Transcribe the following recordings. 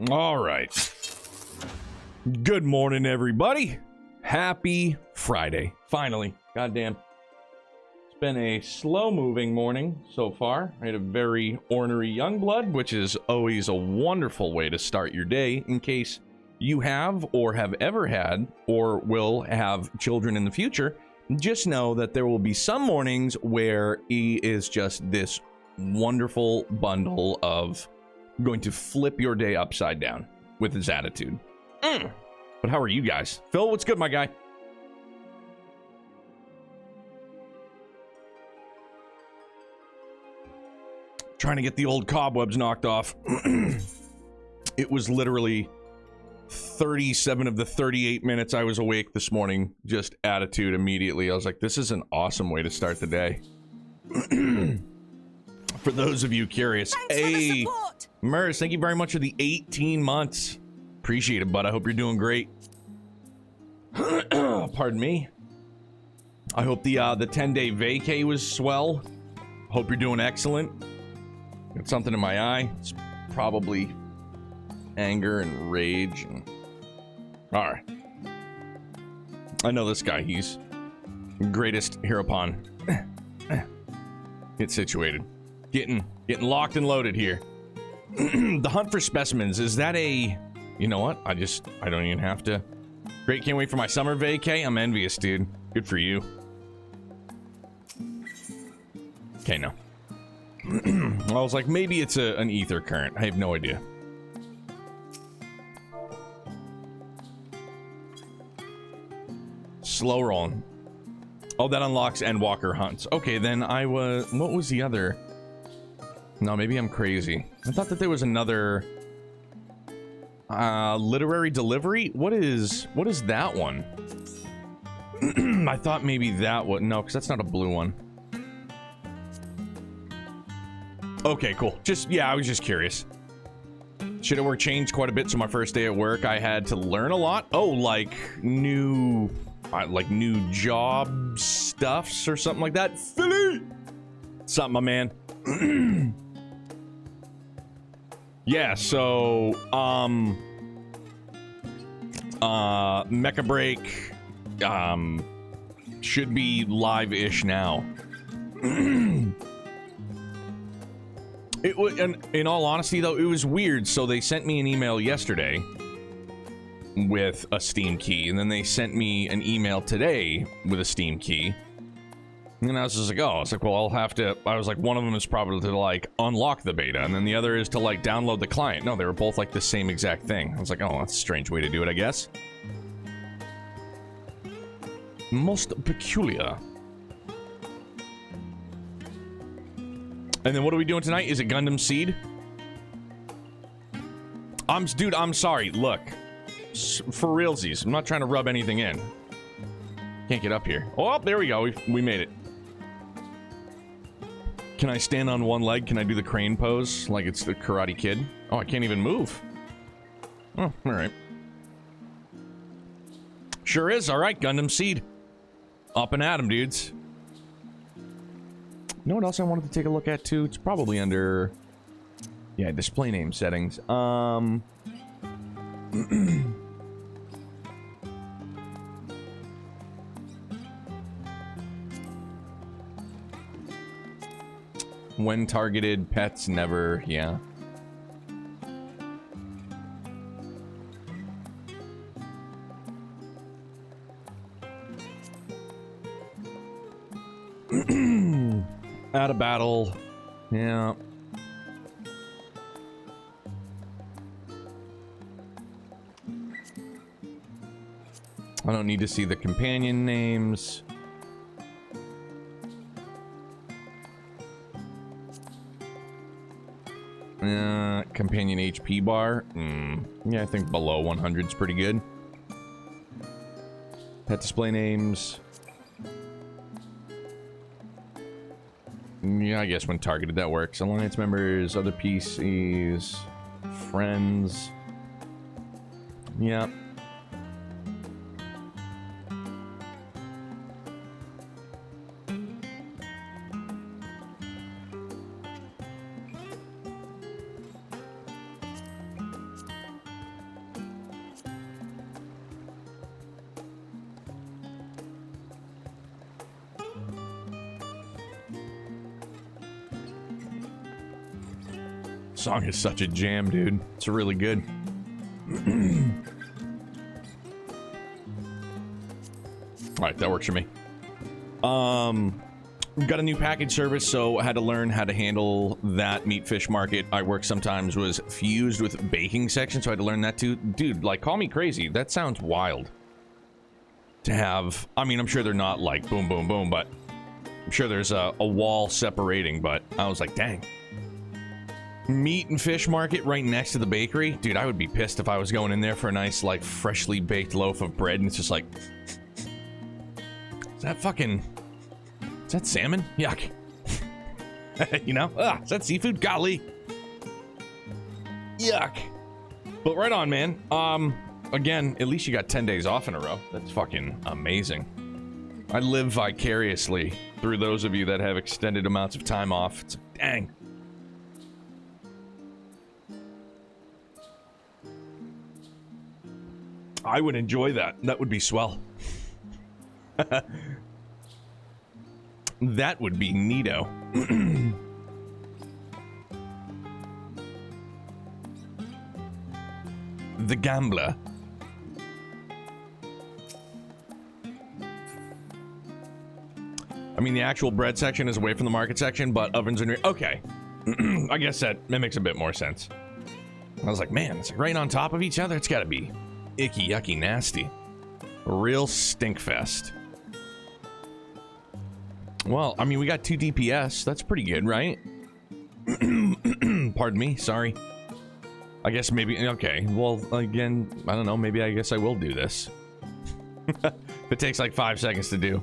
All right. Good morning, everybody. Happy Friday. Finally. Goddamn. It's been a slow-moving morning so far. I had a very ornery young blood, which is always a wonderful way to start your day in case you have or have ever had or will have children in the future. Just know that there will be some mornings where he is just this wonderful bundle of going to flip your day upside down with his attitude. But how are you guys? Phil, what's good, my guy? Trying to get the old cobwebs knocked off. It was literally 37 of the 38 minutes I was awake this morning. Just attitude immediately. I was like, this is an awesome way to start the day. For those of you curious, hey, Murs, thank you very much for the 18 months. Appreciate it, bud. I hope you're doing great. Pardon me. I hope the 10-day vacay was swell. Hope you're doing excellent. Got something in my eye. It's probably anger and rage. All right. I know this guy. He's greatest hereupon. Get situated. Getting locked and loaded here. The hunt for specimens, is that a... You know what? I don't even have to. Great, can't wait for my summer vacay. I'm envious, dude. Good for you. Okay, no. I was like, maybe it's an ether current. I have no idea. Slow rolling. Oh, that unlocks Endwalker hunts. Okay, then what was the other? No, maybe I'm crazy. I thought that there was another literary delivery. What is that one? I thought maybe that one. No, because that's not a blue one. Okay, cool. I was just curious. Shit at work changed quite a bit, so my first day at work I had to learn a lot. Oh, like new job stuffs or something like that. Philly! Something, my man. Yeah, so, Mecha Break, should be live-ish now. It was, in all honesty, though, it was weird. So they sent me an email yesterday with a Steam key, and then they sent me an email today with a Steam key. And I was just like, well, I'll have to... I was like, one of them is probably to, like, unlock the beta, and then the other is to, like, download the client. No, they were both, like, the same exact thing. I was like, oh, that's a strange way to do it, I guess. Most peculiar. And then what are we doing tonight? Is it Gundam Seed? Dude, I'm sorry. Look. For realsies. I'm not trying to rub anything in. Can't get up here. Oh, there we go. We made it. Can I stand on one leg? Can I do the crane pose like it's the Karate Kid? Oh, I can't even move. Oh, alright. Sure is. Alright, Gundam Seed. Up and at 'em, dudes. You know what else I wanted to take a look at, too? It's probably under... Yeah, display name settings. When targeted, pets never, yeah. Out of battle, yeah. I don't need to see the companion names. Companion HP bar. Yeah, I think below 100 is pretty good. Pet display names. Yeah, I guess when targeted that works. Alliance members, other PCs, friends. Yeah. Song is such a jam, dude. It's really good. Alright, that works for me. Got a new package service, so I had to learn how to handle that meat fish market. I work sometimes was fused with baking section, so I had to learn that too. Dude, like, call me crazy. That sounds wild. To have, I mean, I'm sure they're not like boom, boom, boom, but I'm sure there's a wall separating, but I was like, dang. Meat and fish market right next to the bakery? Dude, I would be pissed if I was going in there for a nice, like, freshly baked loaf of bread, and it's just like... Is that fucking... Is that salmon? Yuck. You know? Is that seafood? Golly. Yuck. But right on, man. Again, at least you got 10 days off in a row. That's fucking amazing. I live vicariously through those of you that have extended amounts of time off. It's like, dang. I would enjoy that. That would be swell. That would be neato. The Gambler. I mean, the actual bread section is away from the market section, but ovens and... Okay. I guess that makes a bit more sense. I was like, man, it's like right on top of each other. It's gotta be icky, yucky, nasty. A real stink fest. Well, I mean, we got 2 DPS. That's pretty good, right? Pardon me. Sorry. I guess maybe... Okay. Well, again, I don't know. Maybe I guess I will do this. It takes like 5 seconds to do.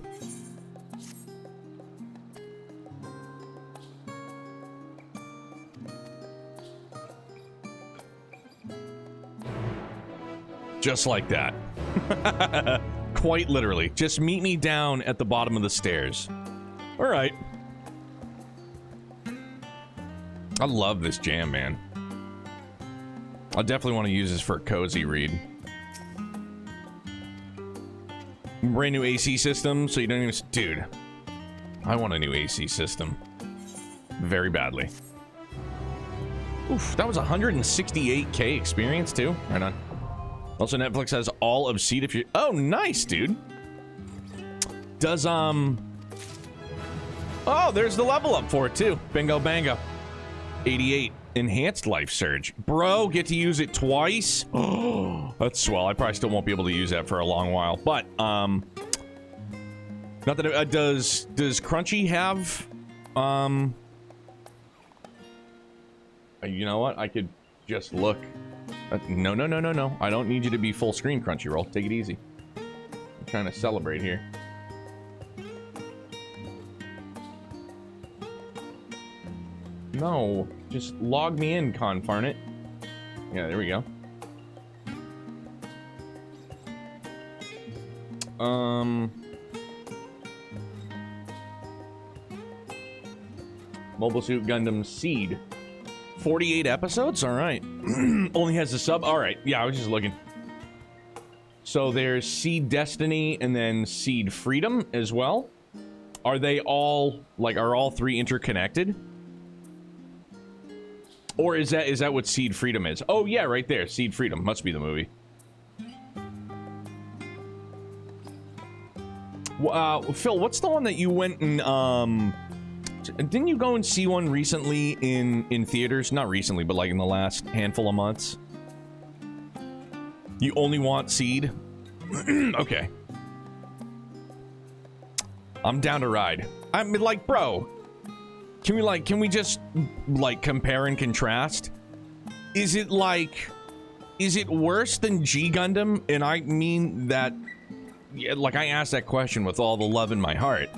Just like that. Quite literally. Just meet me down at the bottom of the stairs. All right. I love this jam, man. I definitely want to use this for a cozy read. Brand new AC system, so you don't even... Dude, I want a new AC system. Very badly. Oof, that was 168k experience, too. Right on. Also, Netflix has all of Seed if you... Oh, nice, dude. Does, Oh, there's the level up for it, too. Bingo bango. 88. Enhanced Life Surge. Bro, get to use it twice? Oh, that's swell. I probably still won't be able to use that for a long while. But, not that it, does Crunchy have, you know what? I could just look. No. I don't need you to be full screen, Crunchyroll. Take it easy. I'm trying to celebrate here. No, just log me in, confarnit. Yeah, there we go. Mobile Suit Gundam Seed. 48 episodes? Alright. Only has the sub? Alright, yeah, I was just looking. So there's Seed Destiny and then Seed Freedom as well. Are they all, like, are all 3 interconnected? Or is that what Seed Freedom is? Oh, yeah, right there. Seed Freedom. Must be the movie. Phil, what's the one that you went and, didn't you go and see one recently in theaters? Not recently, but like in the last handful of months. You only want Seed? Okay. I'm down to ride. I mean, like, bro... Can we just, like, compare and contrast? Is it worse than G Gundam? And I mean that, yeah, like, I asked that question with all the love in my heart.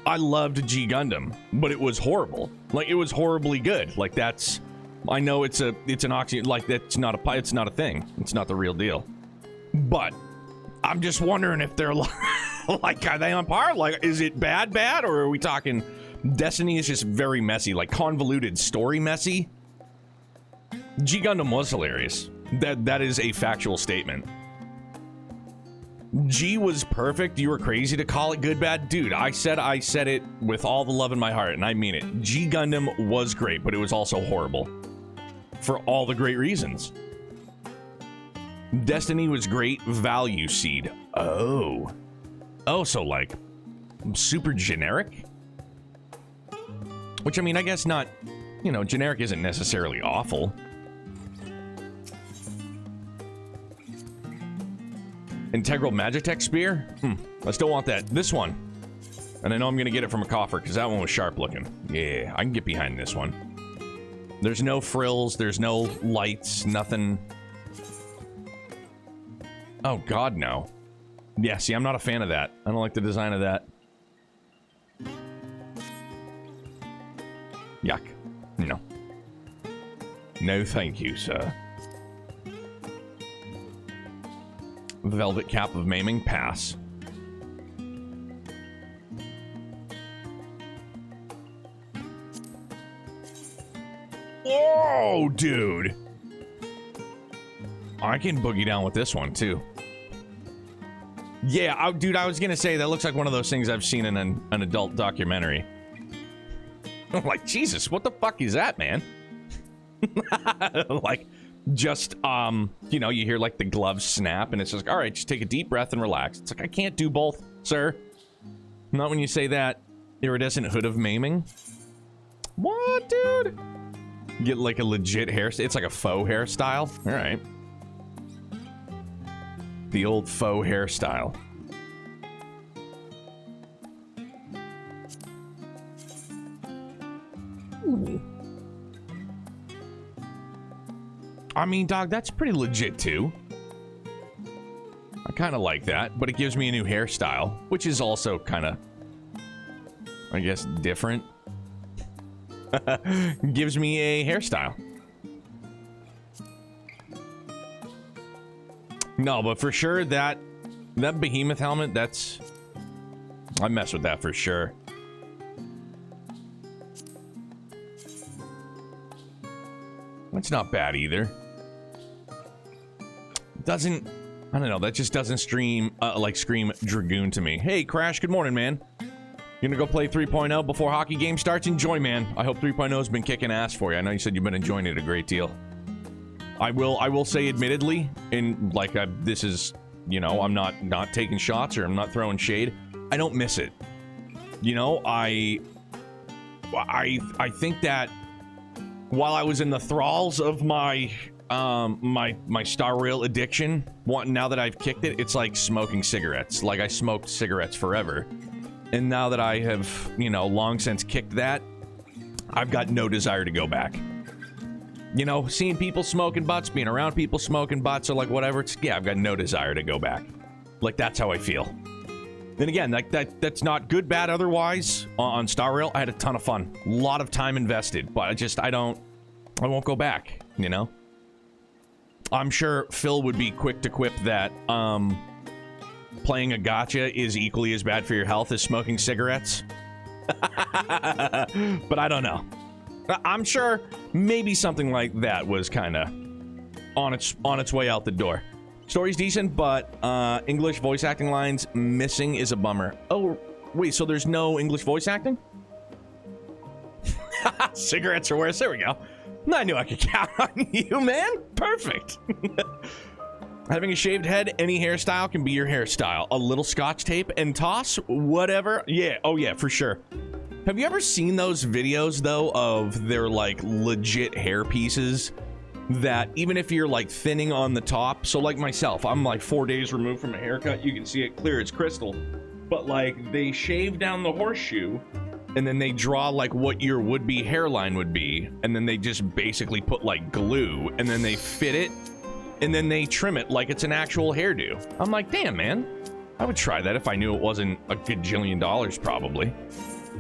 I loved G Gundam, but it was horrible. Like, it was horribly good. Like, that's, I know it's an oxy, like, it's not a thing. It's not the real deal. But, I'm just wondering if they're, like, are they on par? Like, is it bad, or are we talking... Destiny is just very messy, like convoluted story messy. G Gundam was hilarious. That is a factual statement. G was perfect. You were crazy to call it good, bad. Dude, I said it with all the love in my heart, and I mean it. G Gundam was great, but it was also horrible. for all the great reasons. Destiny was great value seed. Oh, so like super generic? Which, I mean, I guess not, you know, generic isn't necessarily awful. Integral Magitech Spear? I still want that. This one. And I know I'm going to get it from a coffer because that one was sharp looking. Yeah, I can get behind this one. There's no frills. There's no lights. Nothing. Oh, God, no. Yeah, see, I'm not a fan of that. I don't like the design of that. Yuck. No. No, thank you, sir. Velvet Cap of Maiming, pass. Whoa, dude. I can boogie down with this one, too. Yeah, dude, I was gonna say, that looks like one of those things I've seen in an adult documentary. I'm like, Jesus, what the fuck is that, man? Like, just, you know, you hear, like, the gloves snap, and it's just, all right, just take a deep breath and relax. It's like, I can't do both, sir. Not when you say that. Iridescent Hood of Maiming. What, dude? Get, like, a legit hairstyle. It's like a faux hairstyle. All right. The old faux hairstyle. Ooh. I mean, dog, that's pretty legit, too. I kind of like that, but it gives me a new hairstyle, which is also kind of, I guess, different. Gives me a hairstyle. No, but for sure, that behemoth helmet, that's... I mess with that for sure. That's not bad either. Doesn't... I don't know, that just doesn't scream Dragoon to me. Hey, Crash, good morning, man. You gonna go play 3.0 before hockey game starts? Enjoy, man. I hope 3.0's been kicking ass for you. I know you said you've been enjoying it a great deal. I will say, admittedly, in like this is, you know, I'm not taking shots or I'm not throwing shade. I don't miss it. You know, I think that while I was in the thralls of my my Star Rail addiction, now that I've kicked it, it's like smoking cigarettes. Like, I smoked cigarettes forever, and now that I have, you know, long since kicked that, I've got no desire to go back. You know, seeing people smoking butts, being around people smoking butts, or like whatever, I've got no desire to go back. Like, that's how I feel. Then again, like that's not good, bad, otherwise. On Star Rail, I had a ton of fun. A lot of time invested, but I won't go back, you know? I'm sure Phil would be quick to quip that, playing a gacha is equally as bad for your health as smoking cigarettes. But I don't know. I'm sure maybe something like that was kind of on its way out the door. Story's decent, but English voice acting lines missing is a bummer. Oh, wait, so there's no English voice acting? Cigarettes are worse. There we go. I knew I could count on you, man. Perfect. Having a shaved head, any hairstyle can be your hairstyle. A little scotch tape and toss, whatever. Yeah, oh yeah, for sure. Have you ever seen those videos, though, of their, like, legit hair pieces that even if you're, like, thinning on the top, so like myself, I'm, like, 4 days removed from a haircut, you can see it clear as crystal, but, like, they shave down the horseshoe, and then they draw, like, what your would-be hairline would be, and then they just basically put, like, glue, and then they fit it, and then they trim it like it's an actual hairdo. I'm like, damn, man, I would try that if I knew it wasn't a gajillion dollars, probably.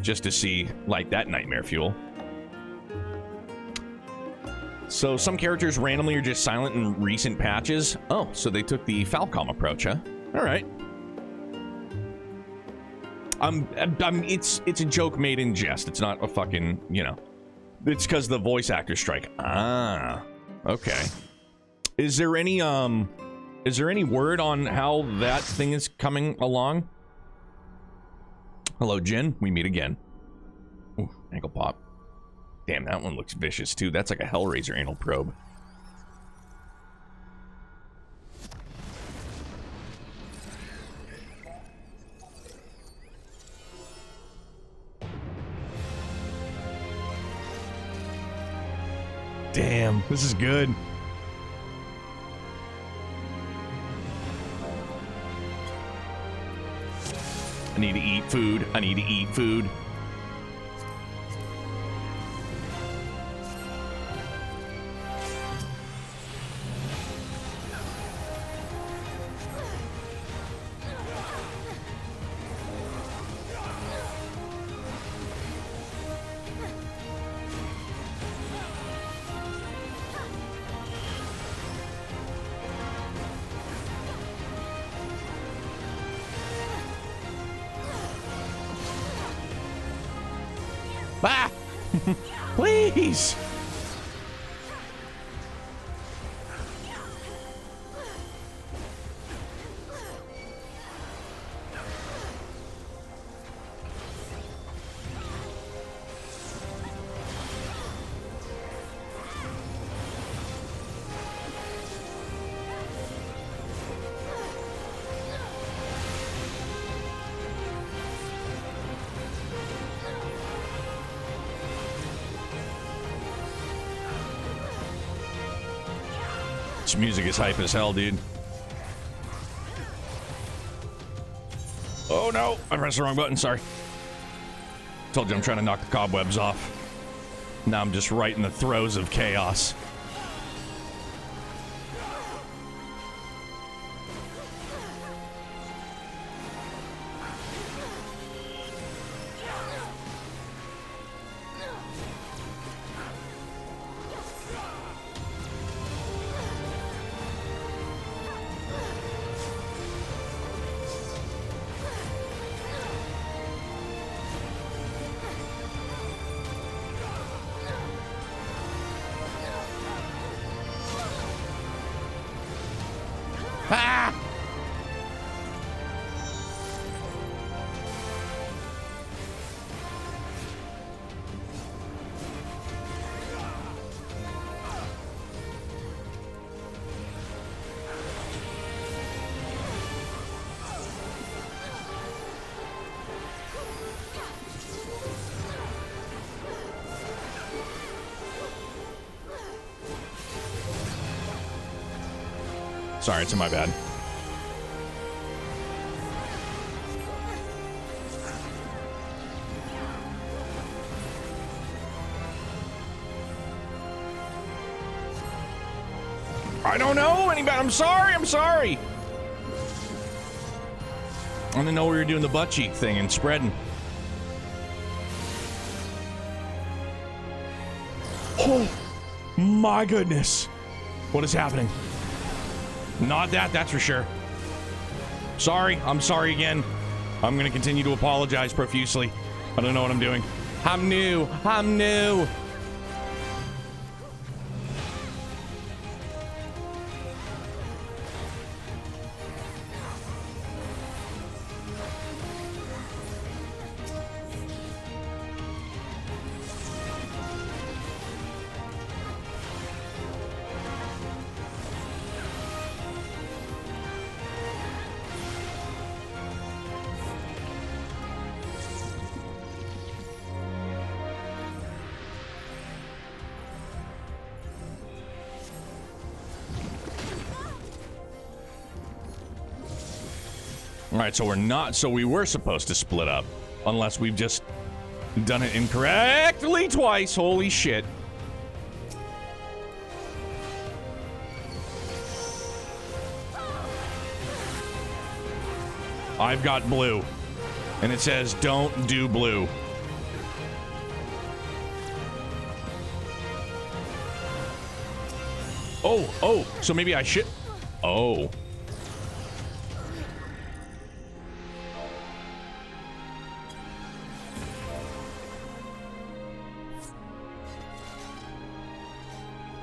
Just to see, like, that nightmare fuel. So some characters randomly are just silent in recent patches. Oh, so they took the Falcom approach, huh? All right. It's a joke made in jest. It's not a fucking, you know. It's because the voice actors strike. Ah, okay. Is there any word on how that thing is coming along? Hello, Jen. We meet again. Ooh, ankle pop. Damn, that one looks vicious too. That's like a Hellraiser anal probe. Damn, this is good. I need to eat food. I need to eat food. Ah! Please! This music is hype as hell, dude. Oh no, I pressed the wrong button, sorry. Told you I'm trying to knock the cobwebs off. Now I'm just right in the throes of chaos. Ah! Sorry, it's my bad. I don't know anybody. I'm sorry. I'm sorry. I didn't know we were doing the butt cheek thing and spreading. Oh my goodness. What is happening? Not that, that's for sure. Sorry, I'm sorry again. I'm going to continue to apologize profusely. I don't know what I'm doing. I'm new. I'm new. All right, so we're not, so we were supposed to split up, unless we've just done it incorrectly twice. Holy shit. I've got blue, and it says don't do blue. Oh, so maybe I should, oh.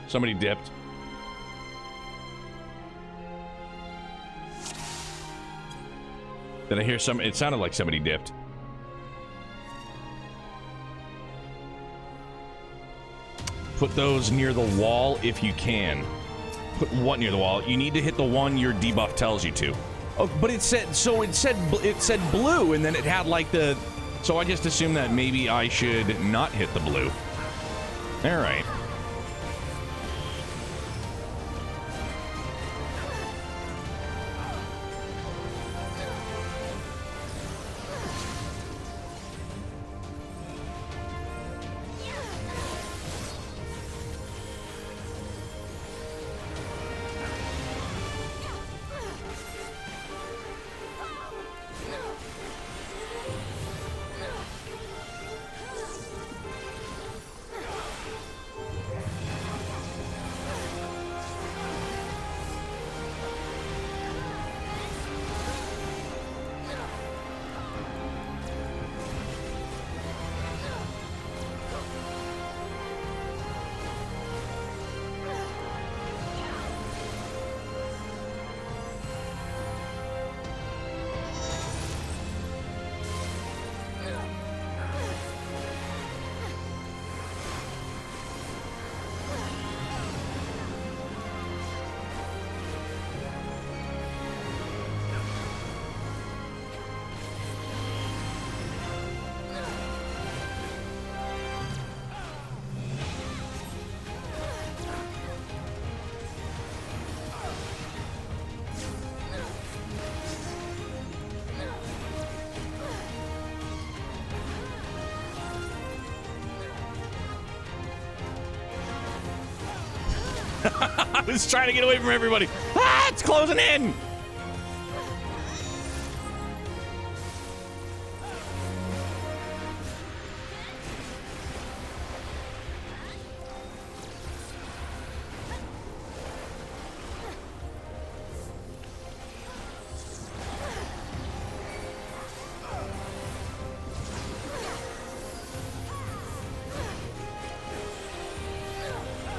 Somebody dipped. Did I hear some? It sounded like somebody dipped. Put those near the wall if you can. Put what near the wall? You need to hit the one your debuff tells you to. Oh, but it said blue, and then it had like the. So I just assumed that maybe I should not hit the blue. All right. I was trying to get away from everybody. Ah, it's closing in.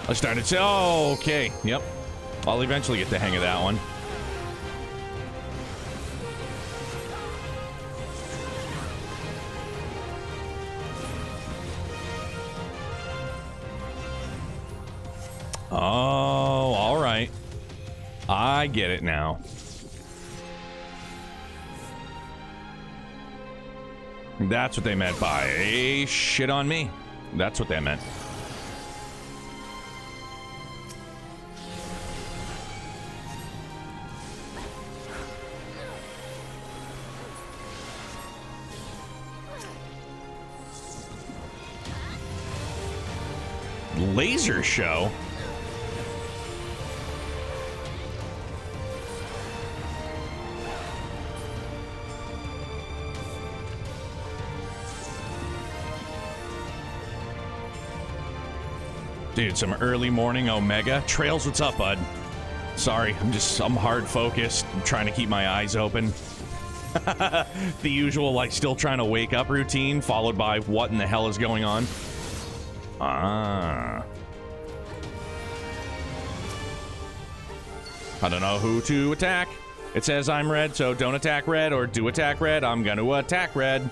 I started to. Oh, okay. Yep. I'll eventually get the hang of that one. Oh, all right. I get it now. That's what they meant by a shit on me. That's what they meant. Laser show? Dude, some early morning Omega. Trails, what's up, bud? Sorry, I'm hard focused. I'm trying to keep my eyes open. The usual, like, still trying to wake up routine, followed by what in the hell is going on? Ah. I don't know who to attack. It says I'm red, so don't attack red, or do attack red. I'm gonna attack red.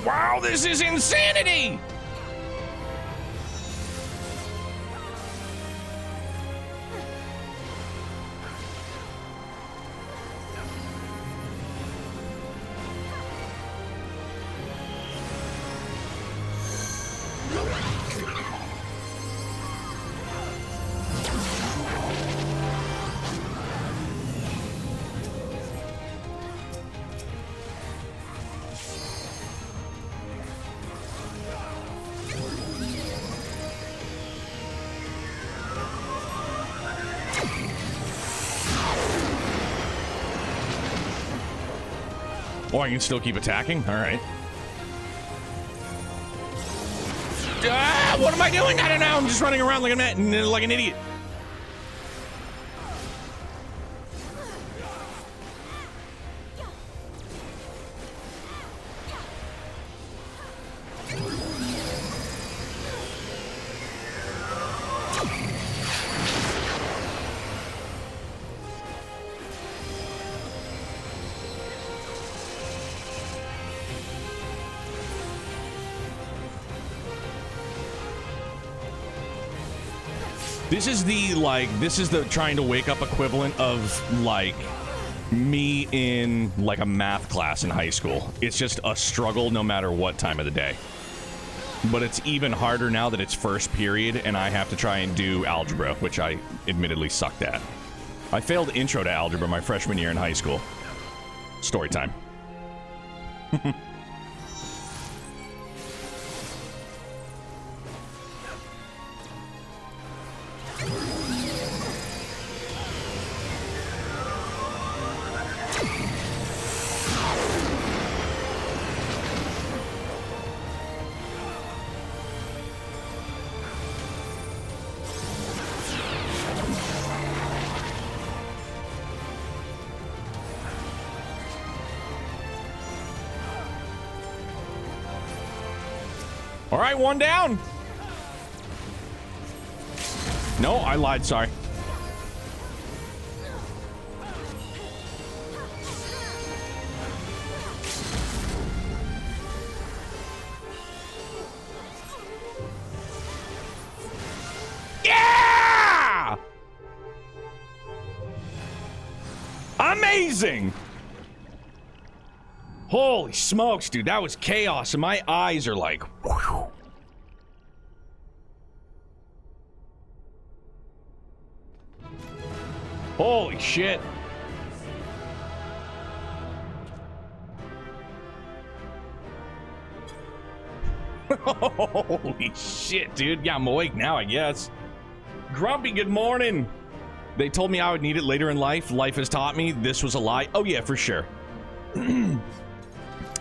Wow, this is insanity! Oh, I can still keep attacking? All right. Ah, what am I doing? I don't know. I'm just running around like an idiot. This is the trying to wake up equivalent of, like, me in, like, a math class in high school. It's just a struggle no matter what time of the day. But it's even harder now that it's first period and I have to try and do algebra, which I admittedly sucked at. I failed intro to algebra my freshman year in high school. Story time. All right, one down. No, I lied, sorry. Yeah! Amazing! Holy smokes, dude, that was chaos, and my eyes are like, whew. Holy shit. Holy shit, dude. Yeah, I'm awake now, I guess. Grumpy, good morning. They told me I would need it later in life. Life has taught me this was a lie. Oh yeah, for sure.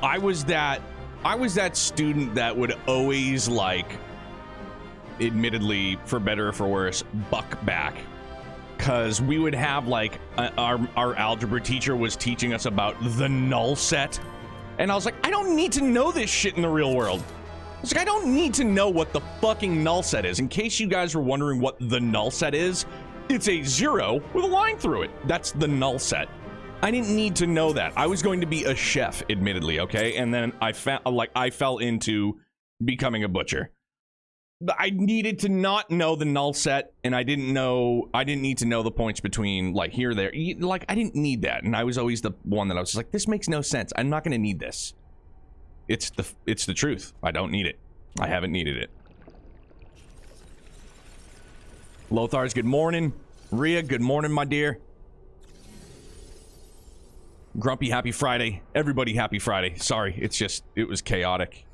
I was that student that would always, like, admittedly, for better or for worse, buck back. Because we would have, like, our algebra teacher was teaching us about the null set. And I was like, I don't need to know this shit in the real world. I was like, I don't need to know what the fucking null set is. In case you guys were wondering what the null set is, it's a 0 with a line through it. That's the null set. I didn't need to know that. I was going to be a chef, admittedly, okay? And then I fell into becoming a butcher. I needed to not know the null set, and I didn't need to know the points between, like, here, there. Like, I didn't need that, and I was always the one that I was just like, this makes no sense. I'm not going to need this. It's the truth. I don't need it. I haven't needed it. Lothar's, good morning. Rhea, good morning, my dear. Grumpy, happy Friday. Everybody, happy Friday. Sorry, it was chaotic.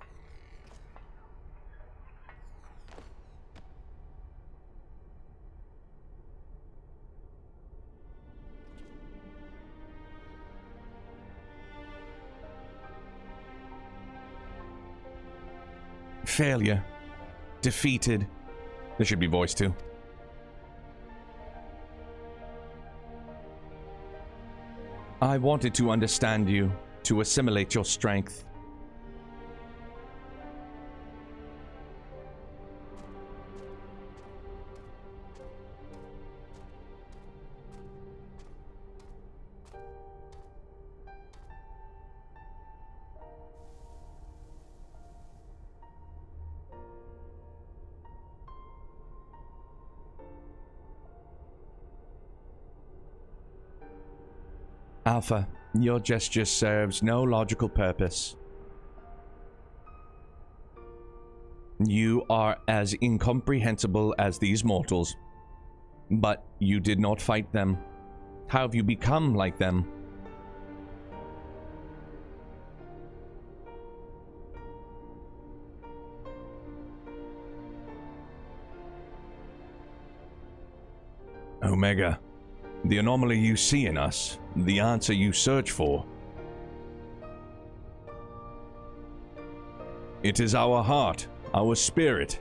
Failure. Defeated. There should be voice too. I wanted to understand you, to assimilate your strength. Alpha, your gesture serves no logical purpose. You are as incomprehensible as these mortals, but you did not fight them. How have you become like them? Omega. The anomaly you see in us, the answer you search for. It is our heart, our spirit,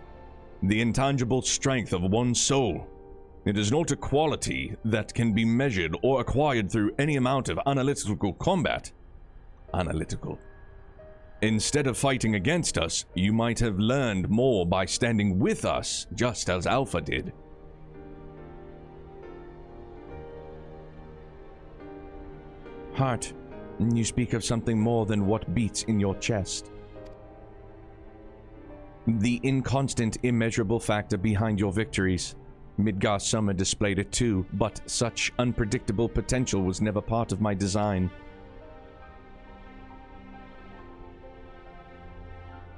the intangible strength of one soul. It is not a quality that can be measured or acquired through any amount of analytical combat. Analytical. Instead of fighting against us, you might have learned more by standing with us, just as Alpha did. Heart, you speak of something more than what beats in your chest. The inconstant, immeasurable factor behind your victories. Midgar Summer displayed it too, but such unpredictable potential was never part of my design.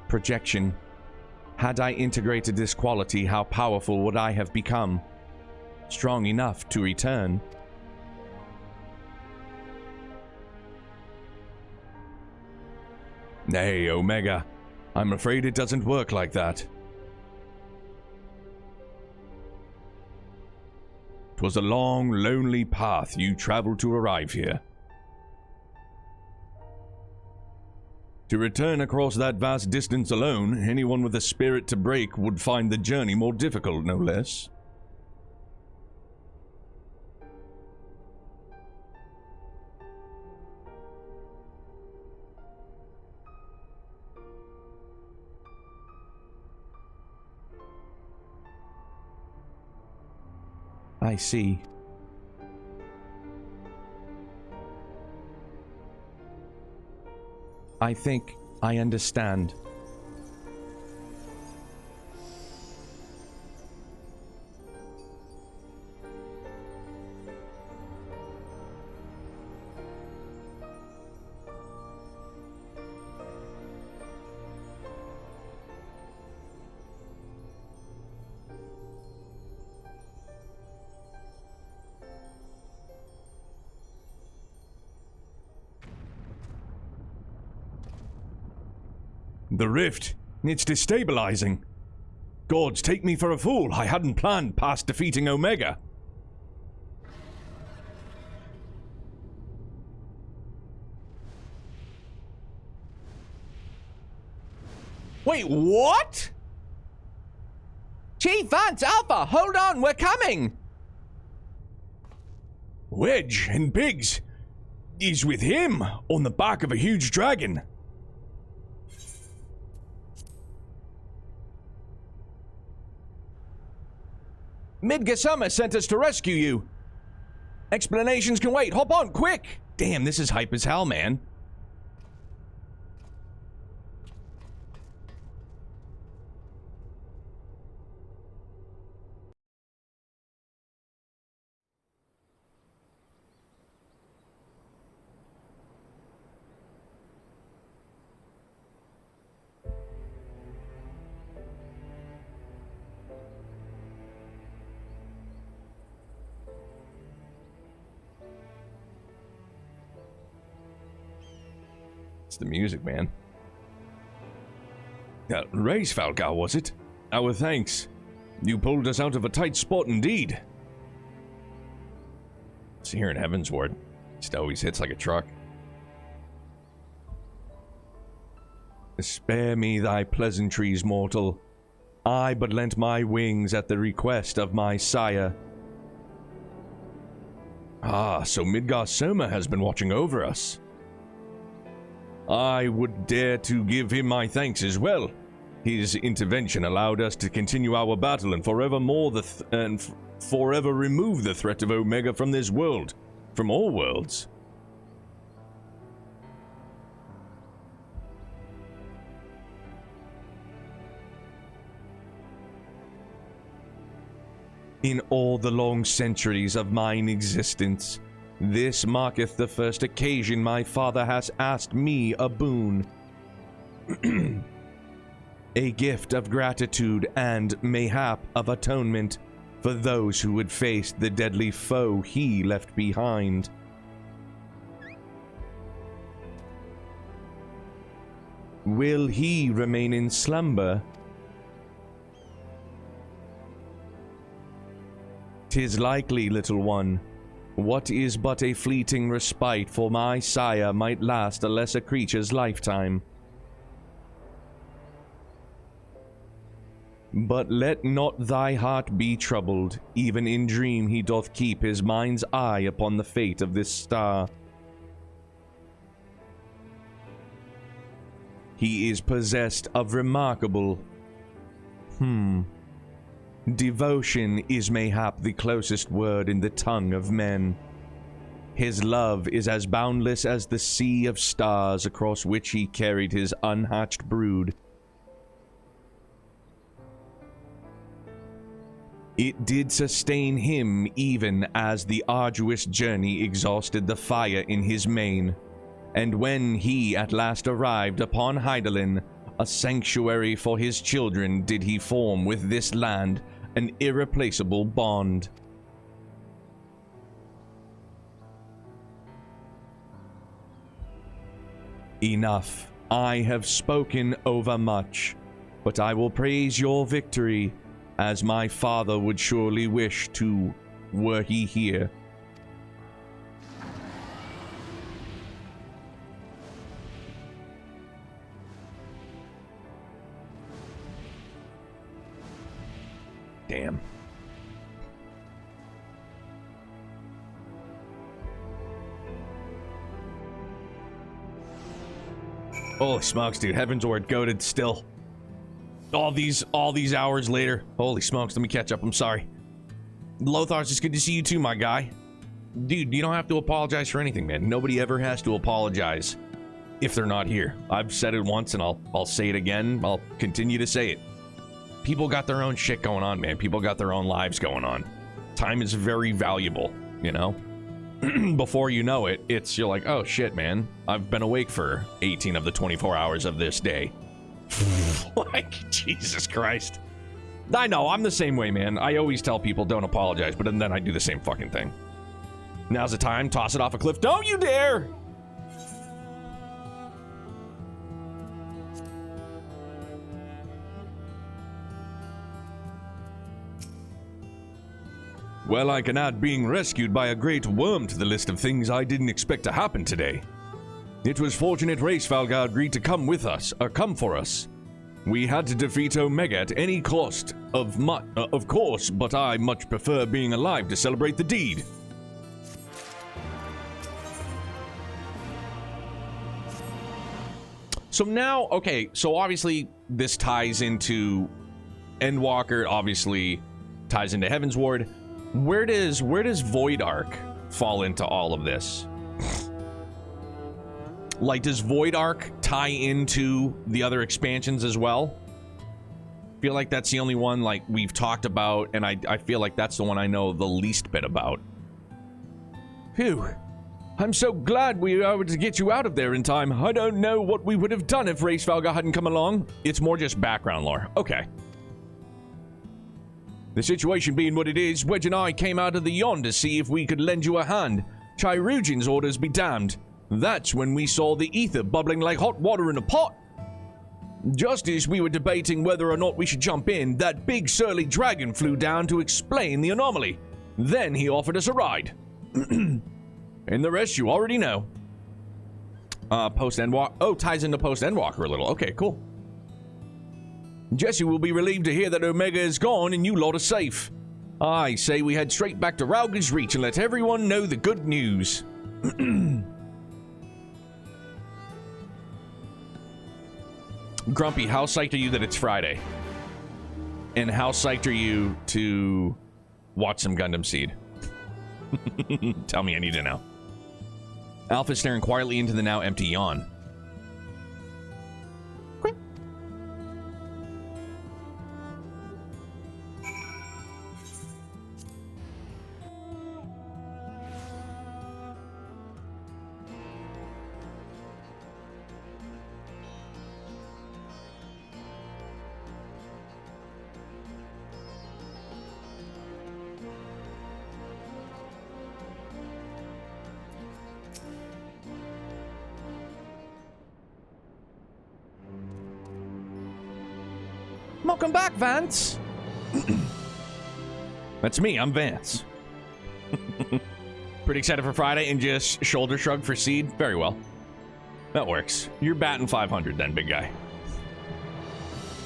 Projection. Had I integrated this quality, how powerful would I have become? Strong enough to return. Nay, Omega. I'm afraid it doesn't work like that. 'Twas a long, lonely path you traveled to arrive here. To return across that vast distance alone, anyone with a spirit to break would find the journey more difficult, no less. I see. I think I understand. The rift. It's destabilizing. Gods, take me for a fool. I hadn't planned past defeating Omega. Wait, what? Chief Vance Alpha, hold on, we're coming! Wedge and Biggs. He's with him, on the back of a huge dragon. Midgar sent us to rescue you. Explanations can wait. Hop on, quick! Damn, this is hype as hell, man. The music, man. Race Falcar, was it? Our thanks. You pulled us out of a tight spot indeed. It's here in Heavensward. Just always hits like a truck. Spare me thy pleasantries, mortal. I but lent my wings at the request of my sire. Ah, so Midgar Soma has been watching over us. I would dare to give him my thanks as well. His intervention allowed us to continue our battle and forever remove the threat of Omega from this world, from all worlds. In all the long centuries of mine existence, this marketh the first occasion my father has asked me a boon. A gift of gratitude and, mayhap, of atonement for those who would face the deadly foe he left behind. Will he remain in slumber? 'Tis likely, little one. What is but a fleeting respite for my sire might last a lesser creature's lifetime. But let not thy heart be troubled, even in dream he doth keep his mind's eye upon the fate of this star. He is possessed of remarkable... Devotion is mayhap the closest word in the tongue of men. His love is as boundless as the sea of stars across which he carried his unhatched brood. It did sustain him even as the arduous journey exhausted the fire in his mane. And when he at last arrived upon Hydaelyn, a sanctuary for his children, did he form with this land an irreplaceable bond. Enough. I have spoken overmuch, but I will praise your victory, as my father would surely wish to, were he here. Damn. Holy smokes, dude. Heaven's Word goated still. All these hours later. Holy smokes, let me catch up. I'm sorry. Lothar's, it's good to see you too, my guy. Dude, you don't have to apologize for anything, man. Nobody ever has to apologize if they're not here. I've said it once and I'll say it again. I'll continue to say it. People got their own shit going on, man. People got their own lives going on. Time is very valuable, you know? Before you know it, you're like, oh shit, man. I've been awake for 18 of the 24 hours of this day. Like, Jesus Christ. I know, I'm the same way, man. I always tell people don't apologize, but then I do the same fucking thing. Now's the time, toss it off a cliff. Don't you dare! Well, I can add being rescued by a great worm to the list of things I didn't expect to happen today. It was fortunate Hraesvelgr agreed to come with us, or come for us. We had to defeat Omega at any cost, of course, but I much prefer being alive to celebrate the deed. So now, okay, so obviously this ties into Endwalker, obviously ties into Heaven's Ward. Where does Void Ark fall into all of this? Like, does Void Ark tie into the other expansions as well? I feel like that's the only one, like, we've talked about, and I feel like that's the one I know the least bit about. Phew. I'm so glad we were able to get you out of there in time. I don't know what we would have done if Hraesvelgr hadn't come along. It's more just background lore. Okay. The situation being what it is, Wedge and I came out of the Yon to see if we could lend you a hand. Chirurgeon's orders be damned. That's when we saw the ether bubbling like hot water in a pot. Just as we were debating whether or not we should jump in, that big surly dragon flew down to explain the anomaly. Then he offered us a ride. And the rest you already know. Post-Endwalker. Oh, ties into Post-Endwalker a little. Okay, cool. Jesse will be relieved to hear that Omega is gone and you lot are safe. I say we head straight back to Rauga's Reach and let everyone know the good news. Grumpy, how psyched are you that it's Friday? And how psyched are you to watch some Gundam Seed? Tell me, I need to know. Alpha staring quietly into the now empty Yawn. Welcome back, Vance. That's me, I'm Vance. Pretty excited for Friday and just shoulder shrug for Seed? Very well. That works. You're batting 500 then, big guy.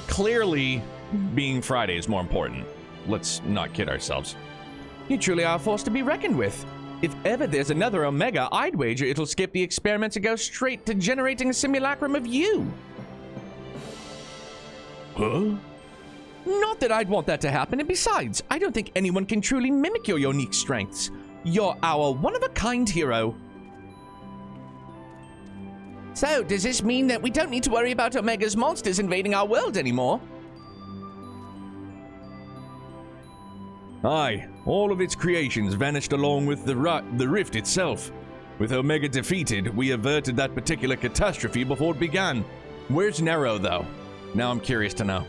Clearly, being Friday is more important. Let's not kid ourselves. You truly are a force to be reckoned with. If ever there's another Omega, I'd wager it'll skip the experiments and go straight to generating a simulacrum of you. Huh? Not that I'd want that to happen, and besides, I don't think anyone can truly mimic your unique strengths. You're our one-of-a-kind hero. So, does this mean that we don't need to worry about Omega's monsters invading our world anymore? Aye, all of its creations vanished along with the rift itself. With Omega defeated, we averted that particular catastrophe before it began. Where's Nero, though? Now I'm curious to know.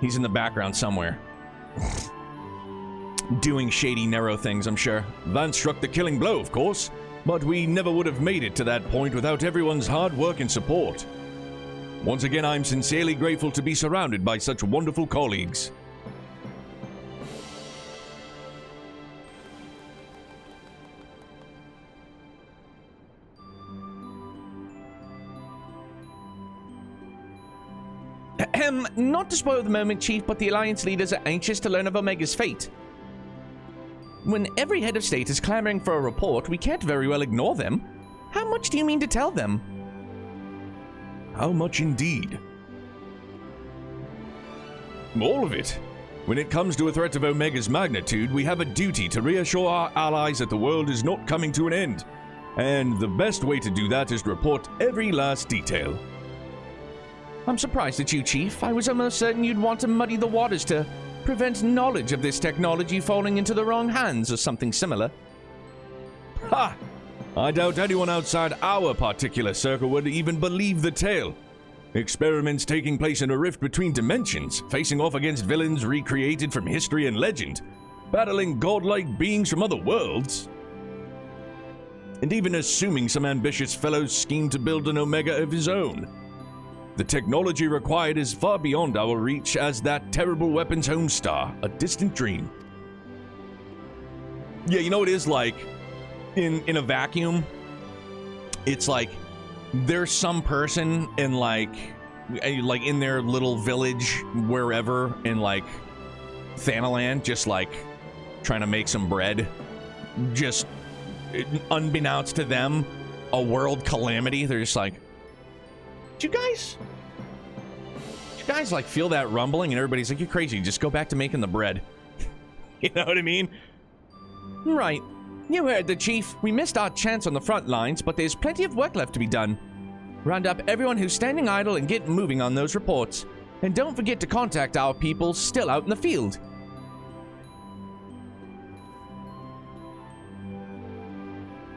He's in the background somewhere. Doing shady Nero things, I'm sure. Vance struck the killing blow, of course, but we never would have made it to that point without everyone's hard work and support. Once again, I'm sincerely grateful to be surrounded by such wonderful colleagues. Not to spoil the moment, Chief, but the Alliance leaders are anxious to learn of Omega's fate. When every head of state is clamoring for a report, we can't very well ignore them. How much do you mean to tell them? How much indeed? All of it. When it comes to a threat of Omega's magnitude, we have a duty to reassure our allies that the world is not coming to an end. And the best way to do that is to report every last detail. I'm surprised at you, Chief. I was almost certain you'd want to muddy the waters to prevent knowledge of this technology falling into the wrong hands or something similar. Ha! I doubt anyone outside our particular circle would even believe the tale. Experiments taking place in a rift between dimensions, facing off against villains recreated from history and legend, battling godlike beings from other worlds, and even assuming some ambitious fellows scheme to build an Omega of his own. The technology required is far beyond our reach as that terrible weapon's home star, a distant dream. Yeah, you know what it is like? In a vacuum, it's like there's some person in like in their little village wherever in like Thanaland, just like trying to make some bread. Just unbeknownst to them, a world calamity. They're just like, Did you guys like feel that rumbling? And everybody's like, you're crazy, just go back to making the bread. You know what I mean? Right. You heard the Chief. We missed our chance on the front lines, but there's plenty of work left to be done. Round up everyone who's standing idle and get moving on those reports. And don't forget to contact our people still out in the field.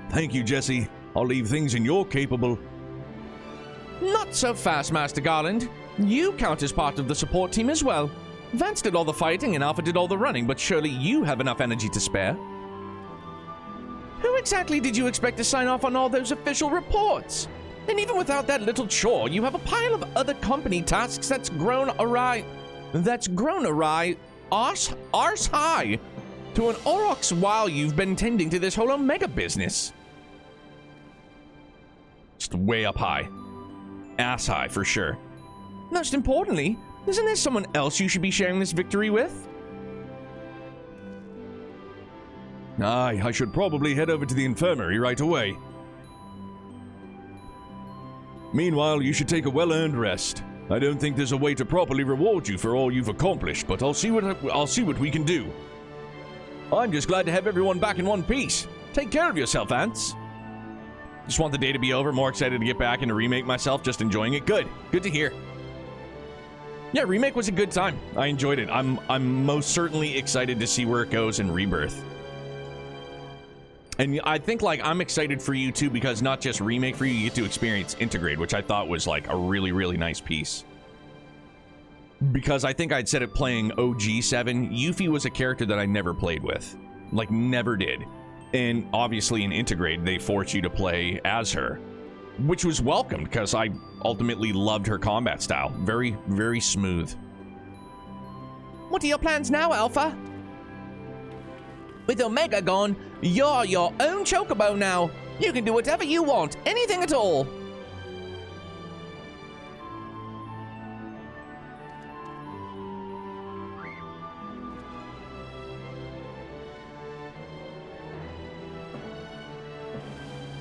Thank you, Jesse. I'll leave things in your capable. Not so fast, Master Garland. You count as part of the support team as well. Vance did all the fighting and Alpha did all the running, but surely you have enough energy to spare. Who exactly did you expect to sign off on all those official reports? And even without that little chore, you have a pile of other company tasks that's grown awry, arse high, to an aurochs while you've been tending to this whole Omega business. Just way up high. Ass high, for sure. Most importantly, isn't there someone else you should be sharing this victory with? Aye, I should probably head over to the infirmary right away. Meanwhile, you should take a well-earned rest. I don't think there's a way to properly reward you for all you've accomplished, but I'll see what we can do. I'm just glad to have everyone back in one piece. Take care of yourself, Ants. Just want the day to be over. More excited to get back and to remake myself. Just enjoying it. Good to hear. Yeah, remake was a good time. I enjoyed it. I'm most certainly excited to see where it goes in Rebirth. And I think, like, I'm excited for you, too, because not just remake for you, you get to experience Integrate, which I thought was, like, a really, really nice piece. Because I think I'd said it playing OG7, Yuffie was a character that I never played with. Like, never did. And obviously in Integrate, they force you to play as her, which was welcomed, because I ultimately loved her combat style. Very, very smooth. What are your plans now, Alpha? With Omega gone, you're your own chocobo now. You can do whatever you want, anything at all.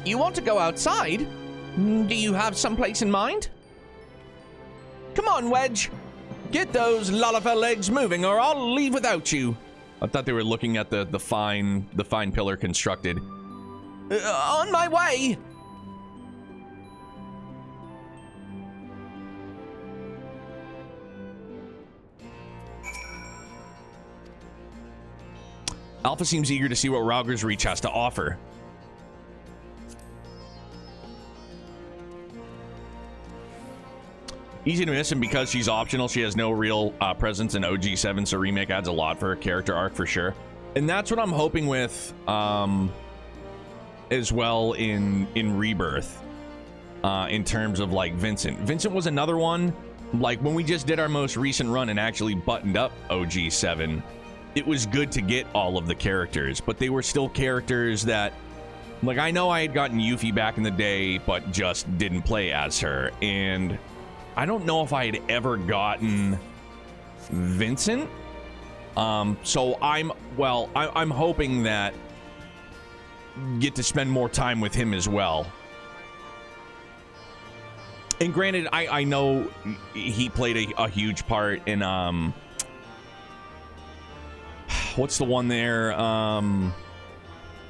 You want to go outside? Do you have someplace in mind? Come on, Wedge. Get those Lullafer legs moving or I'll leave without you. I thought they were looking at the fine pillar constructed. On my way. Alpha seems eager to see what Rauger's Reach has to offer. Easy to miss, and because she's optional, she has no real presence in OG7, so Remake adds a lot for her character arc for sure. And that's what I'm hoping with as well in Rebirth, in terms of like Vincent. Vincent was another one, like when we just did our most recent run and actually buttoned up OG7, it was good to get all of the characters, but they were still characters that, like, I know I had gotten Yuffie back in the day, but just didn't play as her, and I don't know if I had ever gotten Vincent. So I'm hoping that get to spend more time with him as well. And granted, I know he played a huge part in what's the one there?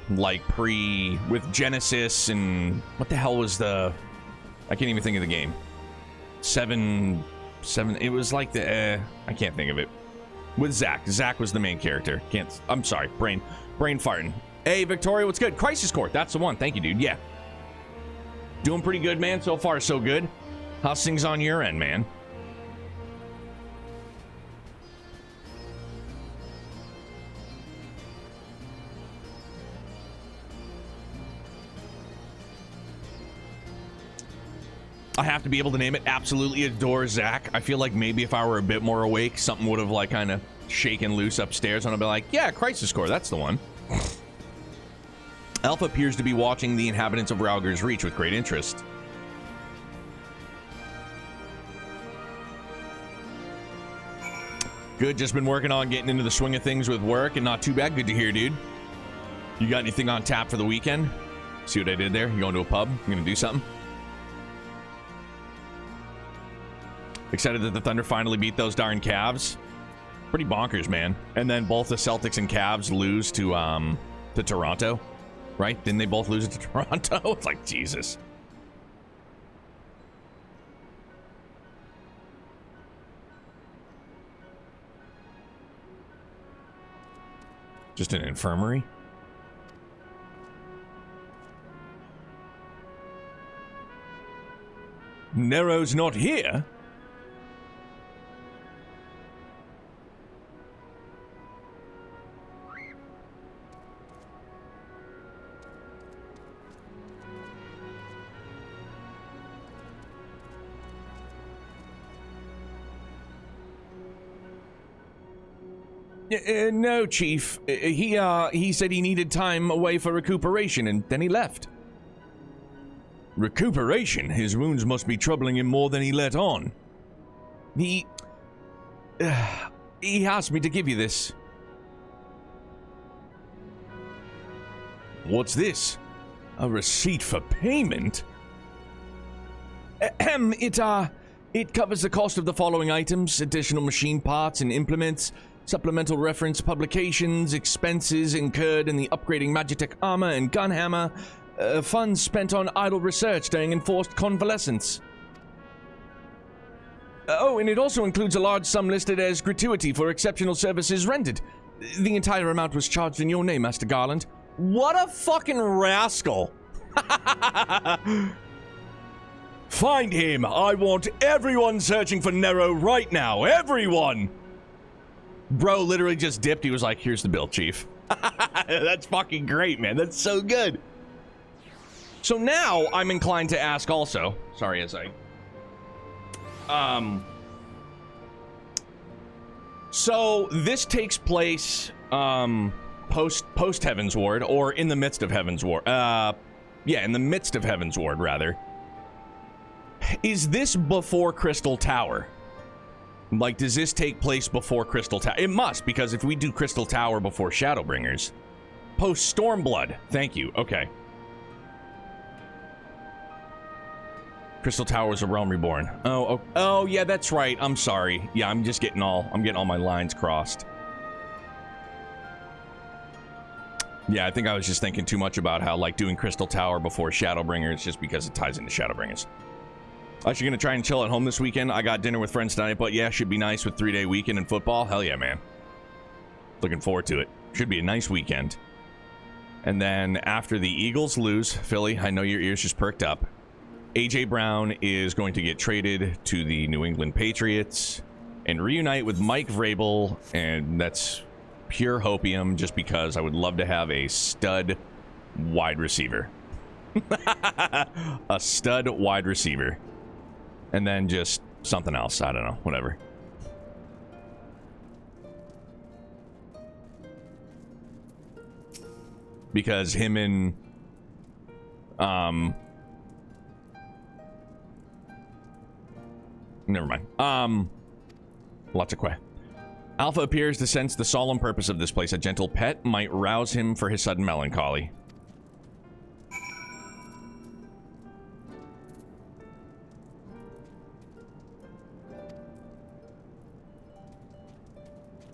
Like with Genesis, and what the hell was I can't even think of the game. Seven. It was like I can't think of it. With Zack. Zack was the main character. I'm sorry. Brain farting. Hey, Victoria, what's good? Crisis Court. That's the one. Thank you, dude. Yeah. Doing pretty good, man. So far, so good. How's things on your end, man? I have to be able to name it. Absolutely adore Zack. I feel like maybe if I were a bit more awake, something would have like kind of shaken loose upstairs, and I'd be like, yeah, Crisis Core, that's the one. Alpha appears to be watching the inhabitants of Rauger's Reach with great interest. Good, just been working on getting into the swing of things with work, and not too bad. Good to hear, dude. You got anything on tap for the weekend? See what I did there? You going to a pub? You gonna do something? Excited that the Thunder finally beat those darn Cavs. Pretty bonkers, man. And then both the Celtics and Cavs lose to Toronto, right? Didn't they both lose to Toronto? It's like, Jesus. Just an infirmary? Nero's not here? No, Chief. He said he needed time away for recuperation, and then he left. Recuperation? His wounds must be troubling him more than he let on. He asked me to give you this. What's this? A receipt for payment? It covers the cost of the following items: additional machine parts and implements, supplemental reference publications, expenses incurred in the upgrading Magitech armor and gunhammer, funds spent on idle research during enforced convalescence. Oh, and it also includes a large sum listed as gratuity for exceptional services rendered. The entire amount was charged in your name, Master Garland. What a fucking rascal! Find him! I want everyone searching for Nero right now! Everyone! Bro literally just dipped. He was like, here's the bill, Chief. That's fucking great, man. That's so good. So now I'm inclined to ask also. Sorry, as I... So this takes place post Heaven's Ward, or in the midst of Heaven's Ward. Yeah, in the midst of Heaven's Ward, rather. Is this before Crystal Tower? Like, does this take place before Crystal Tower? It must, because if we do Crystal Tower before Shadowbringers. Post Stormblood. Thank you. Okay. Crystal Tower is a realm reborn. Oh, yeah, that's right. I'm sorry. Yeah, I'm getting all my lines crossed. Yeah, I think I was just thinking too much about how, like, doing Crystal Tower before Shadowbringers just because it ties into Shadowbringers. Actually gonna try and chill at home this weekend. I got dinner with friends tonight, but yeah, should be nice with 3-day weekend and football. Hell yeah, man. Looking forward to it. Should be a nice weekend. And then after the Eagles lose, Philly, I know your ears just perked up. A.J. Brown is going to get traded to the New England Patriots and reunite with Mike Vrabel, and that's pure hopium just because I would love to have a stud wide receiver. A stud wide receiver. And then just something else. I don't know. Whatever. Because him and never mind. Lots of quay. Alpha appears to sense the solemn purpose of this place. A gentle pet might rouse him for his sudden melancholy.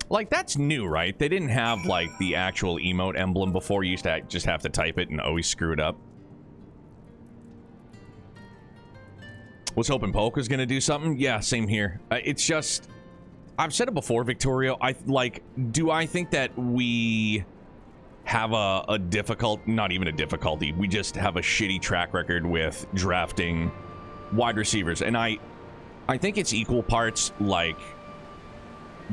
Like, that's new, right? They didn't have, like, the actual emote emblem before. You used to just have to type it and always screw it up. Was hoping Polk was going to do something. Yeah, same here. It's just... I've said it before, Victorio. Do I think that we have a difficult... Not even a difficulty. We just have a shitty track record with drafting wide receivers. And I think it's equal parts, like...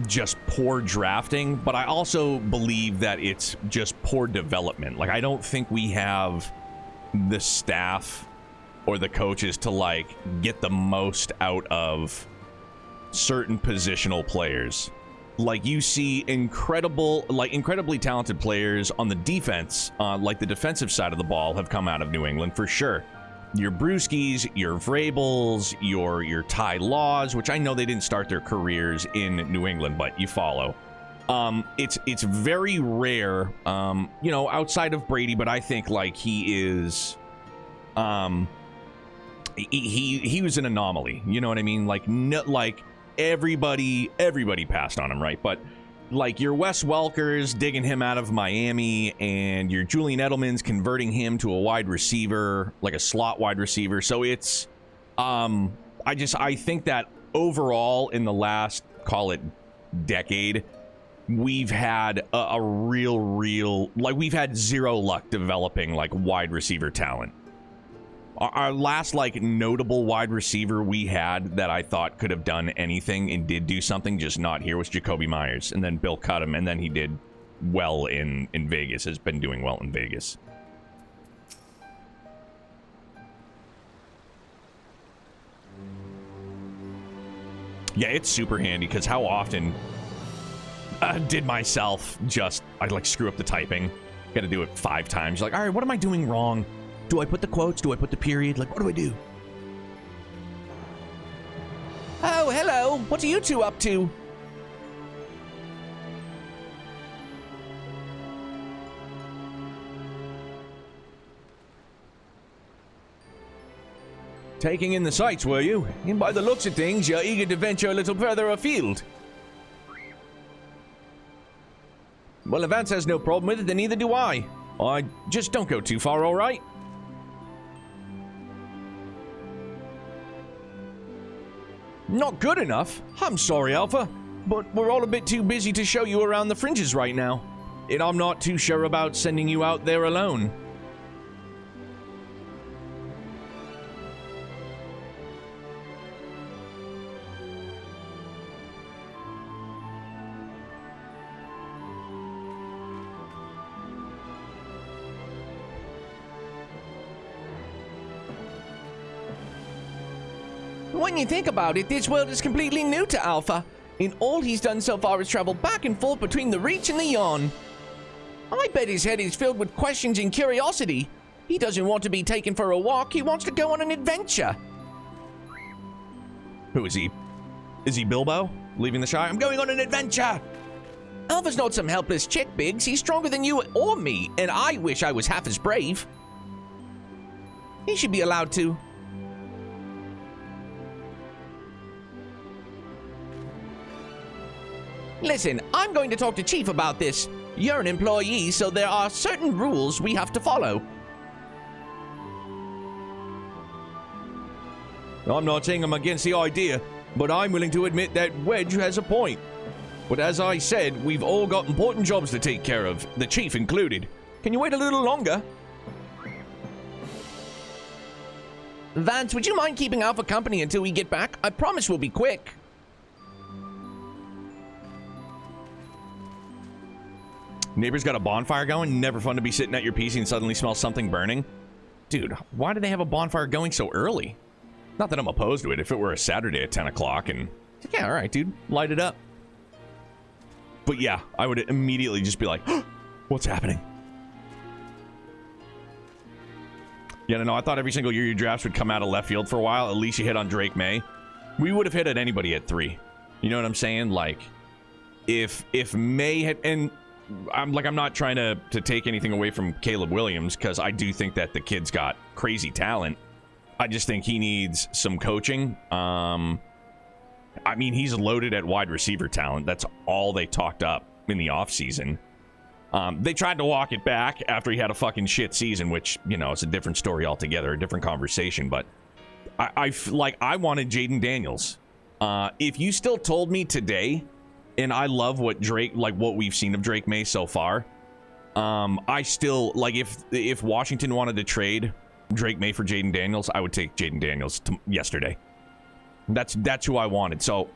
just poor drafting, but I also believe that it's just poor development. Like, I don't think we have the staff or the coaches to, like, get the most out of certain positional players. Like, you see incredibly talented players on the defense, like the defensive side of the ball have come out of New England for sure. Your Brewskis, your Vrabels, your Ty Laws, which I know they didn't start their careers in New England, but you follow. It's very rare, you know, outside of Brady, but I think, like, he is, he was an anomaly. You know what I mean? Like, no, like everybody passed on him, right? But like your Wes Welkers digging him out of Miami, and your Julian Edelman's converting him to a wide receiver, like a slot wide receiver. So it's, I think that overall in the last, call it decade, we've had a real, like, we've had zero luck developing like wide receiver talent. Our last, like, notable wide receiver we had that I thought could have done anything and did do something, just not here, was Jacoby Myers. And then Bill cut him, and then he did well in Vegas, has been doing well in Vegas. Yeah, it's super handy, because how often did myself just, I'd, like, screw up the typing. Got to do it 5 times. You're like, all right, what am I doing wrong? Do I put the quotes? Do I put the period? Like, what do I do? Oh, hello. What are you two up to? Taking in the sights, were you? And by the looks of things, you're eager to venture a little further afield. Well, if Vance has no problem with it, then neither do I. I just don't go too far, all right? Not good enough? I'm sorry, Alpha, but we're all a bit too busy to show you around the fringes right now. And I'm not too sure about sending you out there alone. When you think about it, this world is completely new to Alpha, and all he's done so far is travel back and forth between the Reach and the Yawn. I bet his head is filled with questions and curiosity. He doesn't want to be taken for a walk, he wants to go on an adventure. Who is he? Is he Bilbo? Leaving the Shire? I'm going on an adventure! Alpha's not some helpless chick, Biggs. He's stronger than you or me, and I wish I was half as brave. He should be allowed to. Listen, I'm going to talk to Chief about this. You're an employee, so there are certain rules we have to follow. I'm not saying I'm against the idea, but I'm willing to admit that Wedge has a point. But as I said, we've all got important jobs to take care of, the chief included. Can you wait a little longer? Vance, would you mind keeping Alpha company until we get back? I promise we'll be quick. Neighbor's got a bonfire going. Never fun to be sitting at your PC and suddenly smell something burning. Dude, why do they have a bonfire going so early? Not that I'm opposed to it. If it were a Saturday at 10 o'clock and... yeah, all right, dude. Light it up. But yeah, I would immediately just be like, what's happening? Yeah, no, I thought every single year your drafts would come out of left field for a while. At least you hit on Drake May. We would have hit at anybody at 3. You know what I'm saying? Like, if May had... and I'm not trying to take anything away from Caleb Williams, because I do think that the kid's got crazy talent. I just think he needs some coaching. I mean, he's loaded at wide receiver talent. That's all they talked up in the offseason. They tried to walk it back after he had a fucking shit season, which, you know, it's a different story altogether, a different conversation. But I wanted Jaden Daniels. If you still told me today, and I love what what we've seen of Drake May so far, I still, like, if Washington wanted to trade Drake May for Jaden Daniels, I would take Jaden Daniels yesterday. That's who I wanted. So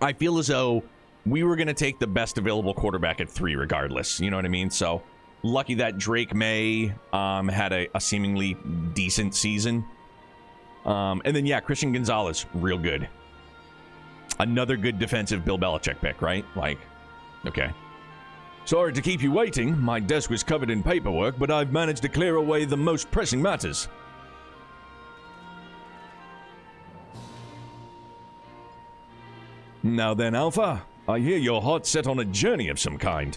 I feel as though we were going to take the best available quarterback at 3 regardless. You know what I mean? So lucky that Drake May had a seemingly decent season. And then, yeah, Christian Gonzalez, real good. Another good defensive Bill Belichick pick, right? Like, okay. Sorry to keep you waiting. My desk was covered in paperwork, but I've managed to clear away the most pressing matters. Now then, Alpha, I hear your heart's set on a journey of some kind.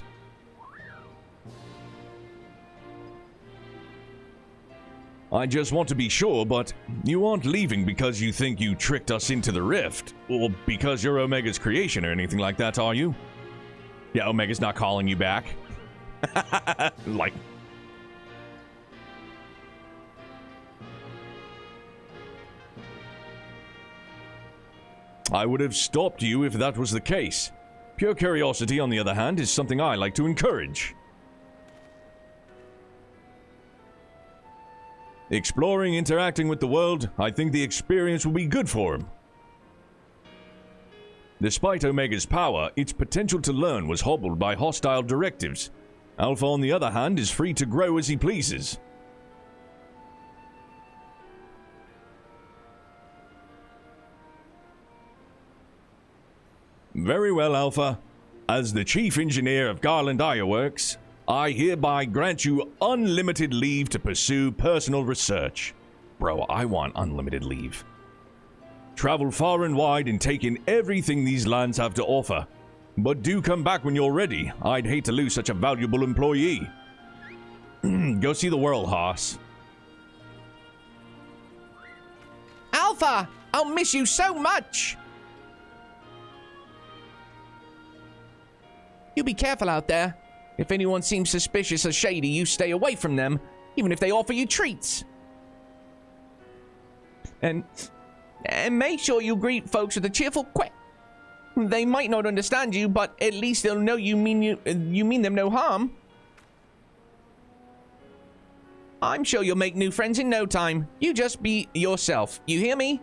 I just want to be sure, but you aren't leaving because you think you tricked us into the rift, or because you're Omega's creation or anything like that, are you? Yeah, Omega's not calling you back. Like... I would have stopped you if that was the case. Pure curiosity, on the other hand, is something I like to encourage. Exploring, interacting with the world, I think the experience will be good for him. Despite Omega's power, its potential to learn was hobbled by hostile directives. Alpha, on the other hand, is free to grow as he pleases. Very well, Alpha. As the Chief Engineer of Garland Ironworks, I hereby grant you unlimited leave to pursue personal research. Bro, I want unlimited leave. Travel far and wide and take in everything these lands have to offer. But do come back when you're ready. I'd hate to lose such a valuable employee. Go see the world, Haas. Alpha! I'll miss you so much! You be careful out there. If anyone seems suspicious or shady, you stay away from them, even if they offer you treats. And make sure you greet folks with a cheerful quack. They might not understand you, but at least they'll know you mean them no harm. I'm sure you'll make new friends in no time. You just be yourself. You hear me?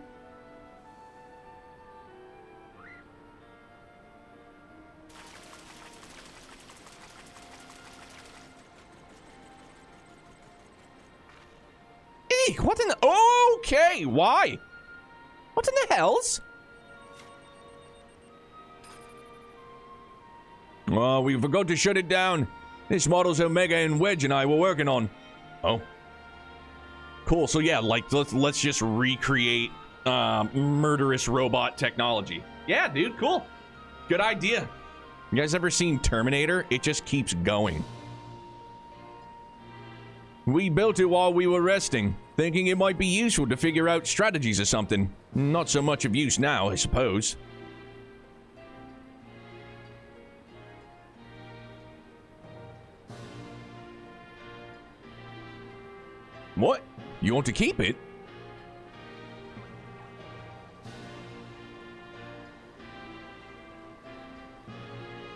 Eek, what in the... Okay, why? What in the hells? Oh, we forgot to shut it down. This model's Omega and Wedge and I were working on. Oh. Cool, so yeah, like, let's just recreate murderous robot technology. Yeah, dude, cool. Good idea. You guys ever seen Terminator? It just keeps going. We built it while we were resting, thinking it might be useful to figure out strategies or something. Not so much of use now, I suppose. What? You want to keep it?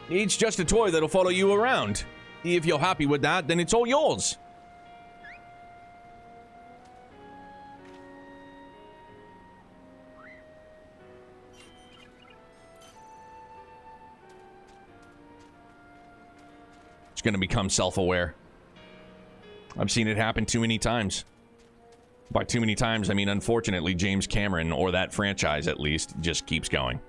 It's just a toy that'll follow you around. If you're happy with that, then it's all yours. It's going to become self-aware. I've seen it happen too many times. By too many times, I mean, unfortunately, James Cameron, or that franchise at least, just keeps going.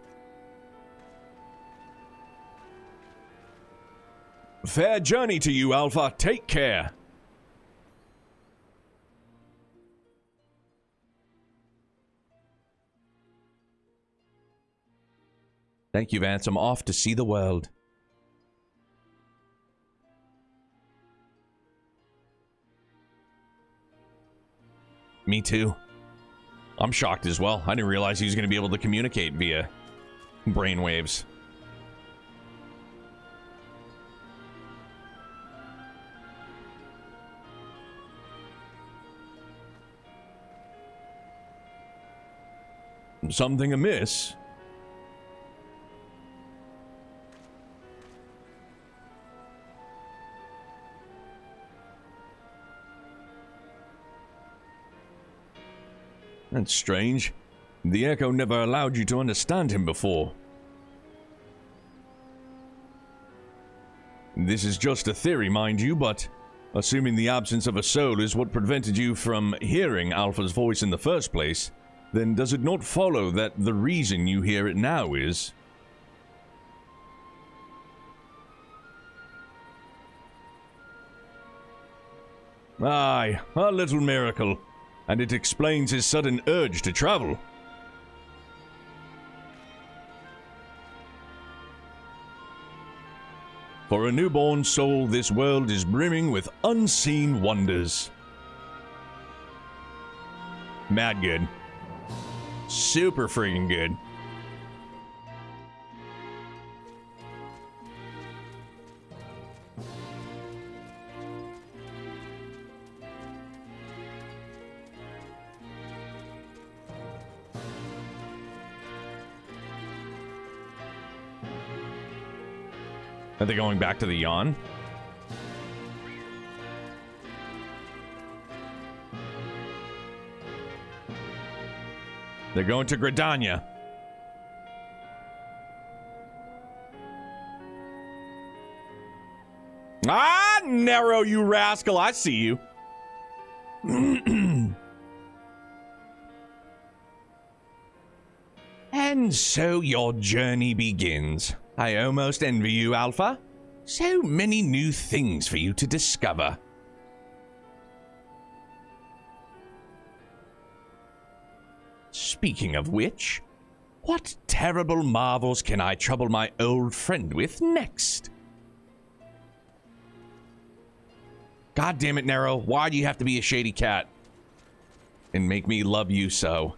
Fair journey to you, Alpha. Take care. Thank you, Vance. I'm off to see the world. Me too. I'm shocked as well. I didn't realize he was going to be able to communicate via brainwaves. Something amiss? That's strange. The Echo never allowed you to understand him before. This is just a theory, mind you, but assuming the absence of a soul is what prevented you from hearing Alpha's voice in the first place, then does it not follow that the reason you hear it now is... Aye, a little miracle. And it explains his sudden urge to travel. For a newborn soul, this world is brimming with unseen wonders. Mad good. Super freaking good. Are they going back to the yawn? They're going to Gridania. Ah, Nero, you rascal. I see you. And so your journey begins. I almost envy you, Alpha. So many new things for you to discover. Speaking of which, what terrible marvels can I trouble my old friend with next? God damn it, Nero. Why do you have to be a shady cat? And make me love you so.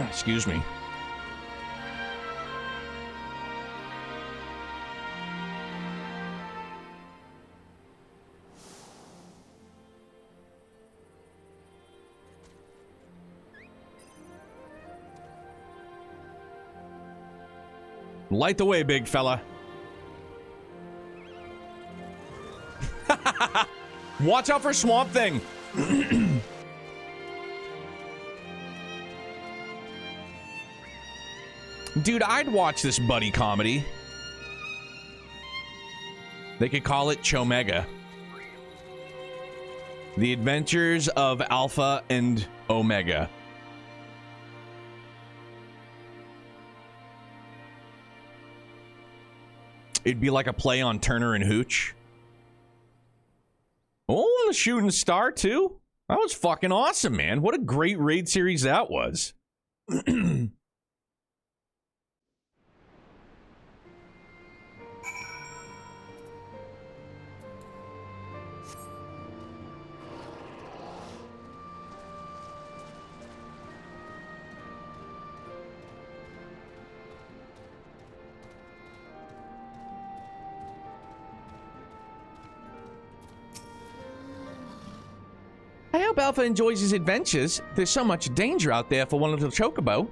Excuse me. Light the way, big fella. Watch out for Swamp Thing. Dude, I'd watch this buddy comedy. They could call it Chomega. The Adventures of Alpha and Omega. It'd be like a play on Turner and Hooch. Oh, the Shooting Star, too? That was fucking awesome, man. What a great raid series that was. I hope Alpha enjoys his adventures. There's so much danger out there for one little chocobo.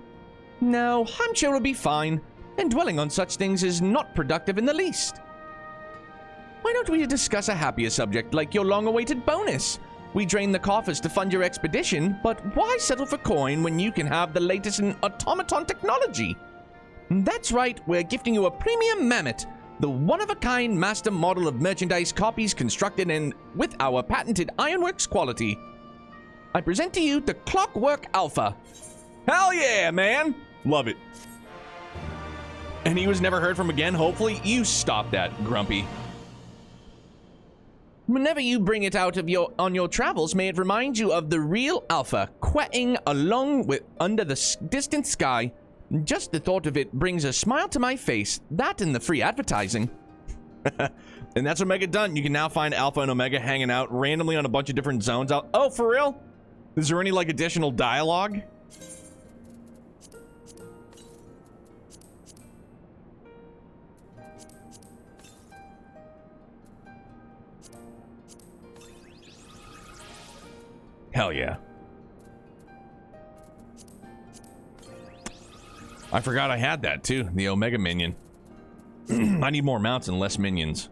No, I'm sure it'll be fine, and dwelling on such things is not productive in the least. Why don't we discuss a happier subject like your long-awaited bonus? We drained the coffers to fund your expedition, but why settle for coin when you can have the latest in automaton technology? That's right, we're gifting you a premium mammoth, the one-of-a-kind master model of merchandise copies constructed in with our patented Ironworks quality. I present to you the Clockwork Alpha. Hell yeah, man! Love it. And he was never heard from again. Hopefully, you stop that, Grumpy. Whenever you bring it out of on your travels, may it remind you of the real Alpha, quetting along with under the distant sky. Just the thought of it brings a smile to my face. That and the free advertising. And that's Omega done. You can now find Alpha and Omega hanging out randomly on a bunch of different zones. Oh, for real? Is there any, like, additional dialogue? Hell yeah. I forgot I had that too, the Omega minion. I need more mounts and less minions.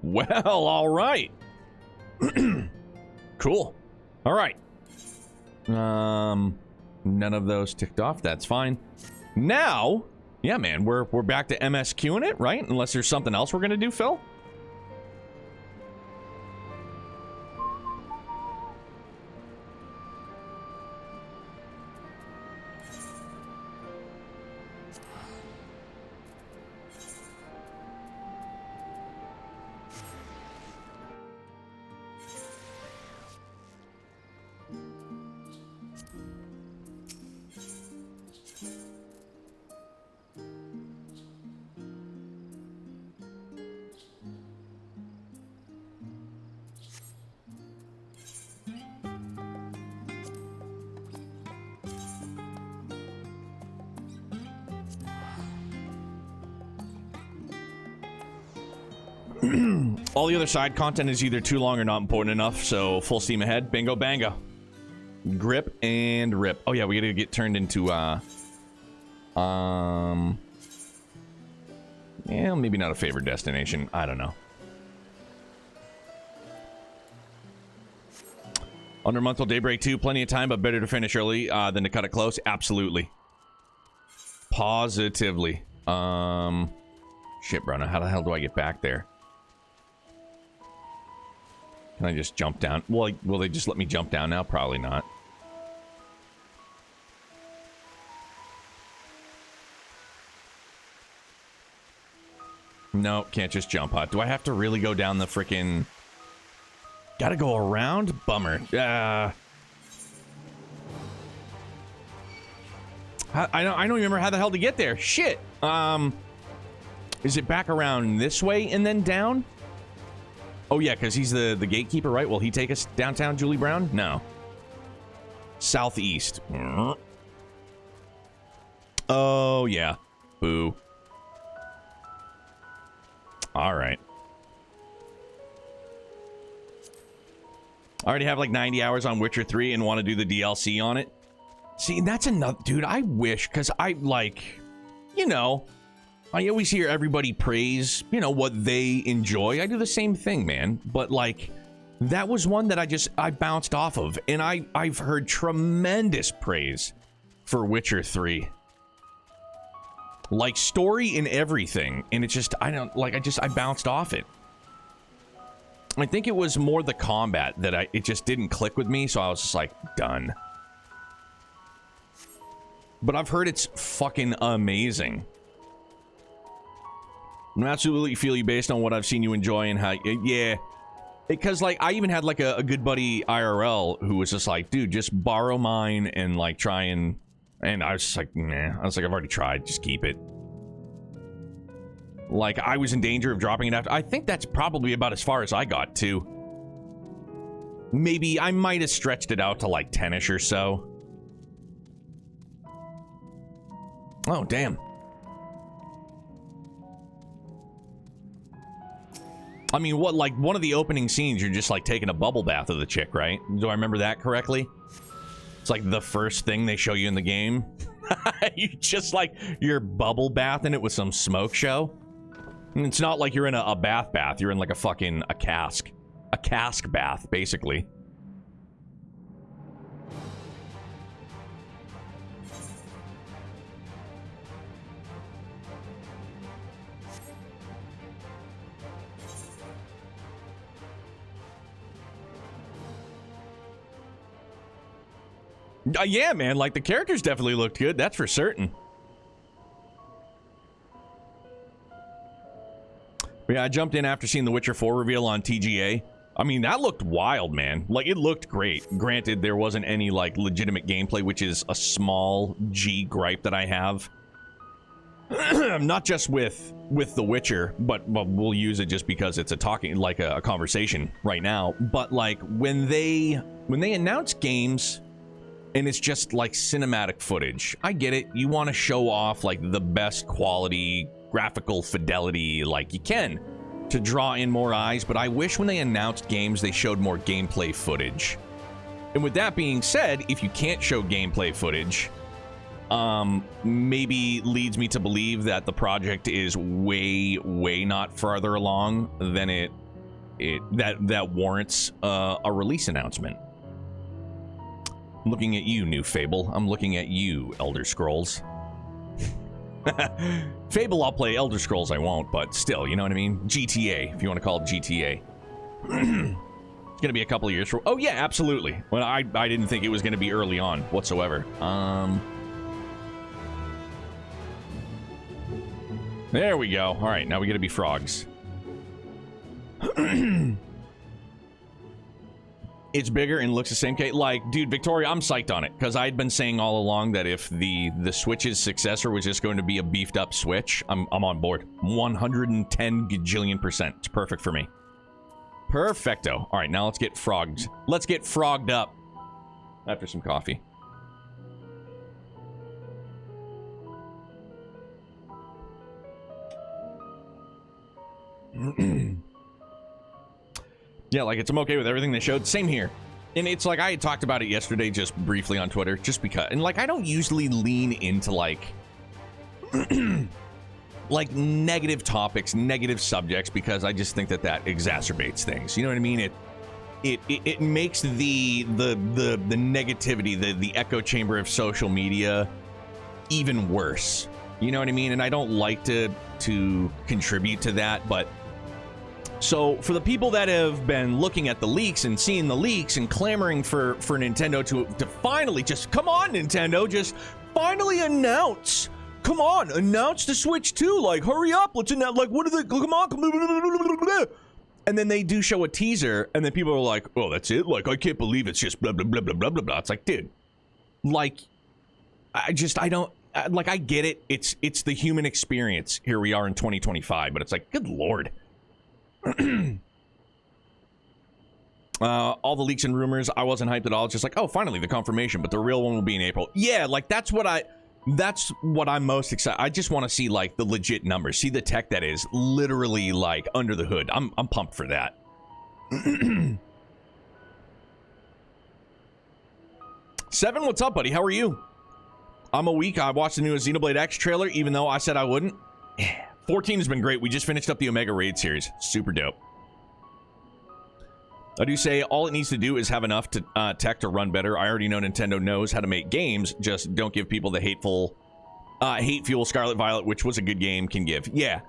Well, all right. Cool. All right. None of those ticked off. That's fine. Now, yeah, man, we're back to MSQing it, right? Unless there's something else we're gonna do, Phil. All the other side content is either too long or not important enough, so full steam ahead. Bingo bango. Grip and rip. Oh yeah, we gotta get turned into yeah, maybe not a favorite destination. I don't know. Under a month till daybreak 2, plenty of time, but better to finish early than to cut it close. Absolutely. Positively. Shit, Bruno, how the hell do I get back there? Can I just jump down? Well, will they just let me jump down now? Probably not. No, can't just jump, huh? Do I have to really go down the frickin'... Gotta go around? Bummer. I don't remember how the hell to get there. Shit. Is it back around this way and then down? Oh, yeah, because he's the gatekeeper, right? Will he take us downtown, Julie Brown? No. Southeast. Oh, yeah. Boo. All right. I already have like 90 hours on Witcher 3 and want to do the DLC on it. See, that's enough. Dude, I wish, because I, like, you know... I always hear everybody praise, you know, what they enjoy. I do the same thing, man. But, like, that was one that I bounced off of. And I've heard tremendous praise for Witcher 3. Like, story and everything. And it's just, I bounced off it. I think it was more the combat that it just didn't click with me. So I was just like, done. But I've heard it's fucking amazing. I absolutely feel you based on what I've seen you enjoy and how, yeah. Because, like, I even had, like, a good buddy IRL who was just like, dude, just borrow mine and, like, try and I was just like, nah. I was like, I've already tried. Just keep it. Like, I was in danger of dropping it after. I think that's probably about as far as I got, too. Maybe I might have stretched it out to, like, 10-ish or so. Oh, damn. I mean, what, like, one of the opening scenes, you're just, like, taking a bubble bath of the chick, right? Do I remember that correctly? It's, like, the first thing they show you in the game. You just, like, you're bubble bathing it with some smoke show. And it's not like you're in a bath. You're in, like, a cask. A cask bath, basically. Yeah, man, like, the characters definitely looked good, that's for certain. But yeah, I jumped in after seeing the Witcher 4 reveal on TGA. I mean, that looked wild, man. Like, it looked great. Granted, there wasn't any, like, legitimate gameplay, which is a small G gripe that I have. Not just with The Witcher, but we'll use it just because it's a conversation right now. But, like, when they announce games and it's just like cinematic footage, I get it. You want to show off like the best quality graphical fidelity like you can to draw in more eyes, but I wish when they announced games they showed more gameplay footage. And with that being said, if you can't show gameplay footage, maybe leads me to believe that the project is way not farther along than that warrants a release announcement. I'm looking at you, new Fable. I'm looking at you, Elder Scrolls. Fable, I'll play. Elder Scrolls, I won't, but still, you know what I mean? GTA, if you want to call it GTA. It's gonna be a couple of years from... Oh, yeah, absolutely. Well, I didn't think it was gonna be early on whatsoever. There we go. All right, now we gotta be frogs. It's bigger and looks the same. Like, dude, Victoria, I'm psyched on it because I'd been saying all along that if the Switch's successor was just going to be a beefed up Switch, I'm on board. 110 gajillion%. It's perfect for me. Perfecto. All right, now let's get frogged. Let's get frogged up after some coffee. Yeah, like, I'm okay with everything they showed. Same here. And it's like, I had talked about it yesterday just briefly on Twitter, just because. And, like, I don't usually lean into, like, like, negative topics, negative subjects, because I just think that exacerbates things. You know what I mean? It makes the negativity, the echo chamber of social media even worse. You know what I mean? And I don't like to contribute to that, but... So, for the people that have been looking at the leaks and seeing the leaks and clamoring for Nintendo to finally just, come on, Nintendo, just finally announce. Come on, announce the Switch 2. Like, hurry up, let's announce, like, what are the, come on. And then they do show a teaser, and then people are like, oh, that's it? Like, I can't believe it's just blah, blah, blah, blah, blah, blah, blah. It's like, dude, like, I don't, like, I get it. It's the human experience. Here we are in 2025, but it's like, good Lord. All the leaks and rumors, I wasn't hyped at all. It's just like, oh, finally the confirmation, but the real one will be in April. Yeah, like that's what I'm most excited. I just want to see like the legit numbers, see the tech that is literally like under the hood. I'm pumped for that. Seven, what's up, buddy? How are you? I'm a week. I watched the newest Xenoblade X trailer, even though I said I wouldn't. 14 has been great. We just finished up the Omega Raid series. Super dope. I do say all it needs to do is have enough tech to run better. I already know Nintendo knows how to make games. Just don't give people the hate fuel Scarlet Violet, which was a good game, can give. Yeah.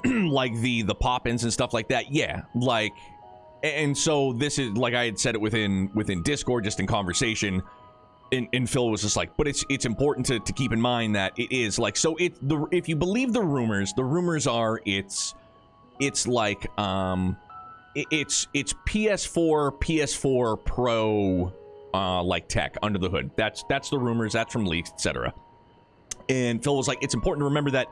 Like the pop-ins and stuff like that. Yeah. Like, and so this is, like I had said it within Discord, just in conversation. And Phil was just like, but it's important to keep in mind that it is like, so if you believe the rumors are it's like it's PS4 Pro like tech under the hood. That's the rumors. That's from leaks, etc. And Phil was like, it's important to remember that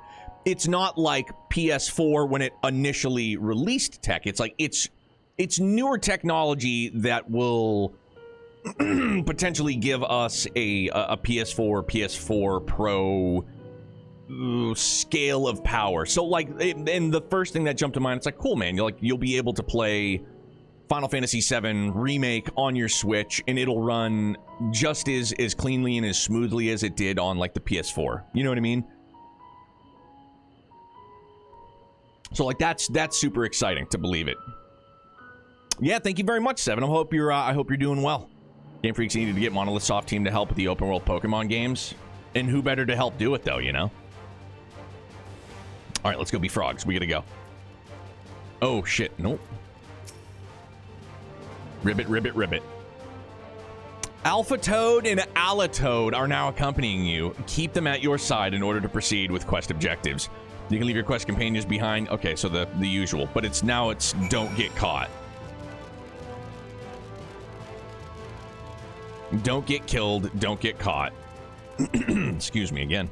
it's not like PS4 when it initially released tech. It's like it's newer technology that will potentially give us a PS4 Pro scale of power. So like, and the first thing that jumped to mind, it's like, cool, man. You'll be able to play Final Fantasy VII Remake on your Switch, and it'll run just as cleanly and as smoothly as it did on like the PS4. You know what I mean? So like that's super exciting to believe it. Yeah, thank you very much, Seven. I hope you're doing well. Game Freaks needed to get Monolith Soft Team to help with the open world Pokemon games, and who better to help do it though, you know? All right, let's go be frogs. We gotta go. Oh shit! Nope. Ribbit, ribbit, ribbit. Alpha Toad and Alatoad are now accompanying you. Keep them at your side in order to proceed with quest objectives. You can leave your quest companions behind. Okay, so the usual, but it's don't get caught. Don't get killed, don't get caught. Excuse me again.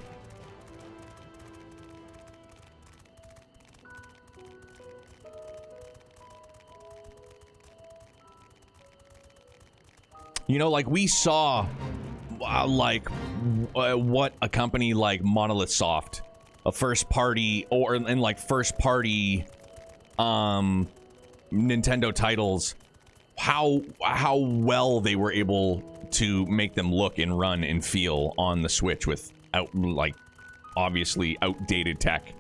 You know, like we saw what a company like Monolith Soft, a first party first party Nintendo titles, how well they were able to make them look and run and feel on the Switch with obviously outdated tech.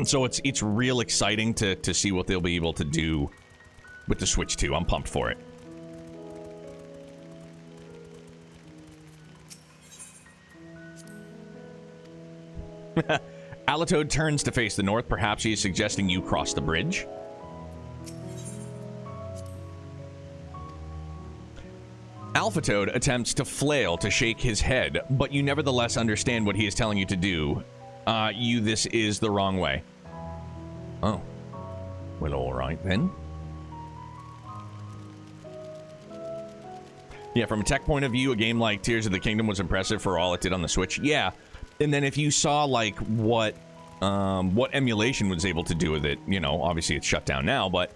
So it's real exciting to see what they'll be able to do with the Switch 2. I'm pumped for it. Alatoad turns to face the north. Perhaps he is suggesting you cross the bridge. Alpha Toad attempts to flail to shake his head, but you nevertheless understand what he is telling you to do. This is the wrong way. Oh. Well, alright then. Yeah, from a tech point of view, a game like Tears of the Kingdom was impressive for all it did on the Switch. Yeah. And then if you saw like what emulation was able to do with it, you know, obviously it's shut down now, but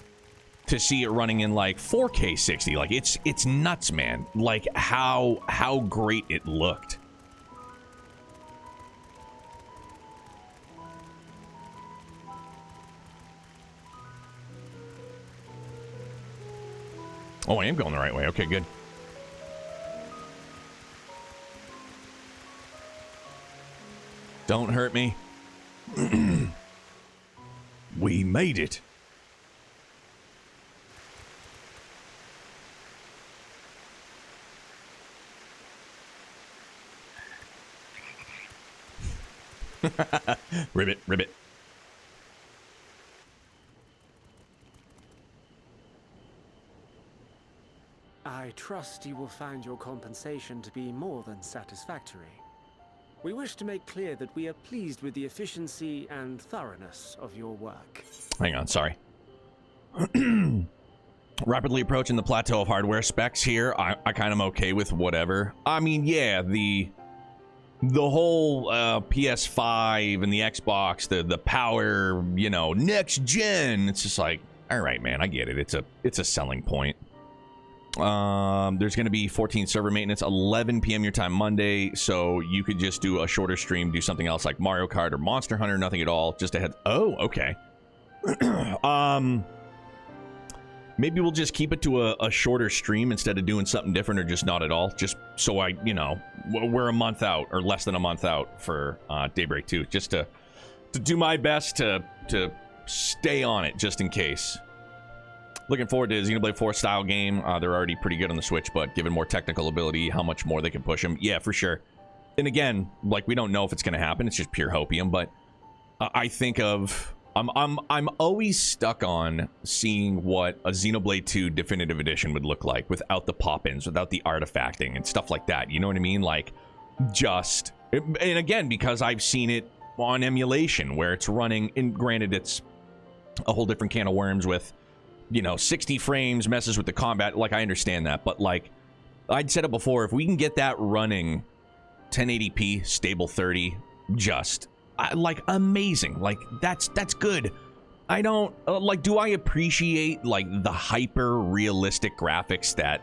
to see it running in like 4K 60, like it's nuts, man. Like how great it looked. Oh, I am going the right way. Okay, good. Don't hurt me. We made it. Ribbit, ribbit. I trust you will find your compensation to be more than satisfactory. We wish to make clear that we are pleased with the efficiency and thoroughness of your work. Hang on, sorry. Rapidly approaching the plateau of hardware specs here. I kind of am okay with whatever. I mean, yeah, the whole PS5 and the Xbox, the power, you know, next gen. It's just like, all right, man, I get it. It's a selling point. There's going to be 14 server maintenance, 11 p.m. your time Monday, so you could just do a shorter stream, do something else like Mario Kart or Monster Hunter, nothing at all, just ahead. Oh, okay. Maybe we'll just keep it to a shorter stream instead of doing something different, or just not at all, just so we're a month out or less than a month out for Daybreak 2, just to do my best to stay on it just in case. Looking forward to a Xenoblade 4 style game. They're already pretty good on the Switch, but given more technical ability, how much more they can push them. Yeah, for sure. And again, like, we don't know if it's going to happen. It's just pure hopium, but I think of... I'm always stuck on seeing what a Xenoblade 2 Definitive Edition would look like without the pop-ins, without the artifacting and stuff like that. You know what I mean? Like, just... And again, because I've seen it on emulation where it's running, and granted, it's a whole different can of worms with... 60 frames, messes with the combat. Like, I understand that. But, like, I'd said it before. If we can get that running 1080p, stable 30, just, amazing. Like, that's good. I don't, do I appreciate, like, the hyper-realistic graphics that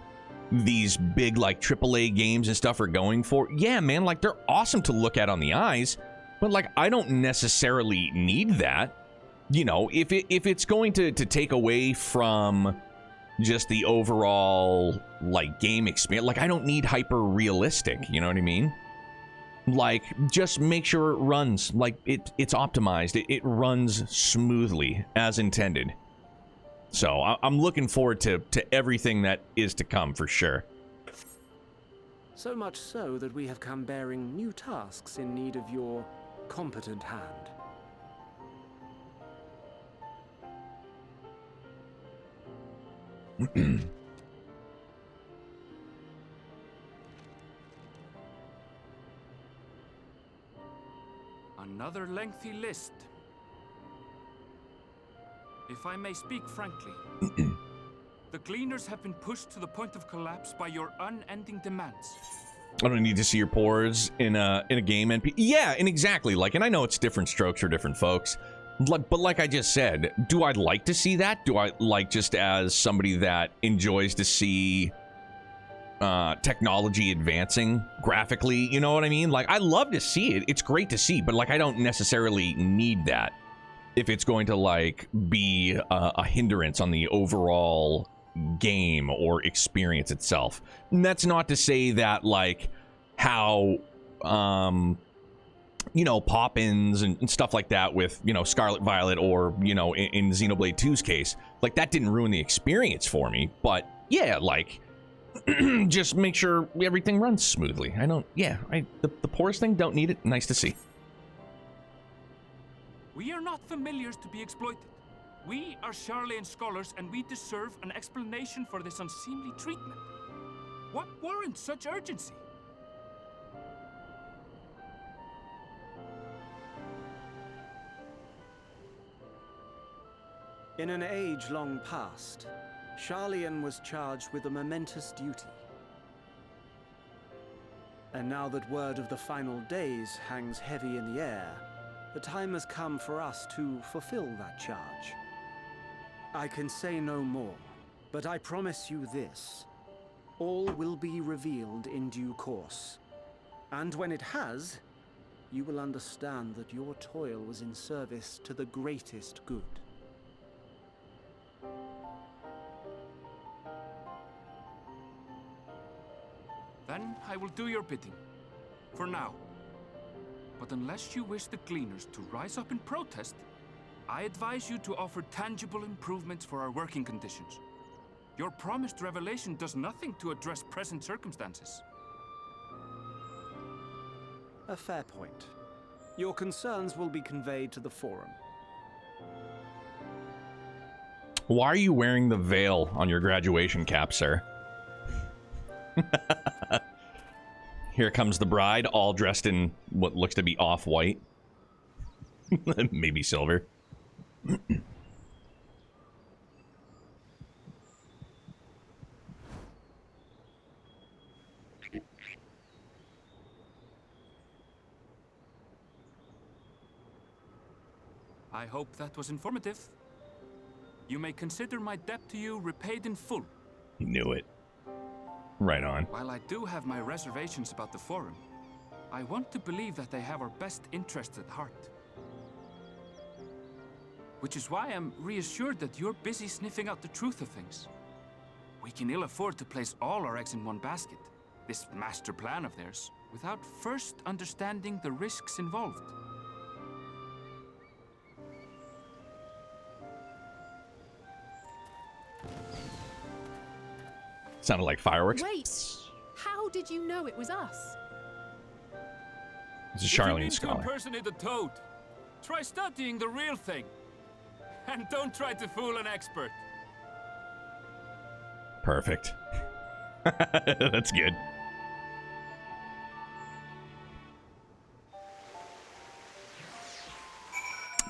these big, like, AAA games and stuff are going for? Yeah, man. Like, they're awesome to look at on the eyes. But, like, I don't necessarily need that. You know, if it's going to take away from just the overall, like, game experience, like, I don't need hyper realistic, you know what I mean? Like, just make sure it runs, like, it's optimized, it runs smoothly as intended. So I'm looking forward to everything that is to come for sure. So much so that we have come bearing new tasks in need of your competent hand. Another lengthy list. If I may speak frankly, the Gleaners have been pushed to the point of collapse by your unending demands. I don't need to see your pores in a game NP. Yeah, and exactly. Like, and I know it's different strokes for different folks. But like I just said, do I like to see that? Do I like, just as somebody that enjoys to see technology advancing graphically, you know what I mean? Like, I love to see it. It's great to see, but like, I don't necessarily need that if it's going to like be a hindrance on the overall game or experience itself. And that's not to say that like how you know, pop-ins and stuff like that with, you know, Scarlet Violet, or, you know, in Xenoblade 2's case, like, that didn't ruin the experience for me. But yeah, like, just make sure everything runs smoothly. I don't, yeah, the pores thing, don't need it. Nice to see. We are not familiars to be exploited. We are Charlayan scholars, and we deserve an explanation for this unseemly treatment. What warrants such urgency? In an age long past, Charlayan was charged with a momentous duty. And now that word of the final days hangs heavy in the air, the time has come for us to fulfill that charge. I can say no more, but I promise you this. All will be revealed in due course. And when it has, you will understand that your toil was in service to the greatest good. Then I will do your bidding. For now. But unless you wish the Gleaners to rise up in protest, I advise you to offer tangible improvements for our working conditions. Your promised revelation does nothing to address present circumstances. A fair point. Your concerns will be conveyed to the forum. Why are you wearing the veil on your graduation cap, sir? Here comes the bride, all dressed in what looks to be off-white. Maybe silver. I hope that was informative. You may consider my debt to you repaid in full. You knew it. Right on. While I do have my reservations about the Forum, I want to believe that they have our best interests at heart. Which is why I'm reassured that you're busy sniffing out the truth of things. We can ill afford to place all our eggs in one basket, this master plan of theirs, without first understanding the risks involved. Sounded like fireworks. Wait, how did you know it was us? This is If you Charlene need to Scholar. impersonate a toad, try studying the real thing. And don't try to fool an expert. Perfect. That's good.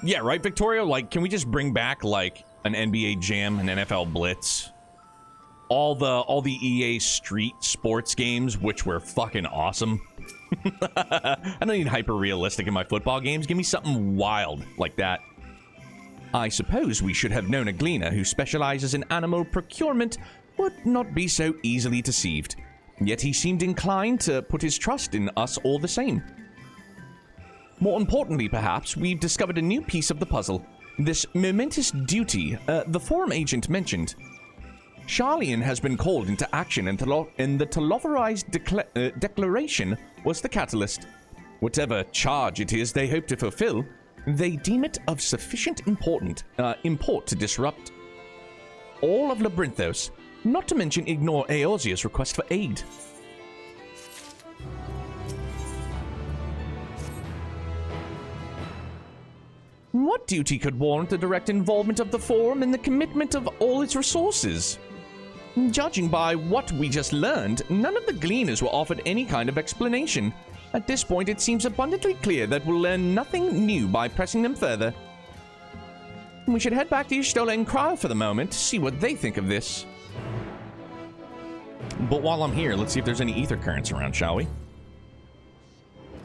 Yeah, right, Victoria? Like, can we just bring back, like, an NBA Jam, an NFL Blitz? All the EA Street sports games, which were fucking awesome. I don't need hyper-realistic in my football games. Give me something wild like that. I suppose we should have known a gleaner who specializes in animal procurement would not be so easily deceived. Yet he seemed inclined to put his trust in us all the same. More importantly, perhaps, we've discovered a new piece of the puzzle. This momentous duty the forum agent mentioned. Charlian has been called into action, and the Teloverized declaration was the catalyst. Whatever charge it is they hope to fulfill, they deem it of sufficient import to disrupt all of Labyrinthos, not to mention ignore Eorzea's request for aid. What duty could warrant the direct involvement of the Forum in the commitment of all its resources? Judging by what we just learned, none of the Gleaners were offered any kind of explanation. At this point, it seems abundantly clear that we'll learn nothing new by pressing them further. We should head back to Y'shtola and Kryle for the moment, see what they think of this. But while I'm here, let's see if there's any ether currents around, shall we?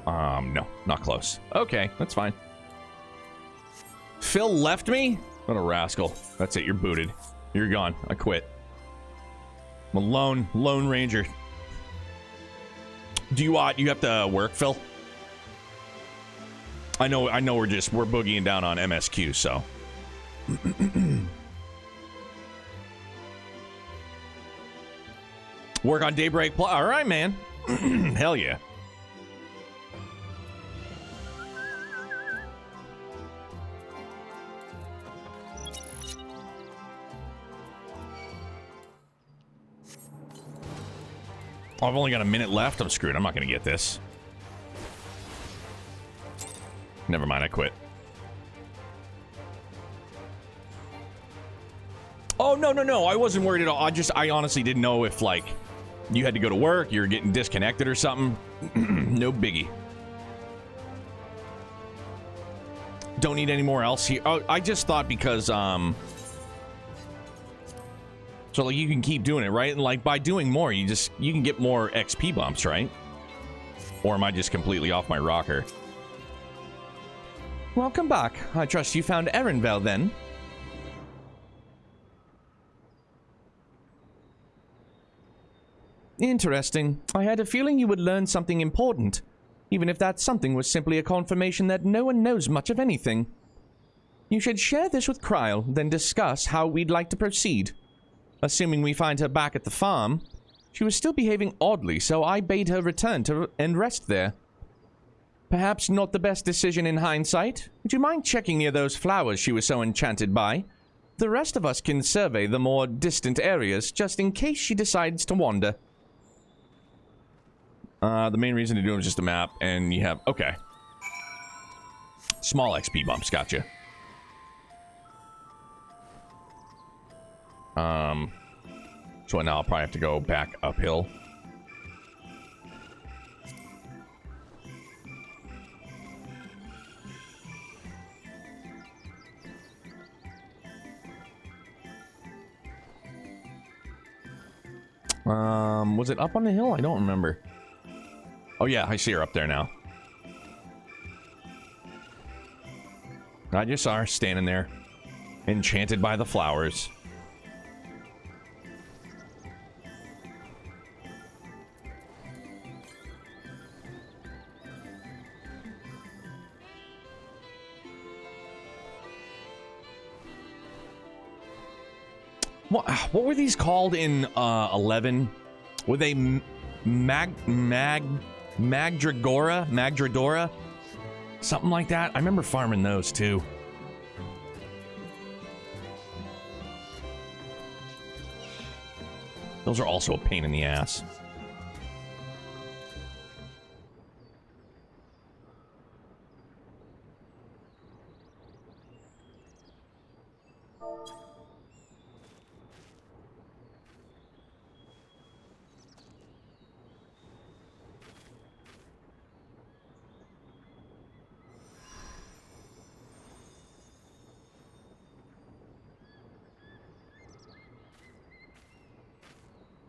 No, not close. Okay, that's fine. Phil left me? What a rascal. That's it, you're booted. You're gone. I quit. I'm a lone ranger. Do you have to work, Phil? I know we're boogieing down on MSQ, so. Work on Daybreak Plus. All right, man. Hell yeah. I've only got a minute left. I'm screwed. I'm not going to get this. Never mind. I quit. Oh, no. I wasn't worried at all. I honestly didn't know if, like, you had to go to work, you're getting disconnected or something. No biggie. Don't need any more else here. Oh, I just thought because, so, like, you can keep doing it, right? And, like, by doing more, you can get more XP bumps, right? Or am I just completely off my rocker? Welcome back. I trust you found Erenvel, then? Interesting. I had a feeling you would learn something important, even if that something was simply a confirmation that no one knows much of anything. You should share this with Kryle, then discuss how we'd like to proceed. Assuming we find her back at the farm, she was still behaving oddly, so I bade her return and rest there. Perhaps not the best decision in hindsight. Would you mind checking near those flowers she was so enchanted by? The rest of us can survey the more distant areas, just in case she decides to wander. The main reason to do it is just a map, and you have... Okay. Small XP bumps, gotcha. So now I'll probably have to go back uphill. Was it up on the hill? I don't remember. Oh yeah, I see her up there now. I just saw her standing there, enchanted by the flowers. What were these called in 11? Were they Magdradora? Something like that? I remember farming those too. Those are also a pain in the ass.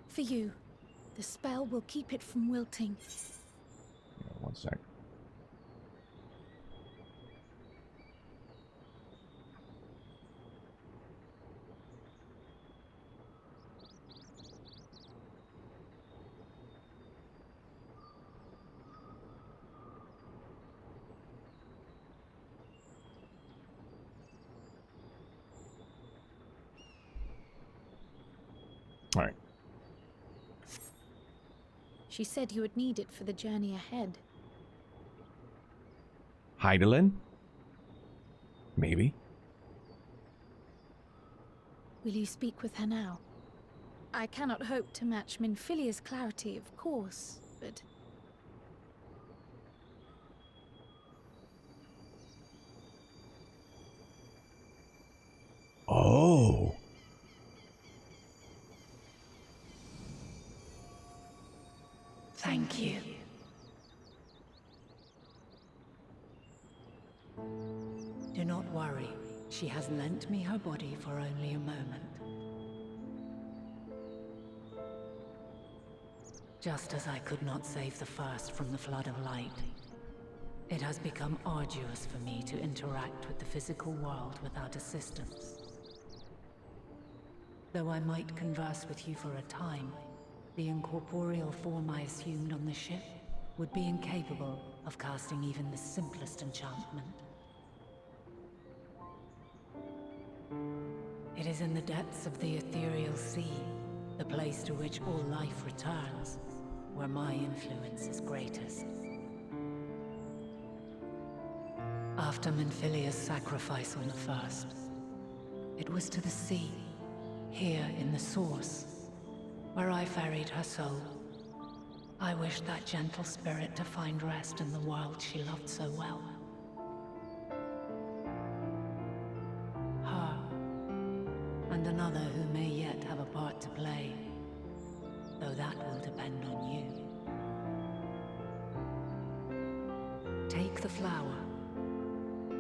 For you. The spell will keep it from wilting. Yeah, 1 sec. All right. She said you would need it for the journey ahead. Heidelin? Maybe. Will you speak with her now? I cannot hope to match Minfilia's clarity, of course, but... Oh. Thank you. Do not worry. She has lent me her body for only a moment. Just as I could not save the first from the flood of light, it has become arduous for me to interact with the physical world without assistance. Though I might converse with you for a time, the incorporeal form I assumed on the ship would be incapable of casting even the simplest enchantment. It is in the depths of the ethereal sea, the place to which all life returns, where my influence is greatest. After Minfilia's sacrifice on the first, it was to the sea, here in the source, where I ferried her soul. I wished that gentle spirit to find rest in the world she loved so well. Her, and another who may yet have a part to play, though that will depend on you. Take the flower.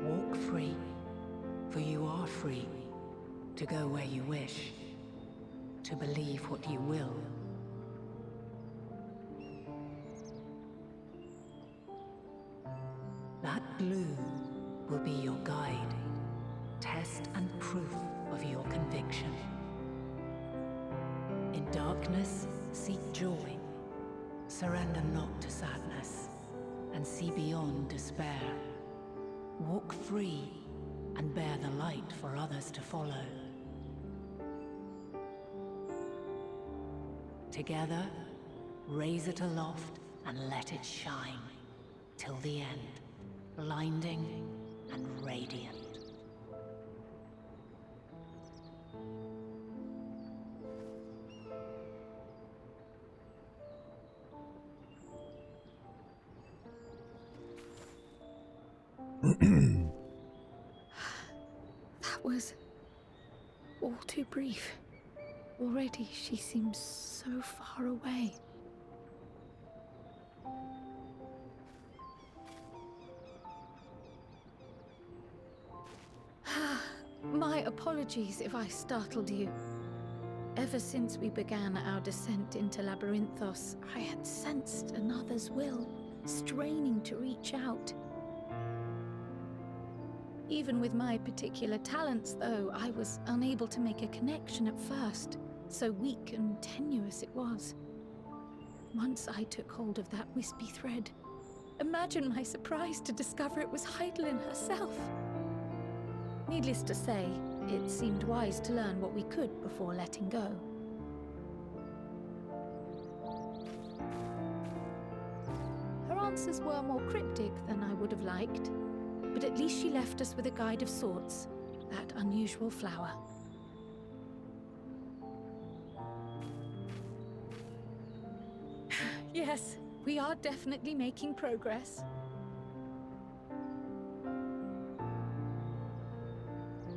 Walk free, for you are free to go where you wish, to believe what you will. That bloom will be your guide, test and proof of your conviction. In darkness, seek joy. Surrender not to sadness, and see beyond despair. Walk free, and bear the light for others to follow. Together, raise it aloft and let it shine, till the end, blinding and radiant. That was all too brief. Already she seems so far away. My apologies if I startled you. Ever since we began our descent into Labyrinthos, I had sensed another's will, straining to reach out. Even with my particular talents, though, I was unable to make a connection at first. So weak and tenuous it was. Once I took hold of that wispy thread, imagine my surprise to discover it was Heidelin herself. Needless to say, it seemed wise to learn what we could before letting go. Her answers were more cryptic than I would have liked, but at least she left us with a guide of sorts, that unusual flower. Yes, we are definitely making progress.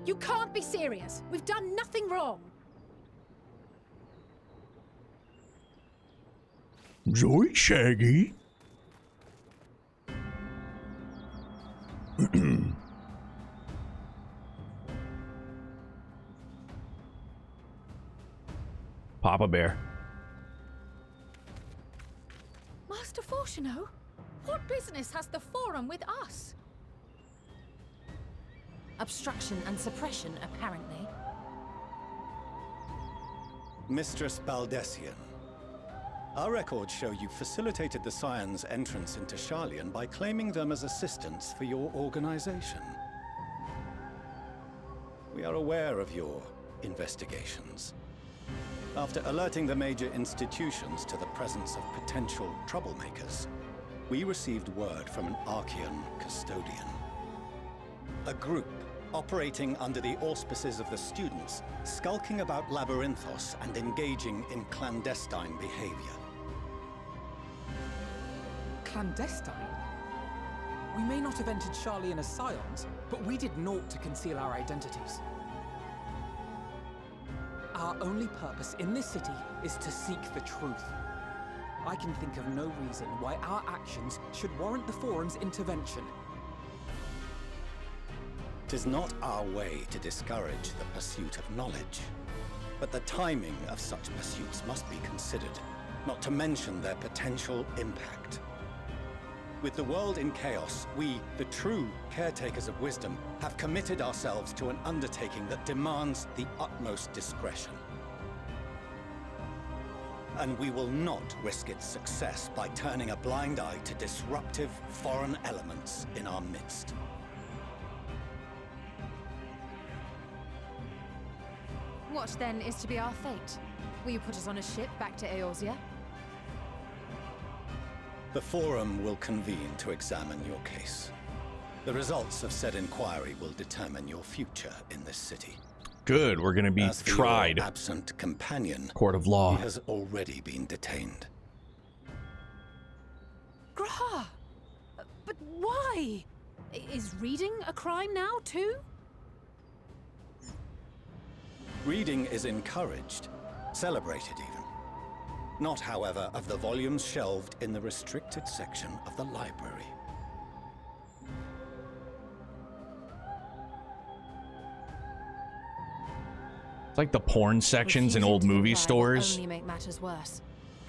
You can't be serious! We've done nothing wrong! Zoe Shaggy. Papa Bear. Master Fortuno, what business has the Forum with us? Obstruction and suppression, apparently. Mistress Baldessian, our records show you facilitated the Scion's entrance into Sharlayan by claiming them as assistants for your organization. We are aware of your investigations. After alerting the major institutions to the presence of potential troublemakers, we received word from an Archean custodian. A group operating under the auspices of the students, skulking about Labyrinthos and engaging in clandestine behavior. Clandestine? We may not have entered Sharlayan as scions, but we did naught to conceal our identities. Our only purpose in this city is to seek the truth. I can think of no reason why our actions should warrant the Forum's intervention. 'Tis not our way to discourage the pursuit of knowledge, but the timing of such pursuits must be considered, not to mention their potential impact. With the world in chaos, we, the true caretakers of wisdom, have committed ourselves to an undertaking that demands the utmost discretion. And we will not risk its success by turning a blind eye to disruptive foreign elements in our midst. What then is to be our fate? Will you put us on a ship back to Eorzea? The Forum will convene to examine your case. The results of said inquiry will determine your future in this city. Good, we're gonna be As for tried. your absent companion, Court of law. he has already been detained. Graha! But why? Is reading a crime now, too? Reading is encouraged, celebrated even. Not, however, of the volumes shelved in the restricted section of the library. It's like the porn sections in Refusing old to movie comply will stores. only make matters worse.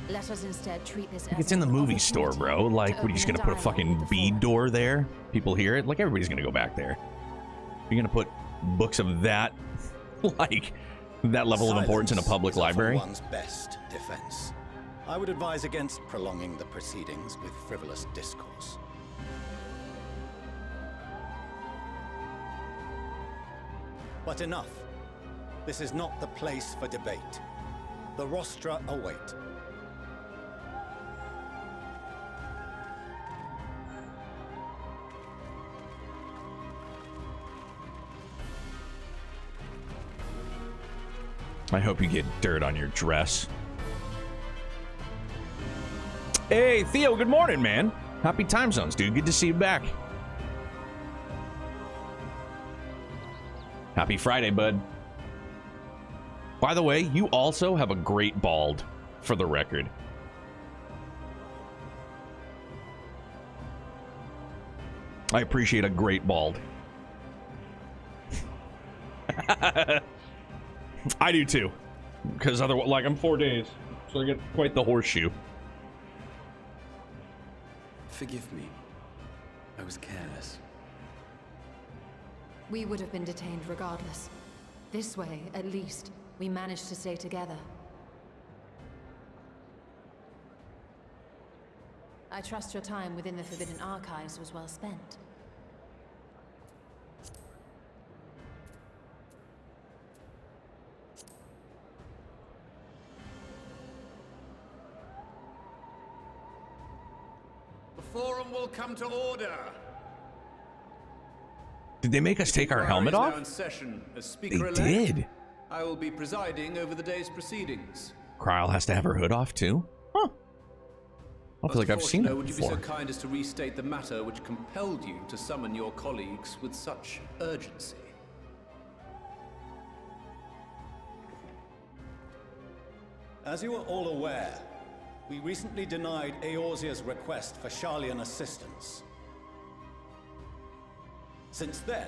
Let us instead treat this as It's in the an movie store, bro. opportunity Like, to what are you just open gonna put a dialogue fucking with the bead Forum. door there? People hear it? Like, everybody's gonna go back there. You're gonna put books of that, like, that level of importance in a public Silence is often library? one's best defense. I would advise against prolonging the proceedings with frivolous discourse. But enough. This is not the place for debate. The rostra await. I hope you get dirt on your dress. Hey, Theo, good morning, man. Happy time zones, dude. Good to see you back. Happy Friday, bud. By the way, you also have a great bald, for the record. I appreciate a great bald. I do too. Because otherwise, like, I'm 4 days, so I get quite the horseshoe. Forgive me. I was careless. We would have been detained regardless. This way, at least, we managed to stay together. I trust your time within the Forbidden Archives was well spent. The Forum will come to order. Did they make us take our helmet Now off? in session as They speaker-elect, did. I will be presiding over the day's proceedings. Kryle has to have her hood off too? Huh. I don't feel like I've seen it Would you be before. so kind as to restate the matter which compelled you to summon your colleagues with such urgency? As you are all aware, we recently denied Eorzea's request for Sharlayan assistance. Since then,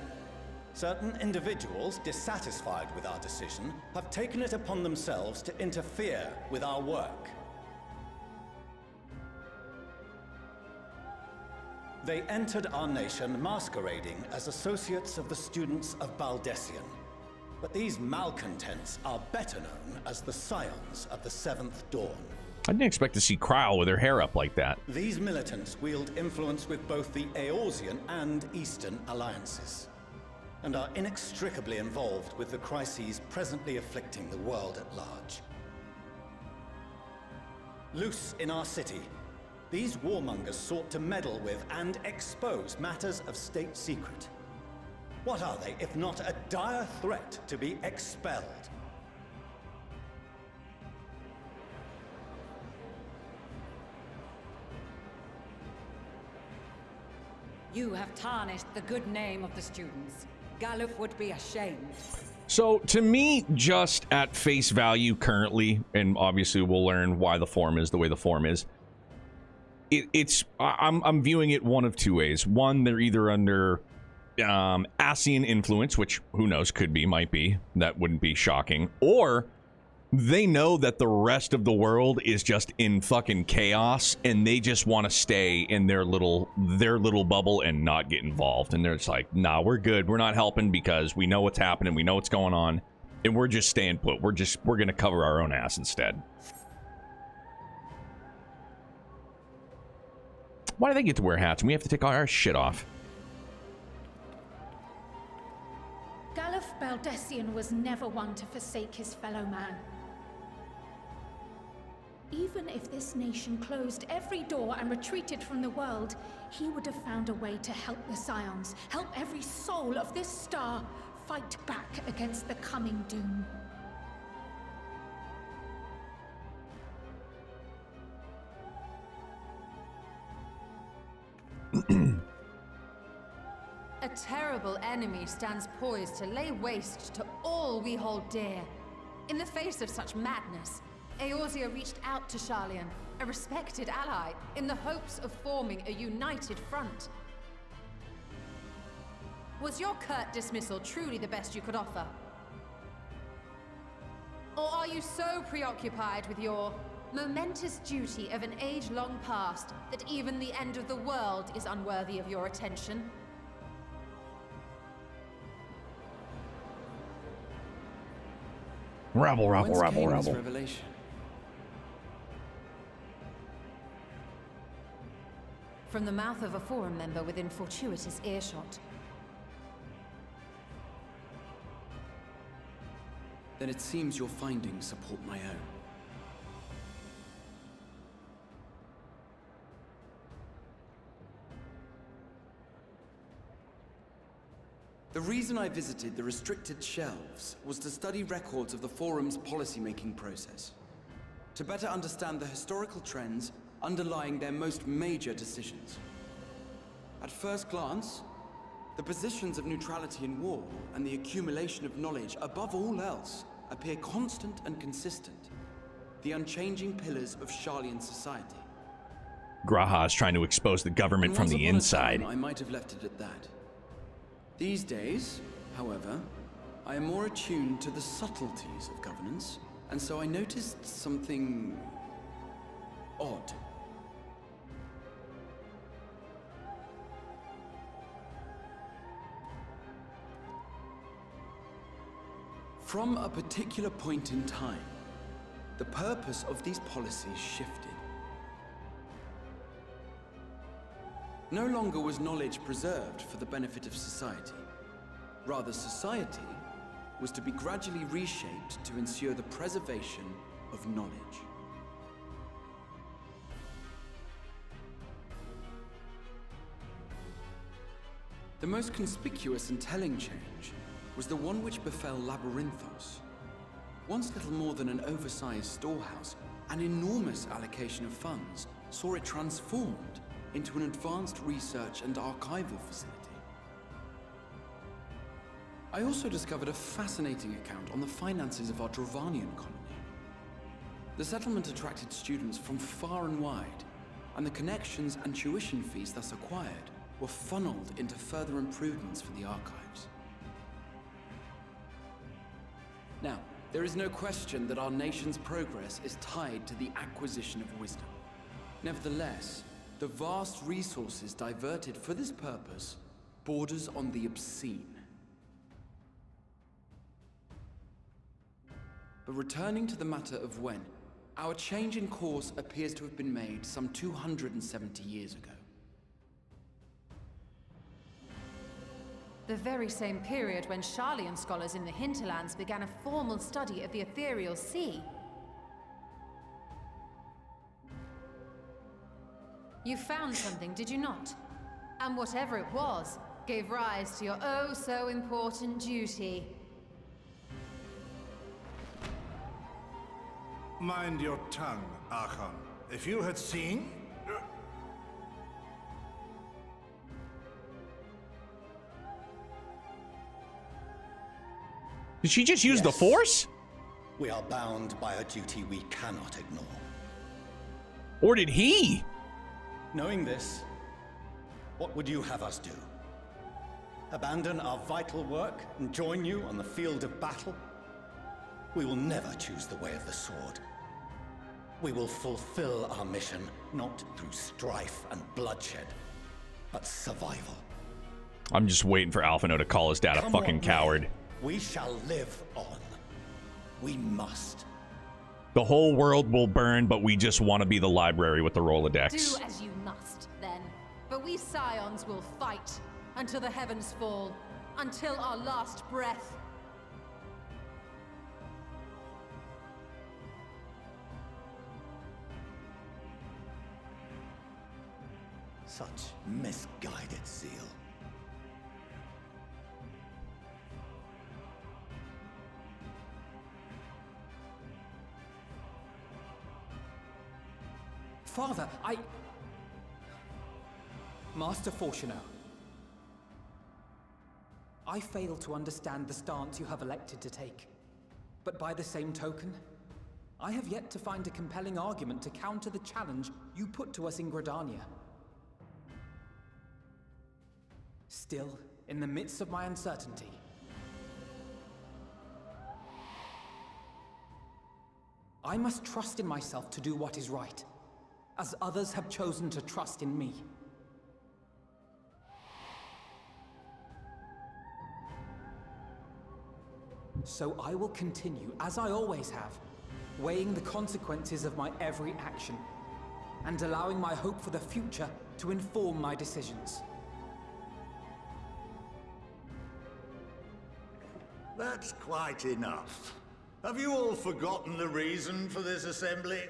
certain individuals dissatisfied with our decision have taken it upon themselves to interfere with our work. They entered our nation masquerading as associates of the students of Baldessian. But these malcontents are better known as the Scions of the Seventh Dawn. I didn't expect to see Kryle with her hair up like that. These militants wield influence with both the Eorzean and Eastern alliances, and are inextricably involved with the crises presently afflicting the world at large. loose in our city. These warmongers sought to meddle with and expose matters of state secret. What are they, if not a dire threat to be expelled? You have tarnished the good name of the students. Galuf would be ashamed. So, to me, just at face value currently, and obviously we'll learn why the form is the way the form is, I'm viewing it one of two ways. One, they're either under Asian influence, which who knows, could be, might be. That wouldn't be shocking. Or they know that the rest of the world is just in fucking chaos, and they just want to stay in their little bubble and not get involved. And they're just like, nah, we're good. We're not helping because we know what's happening. We know what's going on, and we're just staying put. We're gonna cover our own ass instead. Why do they get to wear hats and we have to take all our shit off? Galuf Baldessian was never one to forsake his fellow man. Even if this nation closed every door and retreated from the world, he would have found a way to help the Scions, help every soul of this star fight back against the coming doom. A terrible enemy stands poised to lay waste to all we hold dear. In the face of such madness, Eorzea reached out to Sharlayan, a respected ally, in the hopes of forming a united front. Was your curt dismissal truly the best you could offer? Or are you so preoccupied with your momentous duty of an age-long past that even the end of the world is unworthy of your attention? Rabble, rabble, Whence rabble, came this rabble. revelation? From the mouth of a forum member within fortuitous earshot. Then it seems your findings support my own. The reason I visited the restricted shelves was to study records of the Forum's policymaking process, to better understand the historical trends underlying their most major decisions. At first glance, the positions of neutrality in war and the accumulation of knowledge above all else appear constant and consistent, the unchanging pillars of Sharlayan society. Graha is trying to expose the government from Once the upon a inside. time, I might have left it at that. These days, however, I am more attuned to the subtleties of governance, and so I noticed something odd. From a particular point in time, the purpose of these policies shifted. No longer was knowledge preserved for the benefit of society. Rather, society was to be gradually reshaped to ensure the preservation of knowledge. The most conspicuous and telling change was the one which befell Labyrinthos. Once little more than an oversized storehouse, an enormous allocation of funds saw it transformed into an advanced research and archival facility. I also discovered a fascinating account on the finances of our Dravanian colony. The settlement attracted students from far and wide, and the connections and tuition fees thus acquired were funneled into further improvements for the archives. Now, there is no question that our nation's progress is tied to the acquisition of wisdom. Nevertheless, the vast resources diverted for this purpose borders on the obscene. But returning to the matter of when, our change in course appears to have been made some 270 years ago. The very same period when Sharlayan scholars in the hinterlands began a formal study of the ethereal sea. You found something, did you not? And whatever it was, gave rise to your oh-so-important duty. Mind your tongue, Archon. If you had seen... Did she just use the Force? We are bound by a duty we cannot ignore. Or did he? Knowing this, what would you have us do? Abandon our vital work and join you on the field of battle? We will never choose the way of the sword. We will fulfill our mission, not through strife and bloodshed, but survival. I'm just waiting for Alphino to call his dad a fucking coward. We shall live on. We must. The whole world will burn, but we just want to be the library with the Rolodex. Do as you must, then. But we Scions will fight until the heavens fall, until our last breath. Such misguided zeal. Father, Master Fortuner, I fail to understand the stance you have elected to take. But by the same token, I have yet to find a compelling argument to counter the challenge you put to us in Gridania. Still, in the midst of my uncertainty, I must trust in myself to do what is right, as others have chosen to trust in me. So I will continue, as I always have, weighing the consequences of my every action, and allowing my hope for the future to inform my decisions. That's quite enough. Have you all forgotten the reason for this assembly?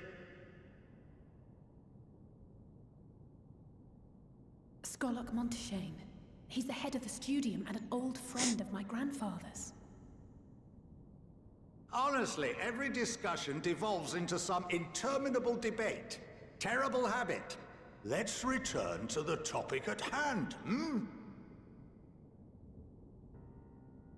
Skolok Monteshane. He's the head of the Studium and an old friend of my grandfather's. Honestly, every discussion devolves into some interminable debate. Terrible habit. Let's return to the topic at hand,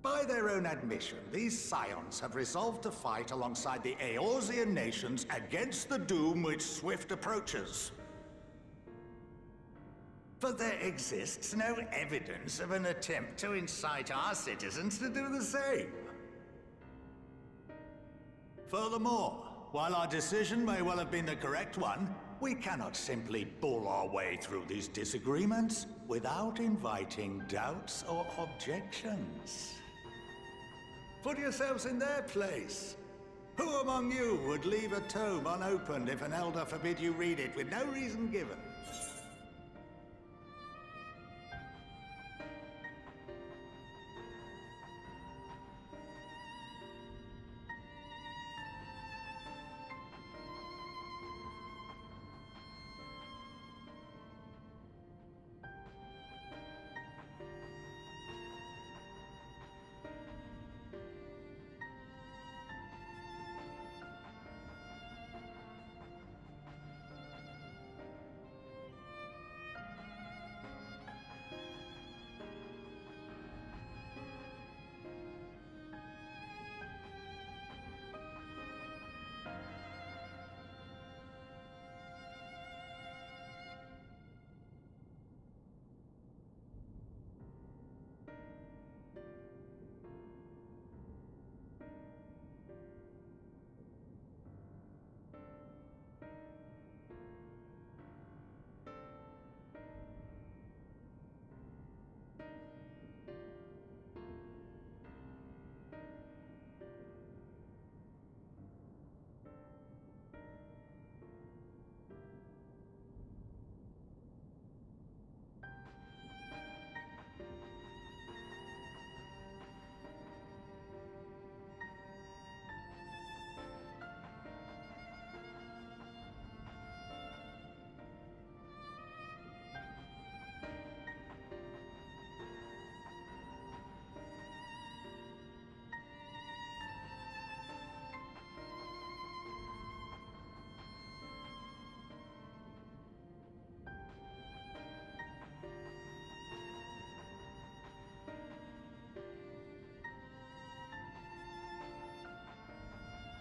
By their own admission, these Scions have resolved to fight alongside the Eorzean nations against the doom which swift approaches. But there exists no evidence of an attempt to incite our citizens to do the same. Furthermore, while our decision may well have been the correct one, we cannot simply bull our way through these disagreements without inviting doubts or objections. Put yourselves in their place. Who among you would leave a tome unopened if an elder forbid you read it with no reason given?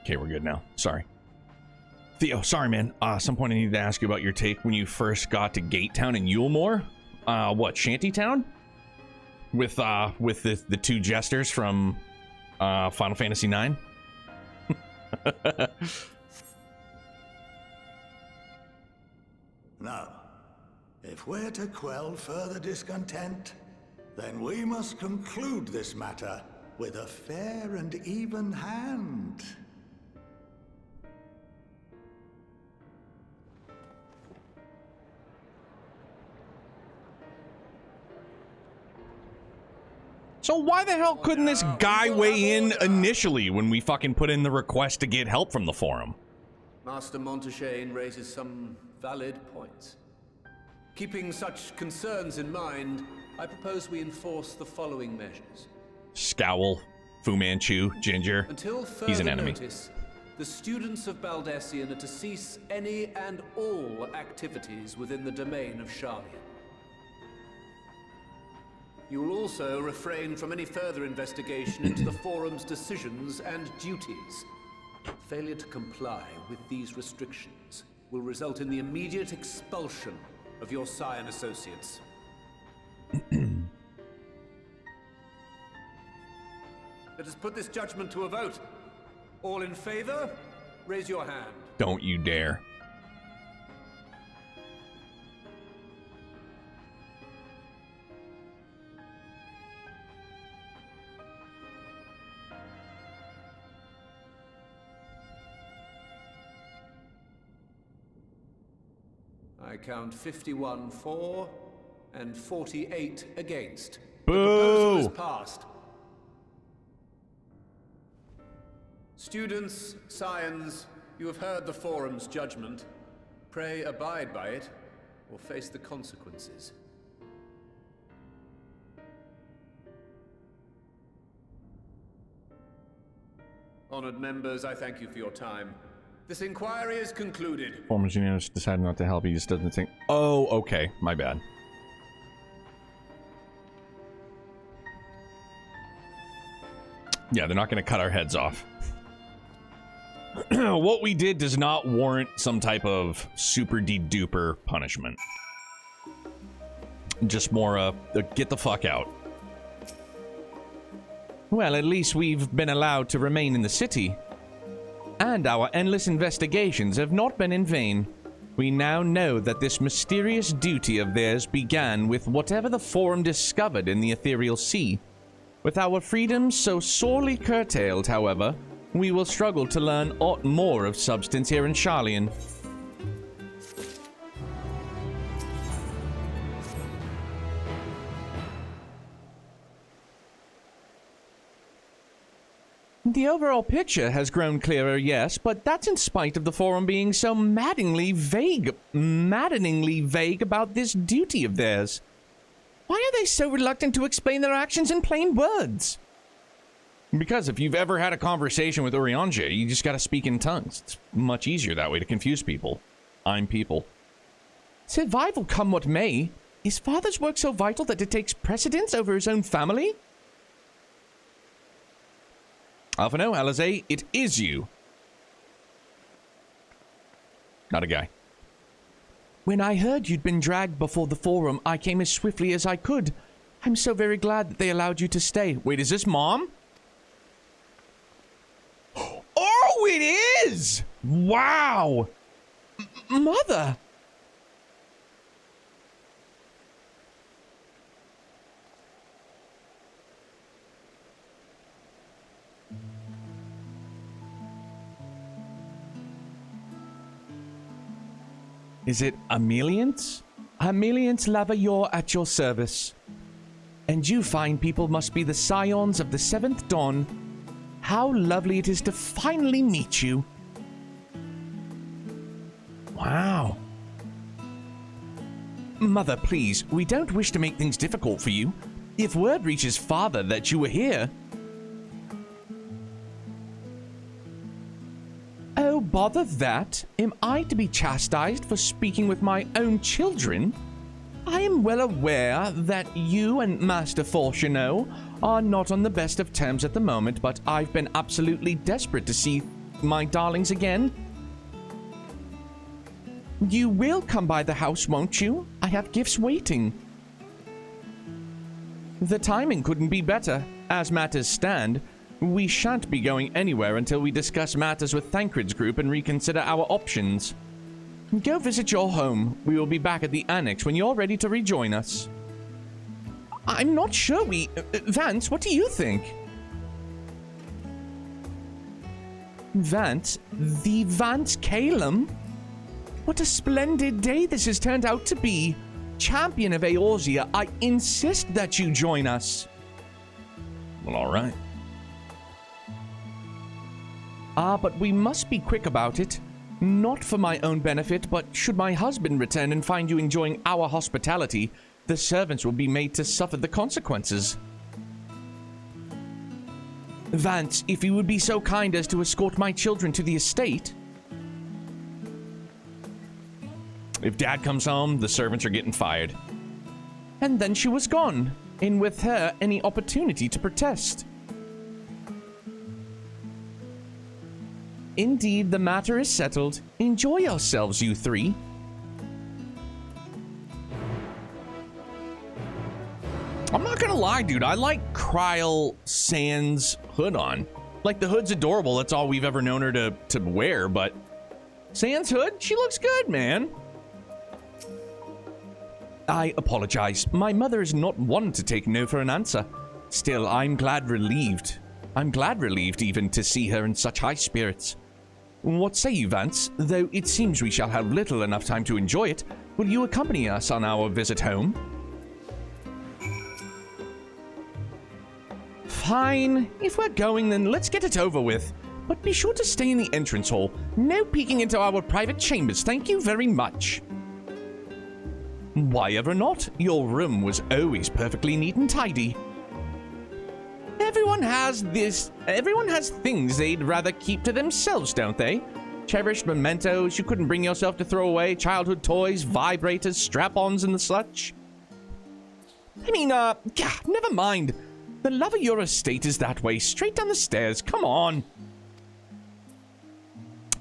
Okay, we're good now. Sorry. Theo, sorry, man. Some point I needed to ask you about your take when you first got to Gate Town in Yulemore. What, Shantytown? With the two jesters from Final Fantasy IX? Now, if we're to quell further discontent, then we must conclude this matter with a fair and even hand. So why the hell couldn't this guy weigh in initially when we fucking put in the request to get help from the forum? Master Monteshane raises some valid points. Keeping such concerns in mind, I propose we enforce the following measures. Scowl, Fu Manchu, Ginger. Until further He's an enemy. notice, the students of Baldessian are to cease any and all activities within the domain of Sharlian. You will also refrain from any further investigation into the Forum's decisions and duties. Failure to comply with these restrictions will result in the immediate expulsion of your Scion associates. Let us put this judgment to a vote. All in favor, raise your hand. Don't you dare. I count 51 for and 48 against. Boo! The proposal is passed. Students, Scions, you have heard the Forum's judgment. Pray abide by it, or face the consequences. Honored members, I thank you for your time. This inquiry is concluded. Former's unanimous decided not to help. He just doesn't think. Oh, okay. My bad. Yeah, they're not going to cut our heads off. What we did does not warrant some type of super de-duper punishment. Just more, get the fuck out. Well, at least we've been allowed to remain in the city. And our endless investigations have not been in vain. We now know that this mysterious duty of theirs began with whatever the Forum discovered in the ethereal sea. With our freedoms so sorely curtailed, however, we will struggle to learn aught more of substance here in Sharlian. The overall picture has grown clearer, yes, but that's in spite of the Forum being so maddeningly vague about this duty of theirs. Why are they so reluctant to explain their actions in plain words? Because if you've ever had a conversation with Urianger, you just gotta speak in tongues. It's much easier that way to confuse people. I'm people. Survival come what may, is Father's work so vital that it takes precedence over his own family? Alphino, Alizé, it is you. Not a guy. When I heard you'd been dragged before the Forum, I came as swiftly as I could. I'm so very glad that they allowed you to stay. Wait, is this Mom? Oh, it is! Wow! Mother! Is it Ameliance? Ameliance Lavayor at your service. And you fine people must be the scions of the 7th Dawn. How lovely it is to finally meet you. Wow. Mother, please, we don't wish to make things difficult for you. If word reaches Father that you were here... Oh, bother that. Am I to be chastised for speaking with my own children? I am well aware that you and Master Fortuneau are not on the best of terms at the moment, but I've been absolutely desperate to see my darlings, again. You will come by the house, won't you? I have gifts waiting. The timing couldn't be better. As matters stand, we shan't be going anywhere until we discuss matters with Thancred's group and reconsider our options. Go visit your home. We will be back at the annex when you're ready to rejoin us. I'm not sure we... Vance, what do you think? Vance? The Vance Calum? What a splendid day this has turned out to be. Champion of Eorzea, I insist that you join us. Well, all right. But we must be quick about it. Not for my own benefit, but should my husband return and find you enjoying our hospitality, the servants will be made to suffer the consequences. Vance, if you would be so kind as to escort my children to the estate. If Dad comes home, the servants are getting fired. And then she was gone, and with her any opportunity to protest. Indeed, the matter is settled. Enjoy yourselves, you three. I'm not gonna lie, dude. I like Kryle Sans' hood on. Like, the hood's adorable. That's all we've ever known her to wear, but Sans' hood, she looks good, man. I apologize. My mother is not one to take no for an answer. Still, I'm glad relieved. I'm glad relieved even to see her in such high spirits. What say you, Vance? Though it seems we shall have little enough time to enjoy it, will you accompany us on our visit home? Fine. If we're going, then let's get it over with. But be sure to stay in the entrance hall. No peeking into our private chambers, thank you very much. Why ever not? Your room was always perfectly neat and tidy. Everyone has things they'd rather keep to themselves, don't they? Cherished mementos you couldn't bring yourself to throw away, childhood toys, vibrators, strap-ons, and the such. I mean, never mind. The love of your estate is that way, straight down the stairs. Come on.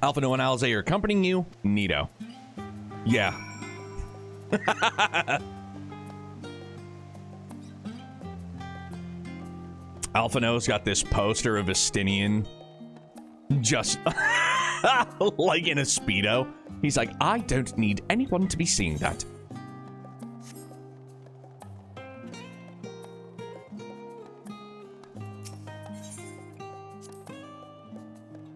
Alphino and Alzay are accompanying you? Neato. Yeah. Alphino's got this poster of Estinian just like in a Speedo. He's like, I don't need anyone to be seeing that.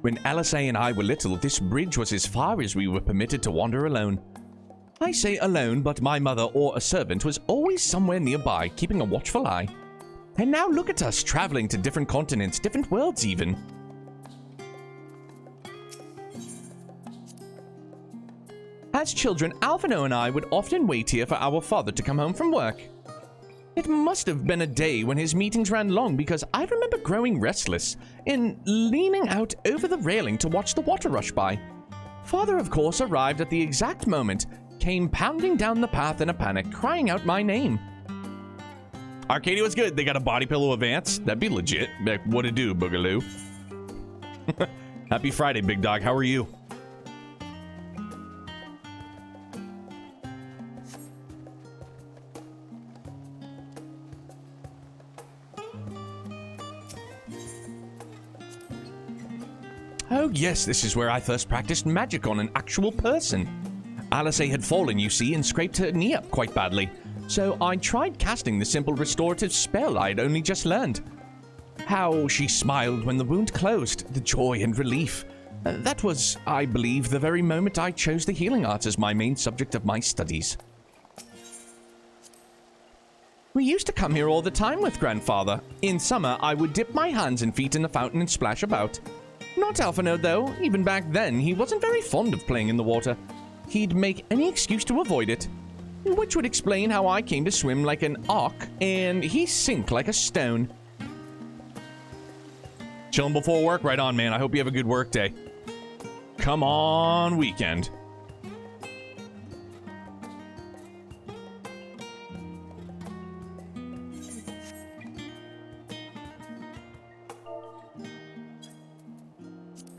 When Alisay and I were little, this bridge was as far as we were permitted to wander alone. I say alone, but my mother or a servant was always somewhere nearby, keeping a watchful eye. And now look at us, traveling to different continents, different worlds even. As children, Alphino and I would often wait here for our father to come home from work. It must have been a day when his meetings ran long, because I remember growing restless and leaning out over the railing to watch the water rush by. Father, of course, arrived at the exact moment, came pounding down the path in a panic, crying out my name. Arcadia was good. They got a body pillow advance. That'd be legit. Like, what it do, Boogaloo? Happy Friday, big dog. How are you? Oh yes, this is where I first practiced magic on an actual person. Alisay had fallen, you see, and scraped her knee up quite badly. So I tried casting the simple restorative spell I'd only just learned. How she smiled when the wound closed, the joy and relief. That was, I believe, the very moment I chose the healing arts as my main subject of my studies. We used to come here all the time with Grandfather. In summer, I would dip my hands and feet in the fountain and splash about. Not Alphino, though. Even back then, he wasn't very fond of playing in the water. He'd make any excuse to avoid it. Which would explain how I came to swim like an auk, and he sink like a stone. Chilling before work? Right on, man. I hope you have a good work day. Come on, weekend.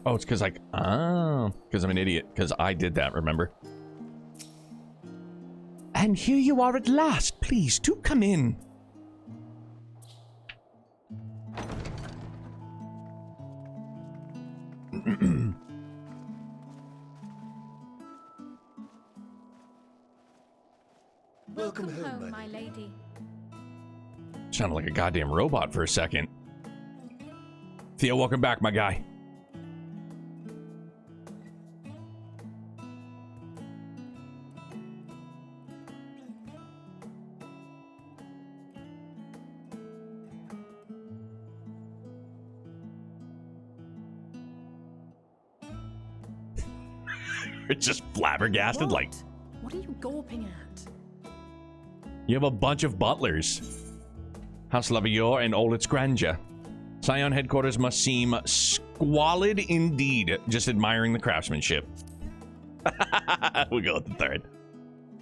Oh, it's because because I'm an idiot. Because I did that, remember? And here you are at last. Please, do come in. Welcome home, my lady. Sounded like a goddamn robot for a second. Theo, welcome back, my guy. It's just flabbergasted, like... What are you gawping at? You have a bunch of butlers. House Lavior and all its grandeur. Scion headquarters must seem squalid indeed. Just admiring the craftsmanship. We'll go with the third.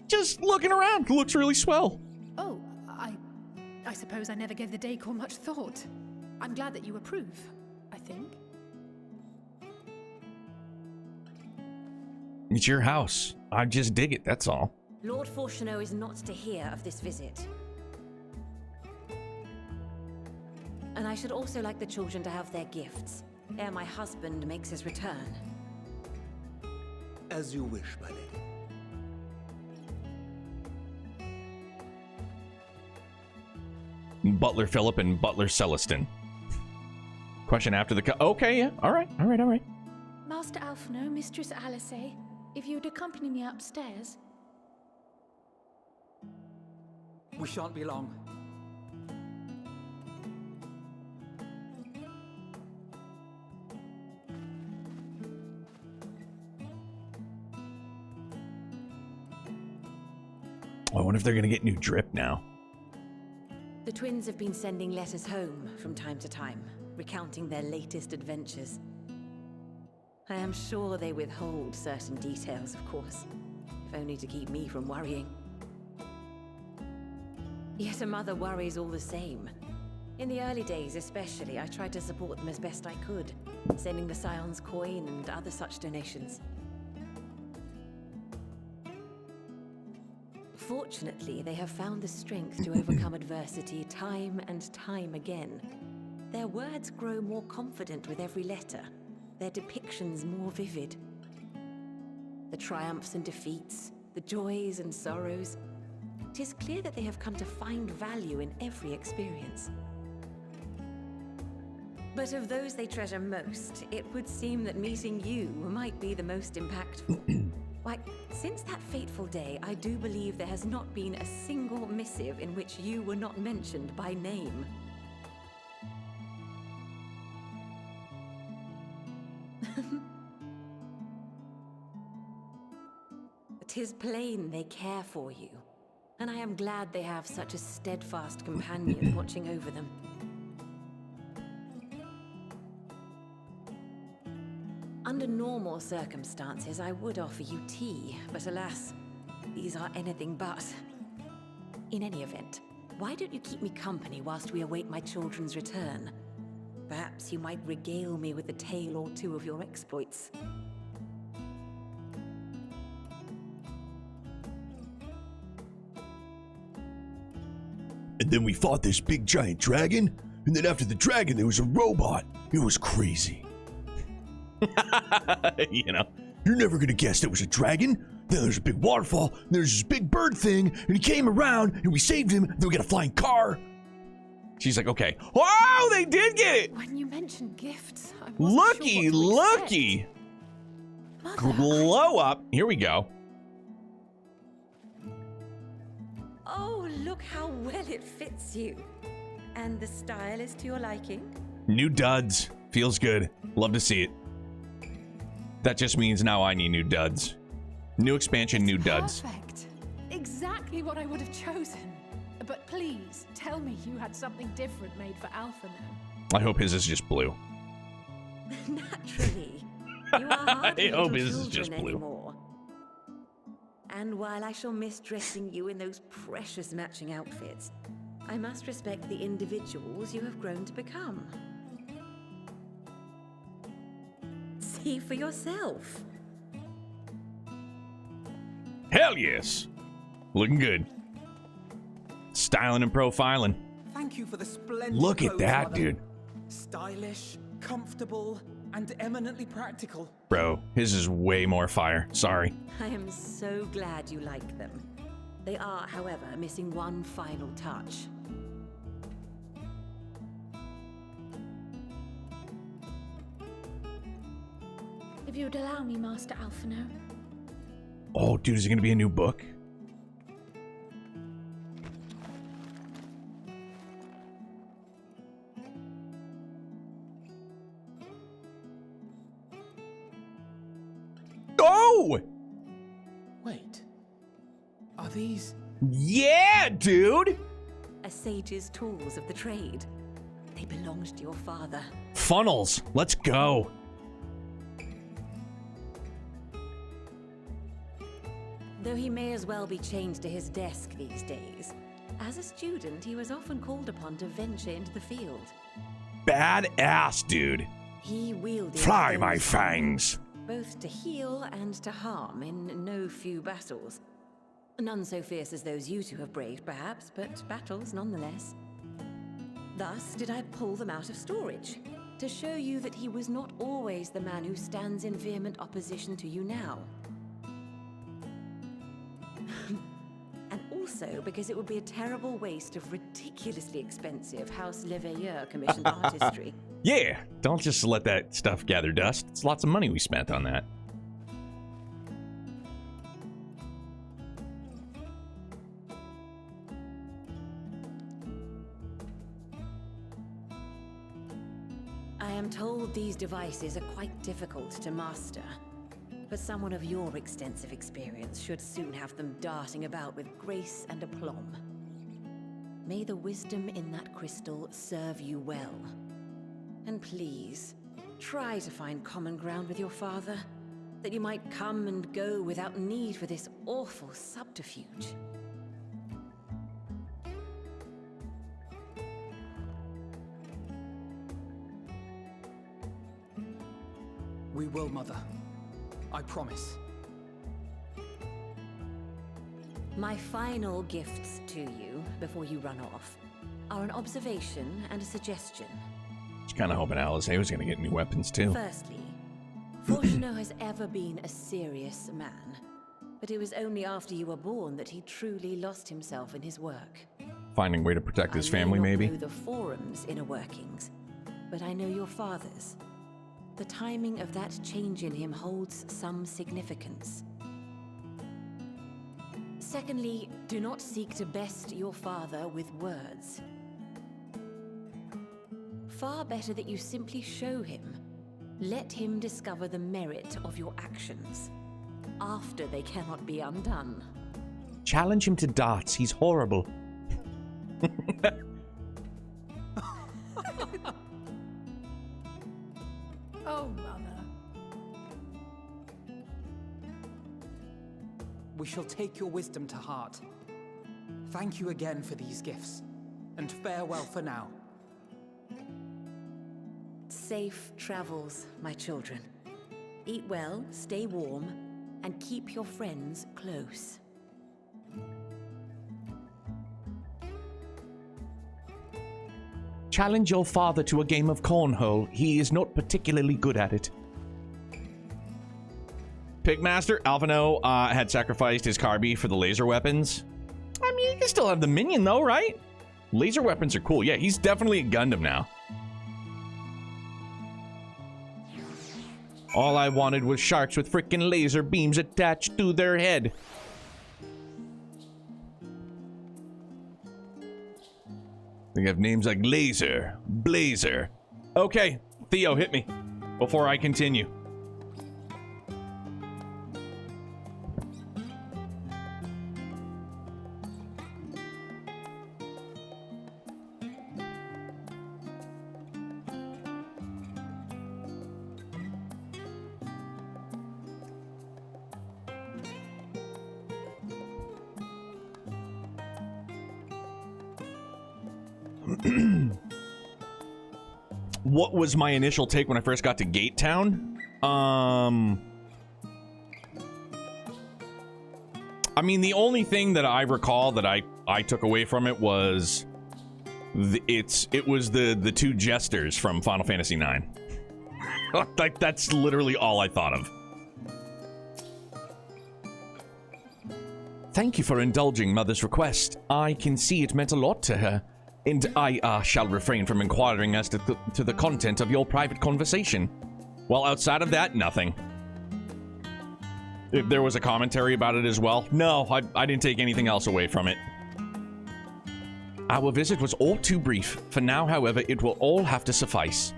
Just looking around. Looks really swell. Oh, I suppose I never gave the decor much thought. I'm glad that you approve, I think. It's your house. I just dig it, that's all. Lord Fortuneau is not to hear of this visit. And I should also like the children to have their gifts, ere my husband makes his return. As you wish, my lady. Butler Philip and Butler Celestin. Question after the... Okay, yeah. All right. Master Alphino, Mistress Alice, if you'd accompany me upstairs. We shan't be long. I wonder if they're gonna get new drip now. The twins have been sending letters home from time to time, recounting their latest adventures. I am sure they withhold certain details, of course, if only to keep me from worrying. Yet a mother worries all the same. In the early days especially, I tried to support them as best I could, sending the Scion's coin and other such donations. Fortunately, they have found the strength to overcome adversity time and time again. Their words grow more confident with every letter, their depictions more vivid. The triumphs and defeats, the joys and sorrows. It is clear that they have come to find value in every experience. But of those they treasure most, it would seem that meeting you might be the most impactful. Why, since that fateful day, I do believe there has not been a single missive in which you were not mentioned by name. "'Tis plain they care for you, and I am glad they have such a steadfast companion watching over them. Under normal circumstances, I would offer you tea, but alas, these are anything but. In any event, why don't you keep me company whilst we await my children's return? Perhaps you might regale me with a tale or two of your exploits." And then we fought this big giant dragon, and then after the dragon there was a robot. It was crazy. You know, you're never gonna guess there was a dragon. Then there's a big waterfall, and there's this big bird thing, and he came around, and we saved him, then we got a flying car. She's like, okay. Oh, they did get it! When you mentioned gifts, I wasn't sure what to expect. Glow up. Here we go. Oh, look how well it fits you. And the style is to your liking? New duds. Feels good. Love to see it. That just means now I need new duds. New expansion, new duds. Perfect. Exactly what I would have chosen. But please, tell me you had something different made for Alpha now. I hope his is just blue. Naturally. You are hardly I hope little his is just children blue. anymore. And while I shall miss dressing you in those precious matching outfits, I must respect the individuals you have grown to become. See for yourself. Hell yes. Looking good. Styling and profiling. Thank you for the splendid Look at clothes, that, Mother. dude. Stylish, comfortable, and eminently practical. Bro, his is way more fire. Sorry. I am so glad you like them. They are, however, missing one final touch. If you would allow me, Master Alphino. Oh, dude, is it going to be a new book? Oh! Wait. Are these... Yeah, dude! A sage's tools of the trade. They belonged to your father. Funnels. Let's go. Though he may as well be chained to his desk these days, as a student, he was often called upon to venture into the field. Badass, dude. He wielded Fly, those my fangs. both to heal and to harm in no few battles. None so fierce as those you two have braved, perhaps, but battles nonetheless. Thus did I pull them out of storage, to show you that he was not always the man who stands in vehement opposition to you now. And also because it would be a terrible waste of ridiculously expensive House Leveilleur commissioned artistry. Yeah, don't just let that stuff gather dust. It's lots of money we spent on that. I am told these devices are quite difficult to master, but someone of your extensive experience should soon have them darting about with grace and aplomb. May the wisdom in that crystal serve you well. And please, try to find common ground with your father, that you might come and go without need for this awful subterfuge. We will, Mother. I promise. My final gifts to you, before you run off, are an observation and a suggestion. I was kind of hoping Alizé was going to get new weapons, too. Firstly, Fortuno has ever been a serious man, but it was only after you were born that he truly lost himself in his work. Finding a way to protect his family, I maybe? know the Forum's inner workings, but I know your father's. The timing of that change in him holds some significance. Secondly, do not seek to best your father with words. Far better that you simply show him. Let him discover the merit of your actions, after they cannot be undone. Challenge him to darts. He's horrible. Oh, Mother. We shall take your wisdom to heart. Thank you again for these gifts, and farewell for now. Safe travels, my children. Eat well, stay warm, and keep your friends close. Challenge your father to a game of cornhole. He is not particularly good at it. Pigmaster Alphino had sacrificed his Carby for the laser weapons. I mean, you can still have the minion, though, right? Laser weapons are cool. Yeah, he's definitely a Gundam now. All I wanted was sharks with freaking laser beams attached to their head. They have names like Laser, Blazer. Okay, Theo, hit me before I continue. What was my initial take when I first got to Gate Town? I mean, the only thing that I recall that I took away from it was it was the two jesters from Final Fantasy IX. Like, that's literally all I thought of. Thank you for indulging Mother's request. I can see it meant a lot to her, and I shall refrain from inquiring as to the content of your private conversation. Well, outside of that, nothing. If there was a commentary about it as well, no, I didn't take anything else away from it. Our visit was all too brief. For now, however, it will all have to suffice,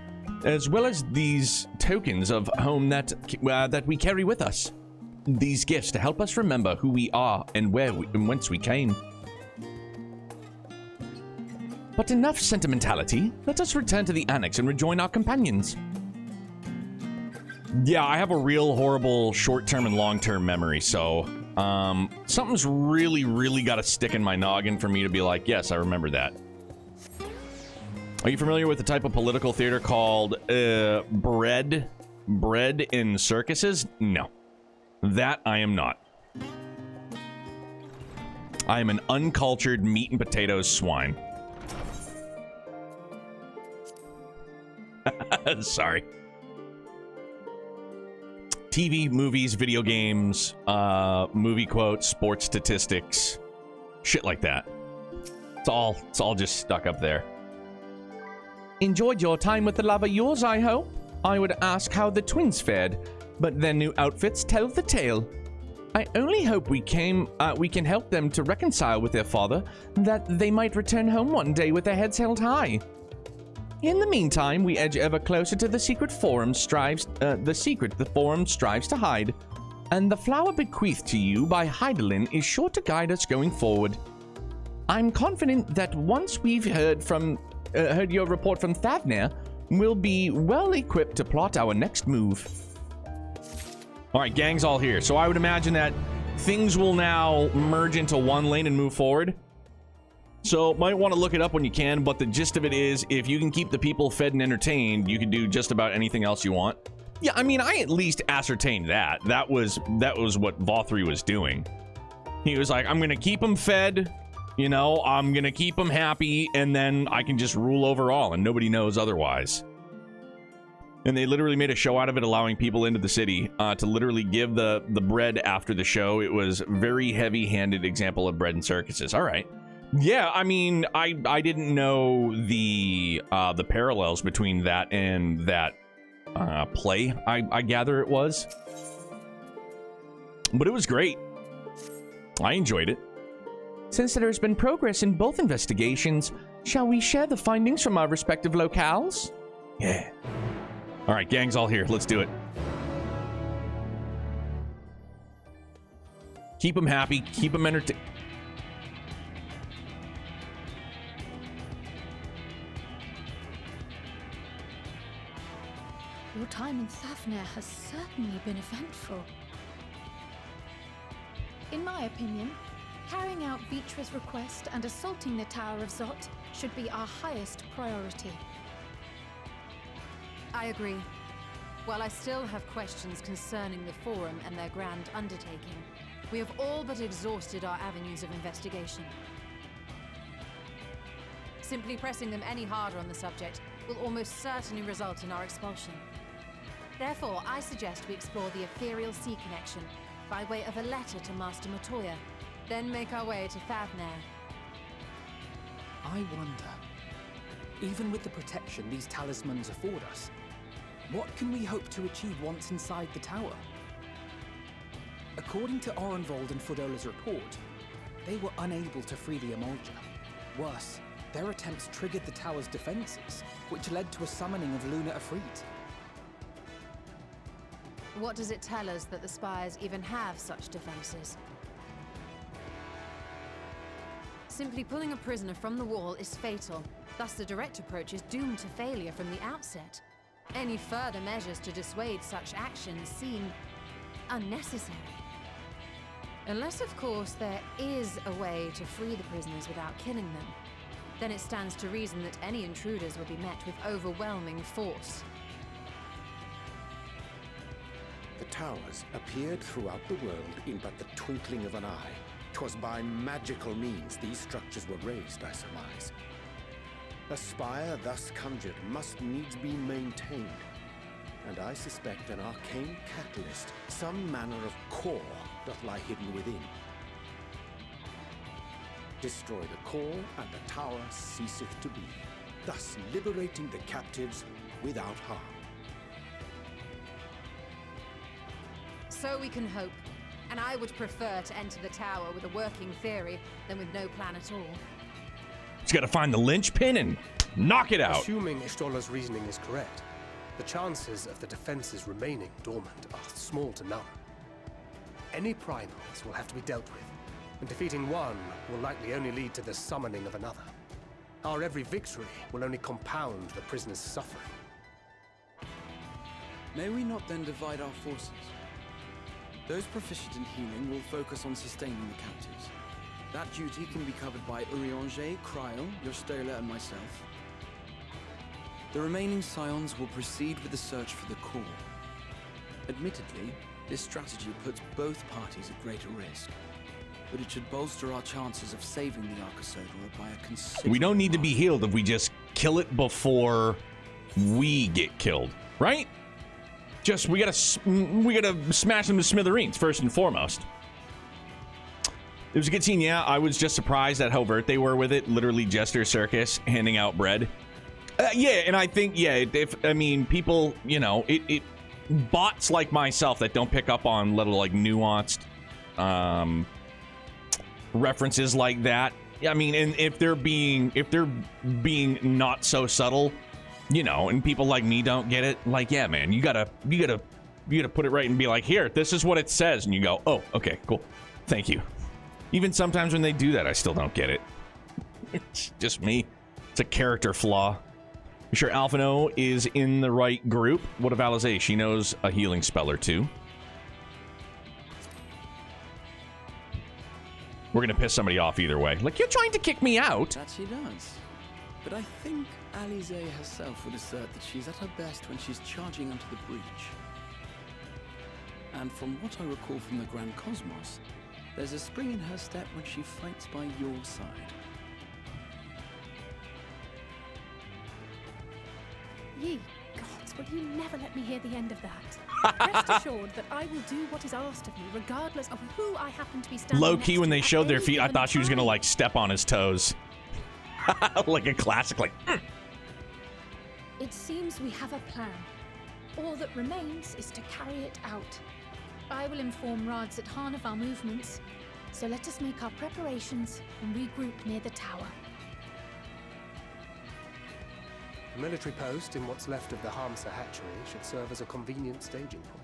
as well as these tokens of home that we carry with us. These gifts to help us remember who we are and whence we came. But enough sentimentality. Let us return to the annex and rejoin our companions. Yeah, I have a real horrible short-term and long-term memory, so something's really got to stick in my noggin for me to be like, yes, I remember that. Are you familiar with the type of political theater called bread in circuses? No. That I am not. I am an uncultured meat and potatoes swine. Sorry. TV, movies, video games, movie quotes, sports statistics, shit like that. It's all just stuck up there. Enjoyed your time with the lover yours, I hope. I would ask how the twins fared, but their new outfits tell the tale. I only hope we can help them to reconcile with their father, that they might return home one day with their heads held high. In the meantime, we edge ever closer to the secret the forum strives to hide, and the flower bequeathed to you by Heidelin is sure to guide us going forward. I'm confident that once we've heard your report from Thavner, we'll be well equipped to plot our next move. All right, gang's all here. So I would imagine that things will now merge into one lane and move forward. So might want to look it up when you can, but the gist of it is, if you can keep the people fed and entertained, you can do just about anything else you want. Yeah, I mean, I at least ascertained that. That was what Vothri was doing. He was like, I'm going to keep them fed, you know, I'm going to keep them happy, and then I can just rule over all, and nobody knows otherwise. And they literally made a show out of it, allowing people into the city to literally give the bread after the show. It was a very heavy-handed example of bread and circuses. All right. Yeah, I mean, I didn't know the parallels between that and that play, I gather it was. But it was great. I enjoyed it. Since there has been progress in both investigations, shall we share the findings from our respective locales? Yeah. All right, gang's all here. Let's do it. Keep them happy. Keep them entertained. Your time in Thavner has certainly been eventful. In my opinion, carrying out Vitra's request and assaulting the Tower of Zot should be our highest priority. I agree. While I still have questions concerning the Forum and their grand undertaking, we have all but exhausted our avenues of investigation. Simply pressing them any harder on the subject will almost certainly result in our expulsion. Therefore, I suggest we explore the ethereal sea connection by way of a letter to Master Matoya, then make our way to Thavner. I wonder, even with the protection these talismans afford us, what can we hope to achieve once inside the tower? According to Orenvold and Fodola's report, they were unable to free the Emulger. Worse, their attempts triggered the tower's defenses, which led to a summoning of Luna Afrit. What does it tell us that the Spires even have such defenses? Simply pulling a prisoner from the wall is fatal, thus the direct approach is doomed to failure from the outset. Any further measures to dissuade such actions seem unnecessary. Unless, of course, there is a way to free the prisoners without killing them. Then it stands to reason that any intruders will be met with overwhelming force. towers appeared throughout the world in but the twinkling of an eye. 'Twas by magical means these structures were raised, I surmise. A spire thus conjured must needs be maintained, and I suspect an arcane catalyst, some manner of core, doth lie hidden within. Destroy the core, and the tower ceaseth to be, thus liberating the captives without harm. So we can hope. And I would prefer to enter the tower with a working theory than with no plan at all. Just gotta find the linchpin and knock it out. Assuming Ishtola's reasoning is correct, the chances of the defenses remaining dormant are small to none. Any primals will have to be dealt with, and defeating one will likely only lead to the summoning of another. Our every victory will only compound the prisoner's suffering. May we not then divide our forces? Those proficient in healing will focus on sustaining the captives. That duty can be covered by Urianger, Kryl, Yostola, and myself. The remaining scions will proceed with the search for the core. Admittedly, this strategy puts both parties at greater risk, but it should bolster our chances of saving the Arcosodora by a considerable... We don't need to be healed if we just kill it before we get killed, right? Just, we gotta smash them to smithereens, first and foremost. It was a good scene, yeah. I was just surprised at how overt they were with it. Literally Jester Circus handing out bread. Yeah, and I think, yeah, I mean, people, you know, bots like myself that don't pick up on little, like, nuanced references like that. I mean, and if they're being not so subtle, you know, and people like me don't get it, like, yeah, man, you gotta put it right and be like, here, this is what it says, and you go, oh, okay, cool, thank you. Even sometimes when they do that, I still don't get it. It's just me. It's a character flaw. You sure Alphino is in the right group? What of Alizé? She knows a healing spell or two. We're gonna piss somebody off either way. Like, you're trying to kick me out. That she does. But I think Alizé herself would assert that she's at her best when she's charging onto the breach. And from what I recall from the Grand Cosmos, there's a spring in her step when she fights by your side. Ye gods, will you never let me hear the end of that? Rest assured that I will do what is asked of me, regardless of who I happen to be standing Low next key, when to they at showed their any feet, I given thought she was gonna, time. like, step on his toes. Like a classic, like, It seems we have a plan. All that remains is to carry it out. I will inform Rads at Han of our movements, so let us make our preparations and regroup near the tower. A military post in what's left of the Hamsa hatchery should serve as a convenient staging point.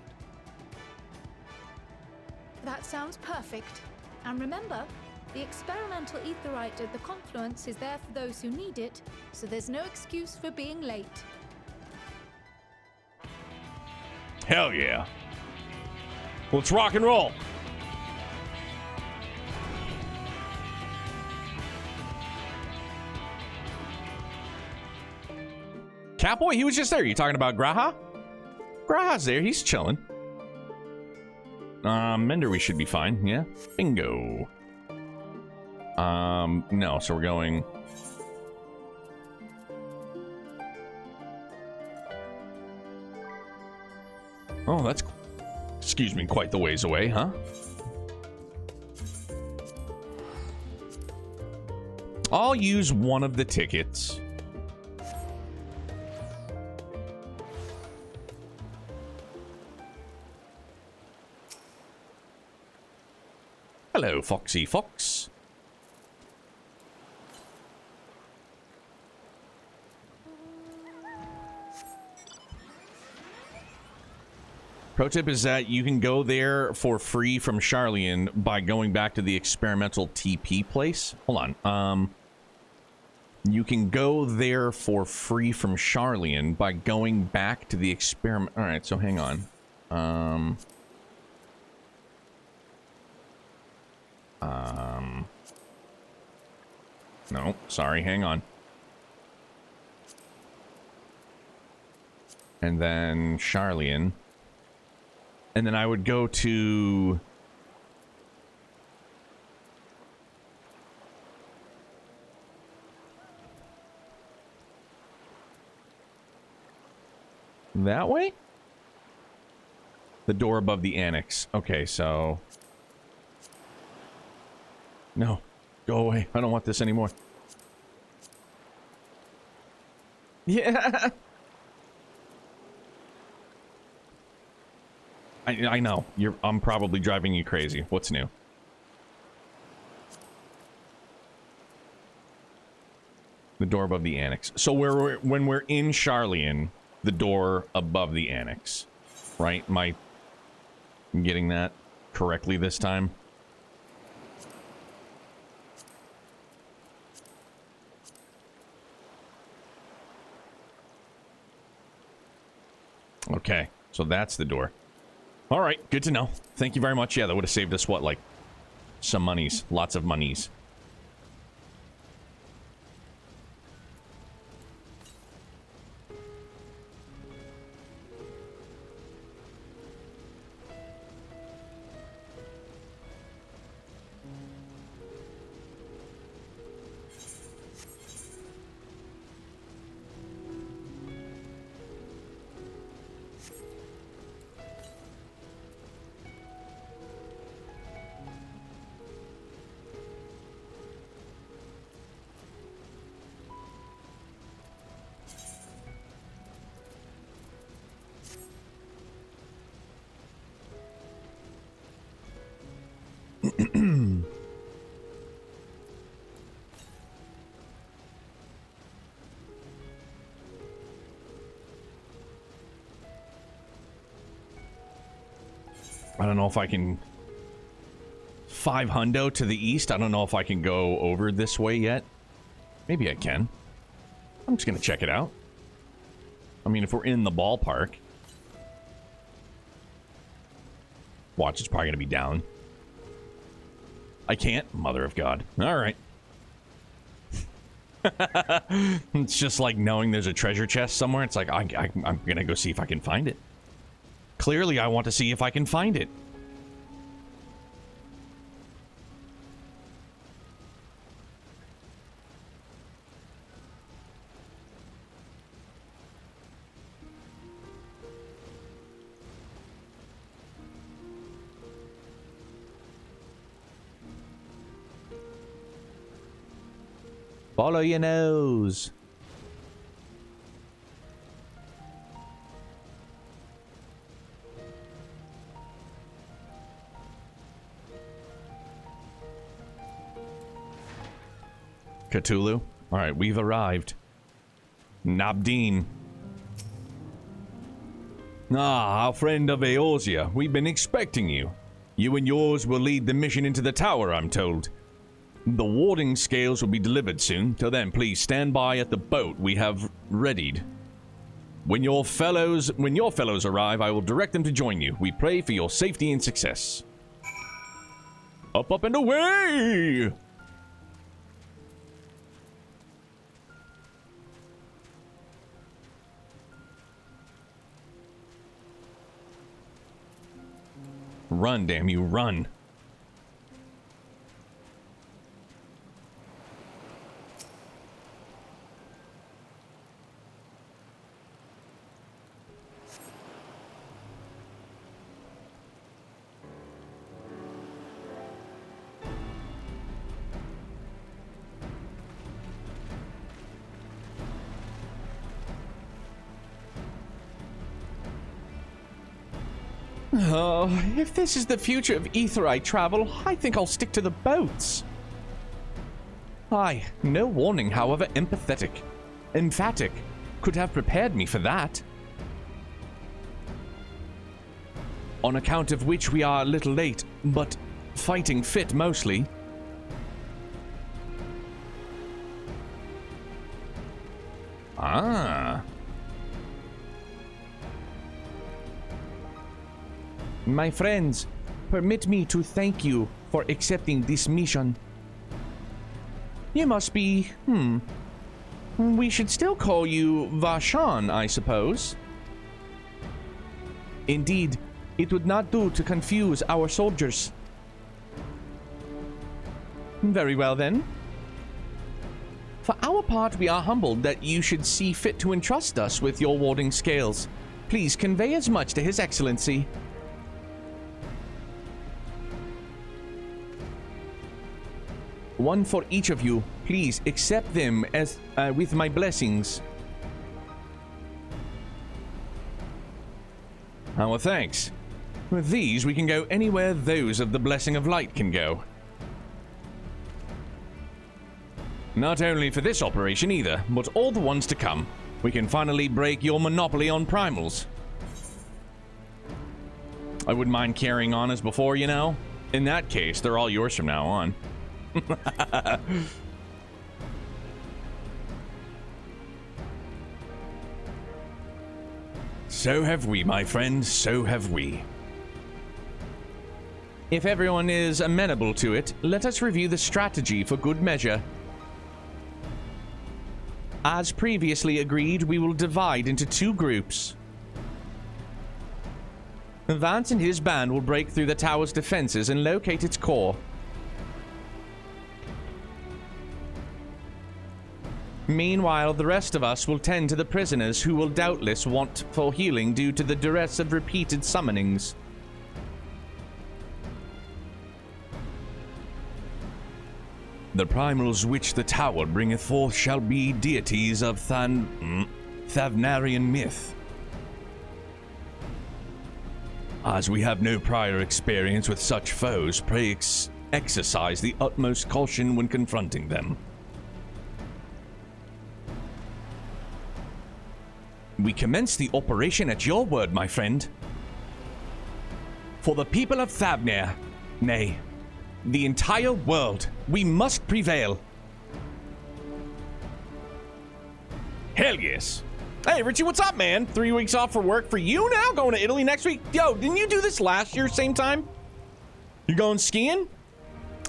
That sounds perfect. And remember, the experimental aetherite at the confluence is there for those who need it, so there's no excuse for being late. hell yeah. Let's rock and roll. Catboy, he was just there. You talking about Graha? Graha's there. He's chilling. Mender, we should be fine. Yeah. Bingo. No. So we're going. Oh, that's, excuse me, quite the ways away, huh? I'll use one of the tickets. Hello, Foxy Fox. Pro tip is that you can go there for free from Charlian by going back to the experimental TP place. Hold on. You can go there for free from Charlian by going back to the experiment. All right, so hang on. No, sorry, hang on. And then Charlian. And then I would go to... that way? The door above the annex. Okay, so... no. Go away. I don't want this anymore. Yeah. I know. I'm probably driving you crazy. What's new? The door above the annex. So when we're in Charlian, the door above the annex, right? Am I getting that correctly this time? Okay, so that's the door. All right, good to know. Thank you very much. Yeah, that would have saved us, what, like, some monies. Lots of monies. I don't know if I can... 5 hundo to the east. I don't know if I can go over this way yet. Maybe I can. I'm just gonna check it out. I mean, if we're in the ballpark... watch, it's probably gonna be down. I can't? Mother of God. Alright. It's just like knowing there's a treasure chest somewhere. It's like, I'm gonna go see if I can find it. Clearly, I want to see if I can find it. Follow your nose. Cthulhu. All right, we've arrived. Nabdeen. Ah, our friend of Eorzea. We've been expecting you. You and yours will lead the mission into the tower, I'm told. The warding scales will be delivered soon. Till then, please stand by at the boat we have readied. When your fellows arrive, I will direct them to join you. We pray for your safety and success. Up, up, and away! Run, damn you, run. Oh, if this is the future of Aetheryte travel, I think I'll stick to the boats. Aye, no warning, however emphatic, could have prepared me for that. On account of which we are a little late, but fighting fit mostly. Ah. My friends, permit me to thank you for accepting this mission. You must be, we should still call you Vashan, I suppose. Indeed, It would not do to confuse our soldiers. Very well then. For our part, we are humbled that you should see fit to entrust us with your warding scales. Please convey as much to His Excellency. One for each of you. Please accept them as with my blessings. Our thanks. With these, we can go anywhere those of the Blessing of Light can go. Not only for this operation either, but all the ones to come. We can finally break your monopoly on primals. I wouldn't mind carrying on as before, you know? In that case, they're all yours from now on. So have we, my friend, so have we. If everyone is amenable to it, let us review the strategy for good measure. As previously agreed, we will divide into 2 groups. Vance and his band will break through the tower's defenses and locate its core. Meanwhile, the rest of us will tend to the prisoners who will doubtless want for healing due to the duress of repeated summonings. The primals which the tower bringeth forth shall be deities of Thavnarian myth. As we have no prior experience with such foes, pray exercise the utmost caution when confronting them. We commence the operation at your word, my friend. For the people of Thavnir, nay, the entire world, we must prevail. Hell yes. Hey, Richie, what's up, man? 3 weeks off for work for you now? Going to Italy next week? Yo, didn't you do this last year, same time? You going skiing?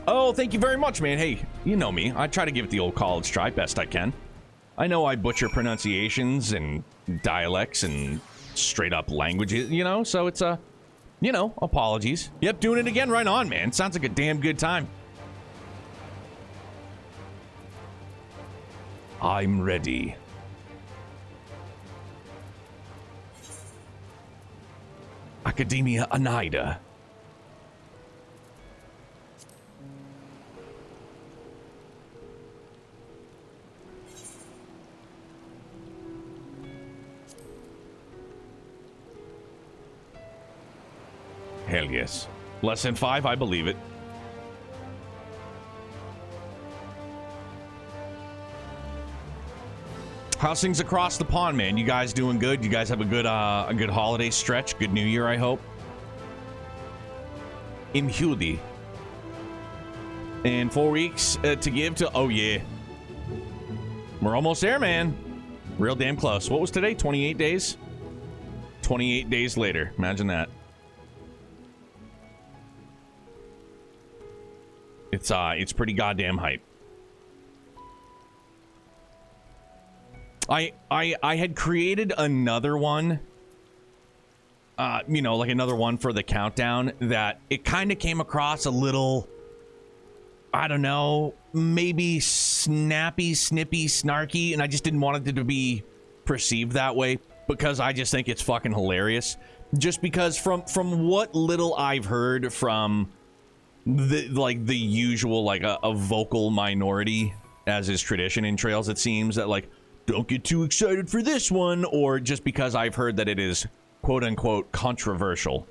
Oh, thank you very much, man. Hey, you know me. I try to give it the old college try best I can. I know I butcher pronunciations and dialects and straight up languages, you know, so it's you know, apologies. Yep, doing it again right on, man. Sounds like a damn good time. I'm ready. Academia Oneida. Hell yes. Lesson 5, I believe it. How's things across the pond, man? You guys doing good? You guys have a good holiday stretch? Good New Year, I hope. Imhudi. And 4 weeks to give to... Oh, yeah. We're almost there, man. Real damn close. What was today? 28 days? 28 days later. Imagine that. It's pretty goddamn hype. I had created another one, you know, like another one for the countdown that it kind of came across a little, I don't know, maybe snappy, snippy, snarky, and I just didn't want it to be perceived that way because I just think it's fucking hilarious. Just because from what little I've heard from the usual, like a vocal minority, as is tradition in Trails, it seems that like, don't get too excited for this one, or just because I've heard that it is quote-unquote controversial.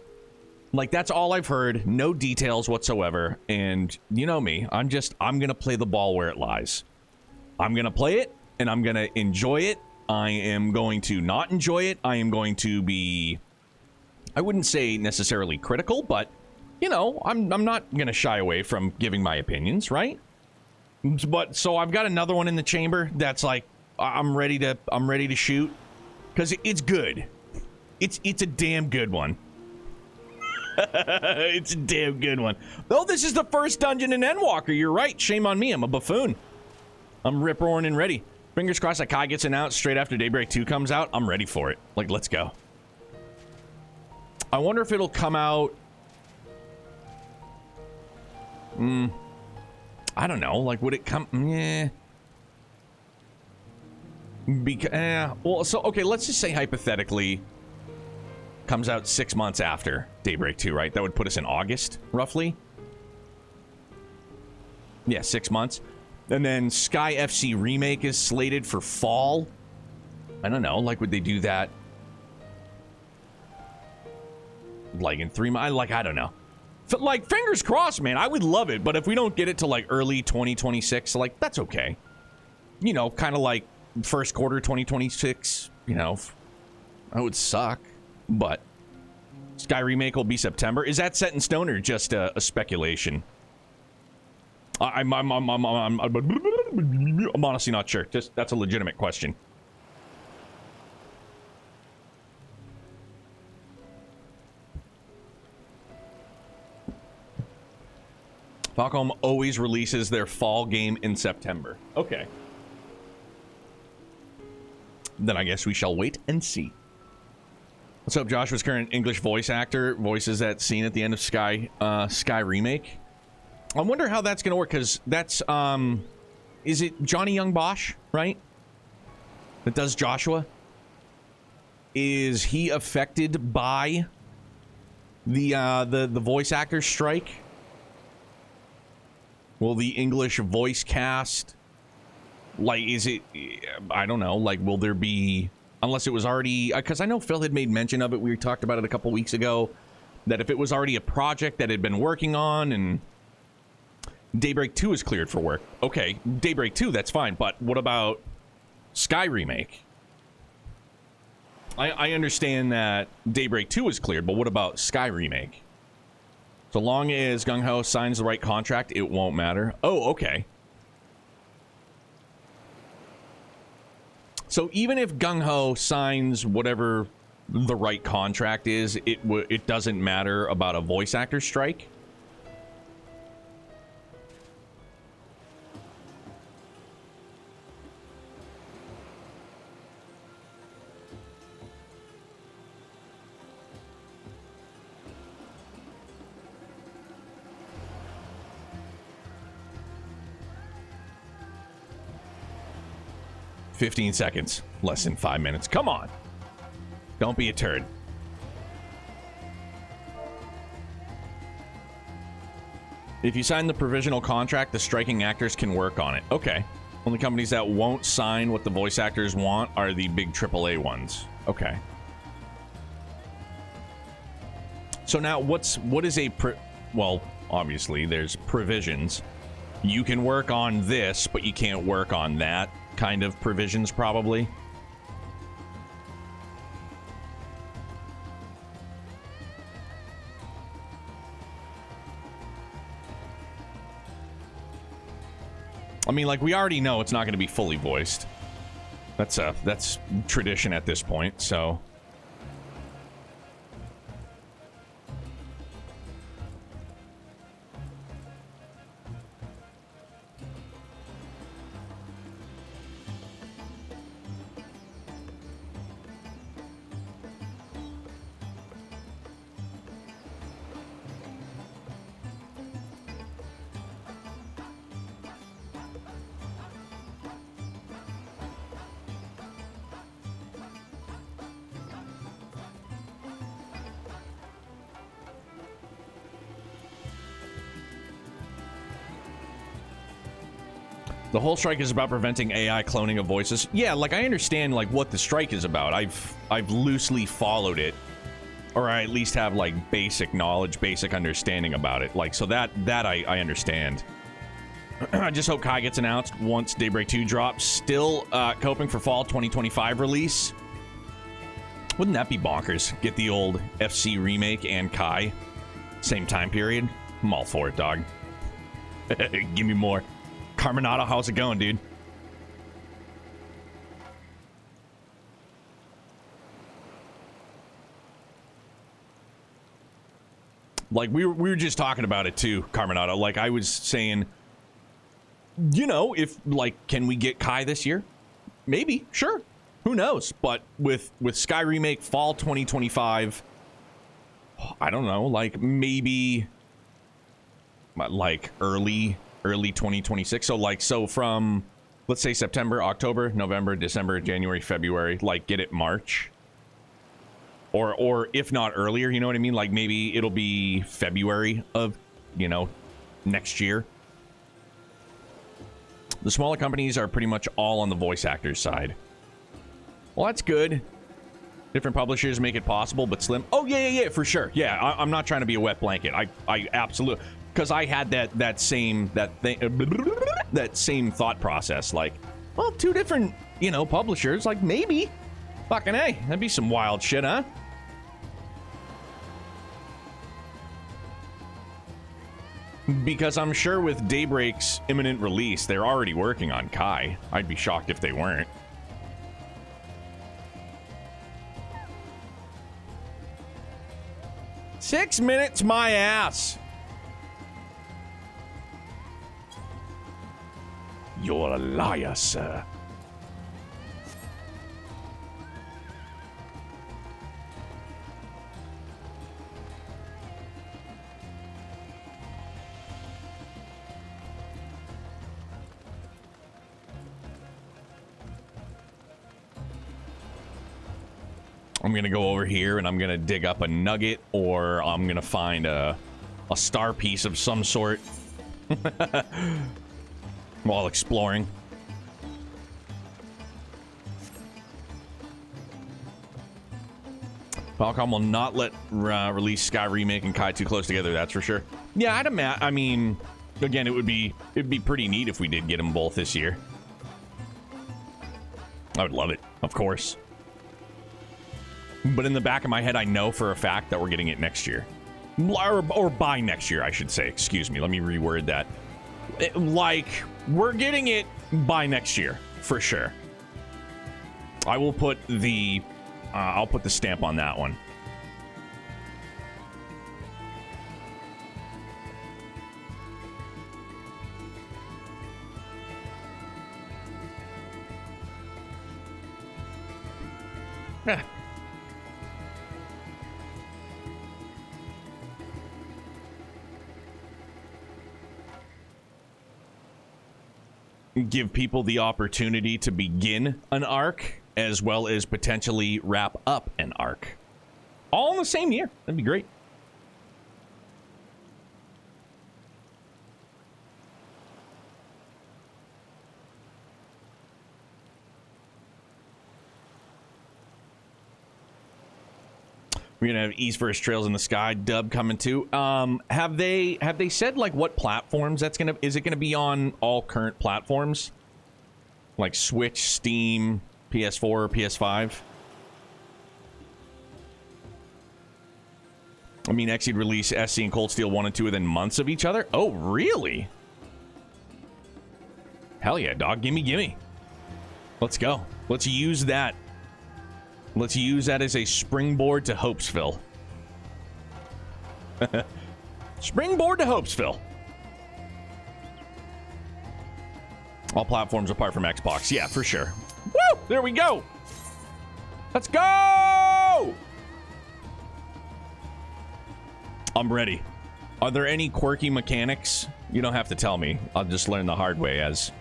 Like, that's all I've heard, no details whatsoever, and you know me, I'm gonna play the ball where it lies. I'm gonna play it, and I'm gonna enjoy it. I am going to not enjoy it. I am going to be, I wouldn't say necessarily critical, but, you know, I'm not gonna shy away from giving my opinions, right? But, so I've got another one in the chamber that's like, I'm ready to shoot, because it's good. It's a damn good one. It's a damn good one. Oh, this is the first dungeon in Endwalker. You're right. Shame on me. I'm a buffoon. I'm rip-roaring and ready. Fingers crossed that Kai gets announced straight after Daybreak 2 comes out. I'm ready for it. Like, let's go. I wonder if it'll come out. I don't know. Like, would it come? Yeah. Well, so okay. Let's just say hypothetically, comes out 6 months after Daybreak 2, right? That would put us in August, roughly. Yeah, 6 months. And then Sky FC Remake is slated for fall. I don't know. Like, would they do that? Like in 3 months? Like, I don't know. Like, fingers crossed, man. I would love it. But if we don't get it to like early 2026, like, that's okay. You know, kind of like first quarter 2026, you know, that would suck. But Sky Remake will be September. Is that set in stone or just a speculation? I'm honestly not sure. Just that's a legitimate question. Falcom always releases their fall game in September. Okay. Then I guess we shall wait and see. What's up, Joshua's current English voice actor voices that scene at the end of Sky Remake. I wonder how that's gonna work, because that's is it Johnny Young Bosch, right? That does Joshua? Is he affected by the voice actor strike? Will the English voice cast, like, is it, I don't know, like, will there be, unless it was already, because I know Phil had made mention of it, we talked about it a couple weeks ago, that if it was already a project that had been working on, and Daybreak 2 is cleared for work. Okay, Daybreak 2, that's fine, but what about Sky Remake? I understand that Daybreak 2 is cleared, but what about Sky Remake? So long as Gung Ho signs the right contract, it won't matter. Oh, okay. So even if Gung Ho signs whatever the right contract is, it doesn't matter about a voice actor strike? $15 seconds. Less than 5 minutes. Come on. Don't be a turd. If you sign the provisional contract, the striking actors can work on it. Okay. Only companies that won't sign what the voice actors want are the big AAA ones. Okay. So now what is a well, obviously there's provisions. You can work on this, but you can't work on that kind of provisions, probably. I mean, like, we already know it's not going to be fully voiced. That's tradition at this point, so. The whole strike is about preventing AI cloning of voices. Yeah, like, I understand, like, what the strike is about. I've loosely followed it, or I at least have, like, basic knowledge, basic understanding about it. Like, so that I understand. I just hope Kai gets announced once Daybreak 2 drops. Still coping for fall 2025 release. Wouldn't that be bonkers? Get the old FC remake and Kai, same time period. I'm all for it, dog. Give me more. Carminato, how's it going, dude? Like, we were just talking about it too, Carminato. Like, I was saying, you know, if, like, can we get Kai this year? Maybe, sure. Who knows? But with Sky Remake fall 2025, I don't know, like maybe like early 2026. So from, let's say, September, October, November, December, January, February, like get it March. Or if not earlier, you know what I mean? Like maybe it'll be February of, next year. The smaller companies are pretty much all on the voice actors side. Well, that's good. Different publishers make it possible, but slim. Oh, yeah, for sure. Yeah, I'm not trying to be a wet blanket. I absolutely... Because I had that same thought process. Like, well, two different, publishers. Like, maybe. Fucking A. That'd be some wild shit, huh? Because I'm sure with Daybreak's imminent release, they're already working on Kai. I'd be shocked if they weren't. Six minutes, my ass. You're a liar, sir. I'm going to go over here and I'm going to dig up a nugget, or I'm going to find a star piece of some sort while exploring. Falcom will not let release Sky Remake and Kai too close together, that's for sure. Yeah, I mean, again, it'd be pretty neat if we did get them both this year. I would love it, of course. But in the back of my head, I know for a fact that we're getting it next year. Or by next year, I should say. Excuse me. Let me reword that. We're getting it by next year, for sure. I will put the... I'll put the stamp on that one. Yeah. Give people the opportunity to begin an arc as well as potentially wrap up an arc. All in the same year. That'd be great. We're gonna have East vs. Trails in the Sky dub coming too. Have they said like what platforms is it gonna be on? All current platforms, like Switch, Steam, PS4, or PS5? I mean, Xseed release SC and Cold Steel 1 and 2 within months of each other. Oh, really? Hell yeah, dog! Gimme. Let's go. Let's use that. Let's use that as a springboard to Hopesville. Springboard to Hopesville. All platforms apart from Xbox. Yeah, for sure. Woo! There we go. Let's go! I'm ready. Are there any quirky mechanics? You don't have to tell me. I'll just learn the hard way as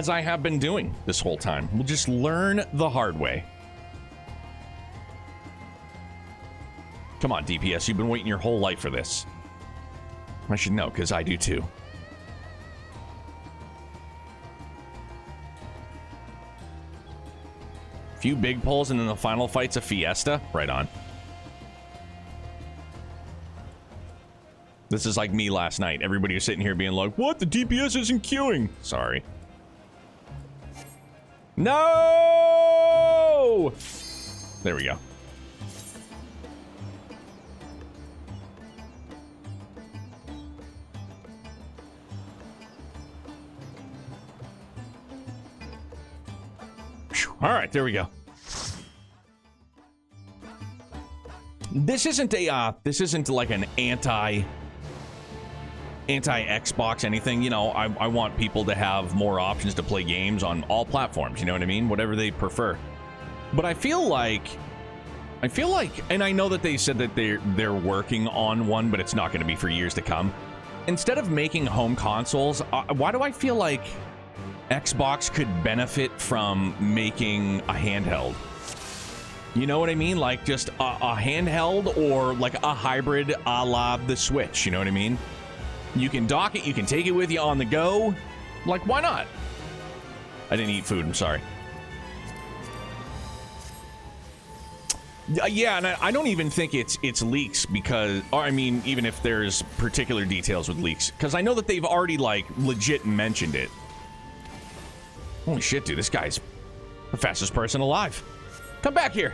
I have been doing this whole time. We'll just learn the hard way. Come on, DPS. You've been waiting your whole life for this. I should know, because I do too. Few big pulls, and then the final fight's a fiesta. Right on. This is like me last night. Everybody was sitting here being like, what? The DPS isn't queuing. Sorry. No! There we go. All right, there we go. This isn't like an anti Xbox anything. You know, I want people to have more options to play games on all platforms. You know what I mean? Whatever they prefer. But I feel like I feel like, and I know that they said that they're working on one, but it's not going to be for years to come. Instead of making home consoles, why do I feel like Xbox could benefit from making a handheld? You know what I mean? Like just a handheld or like a hybrid a la the Switch. You know what I mean? You can dock it. You can take it with you on the go. Like, why not? I didn't eat food. I'm sorry. Yeah, and I don't even think it's leaks because, or I mean, even if there's particular details with leaks, because I know that they've already like legit mentioned it. Holy shit, dude! This guy's the fastest person alive. Come back here.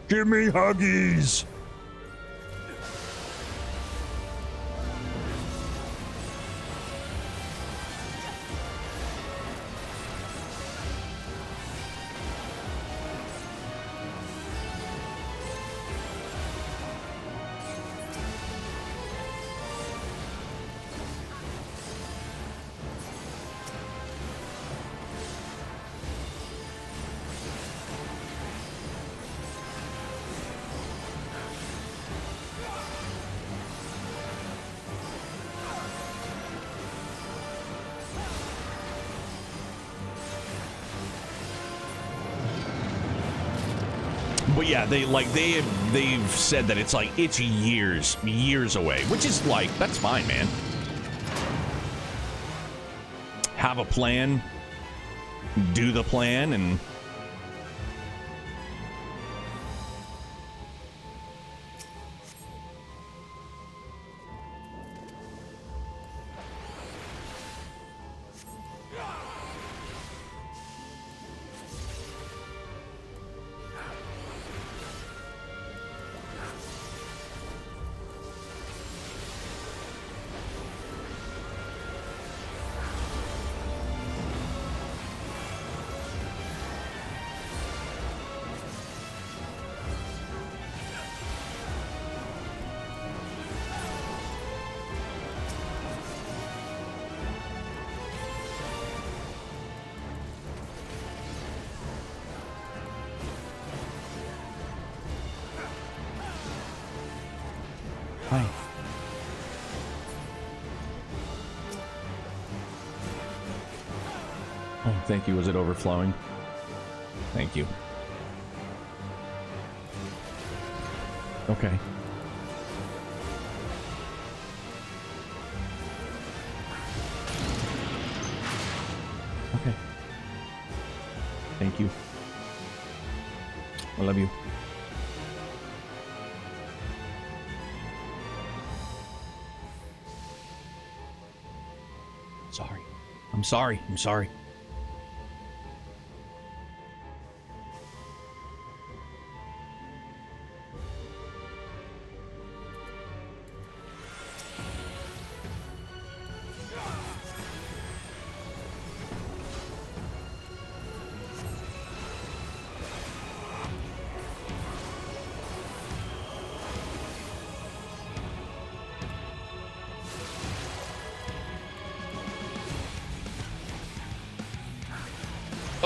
Give me huggies. But yeah, they've said that it's years away, which is like, that's fine, man. Have a plan, do the plan, and hi. Oh, thank you. Was it overflowing? Thank you. Okay. Okay. Thank you. I love you. Sorry. I'm sorry. I'm sorry.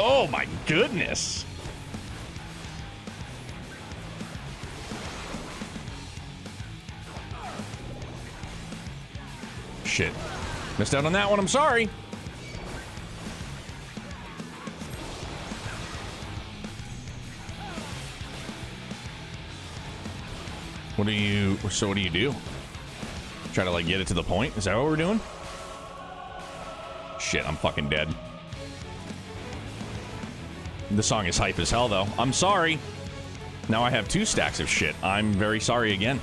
Oh my goodness. Shit. Missed out on that one. I'm sorry. What do you do? Try to like get it to the point? Is that what we're doing? Shit, I'm fucking dead. The song is hype as hell, though. I'm sorry. Now I have 2 stacks of shit. I'm very sorry again.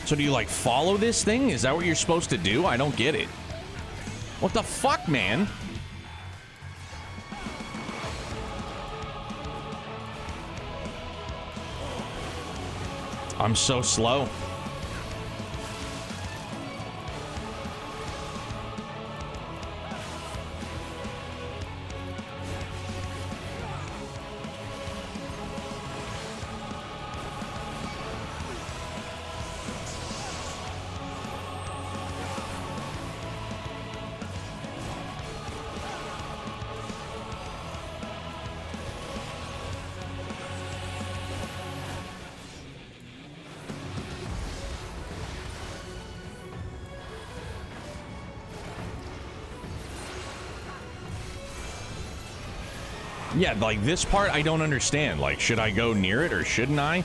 So do you, like, follow this thing? Is that what you're supposed to do? I don't get it. What the fuck, man? I'm so slow. Yeah, like this part I don't understand. Like, should I go near it or shouldn't I?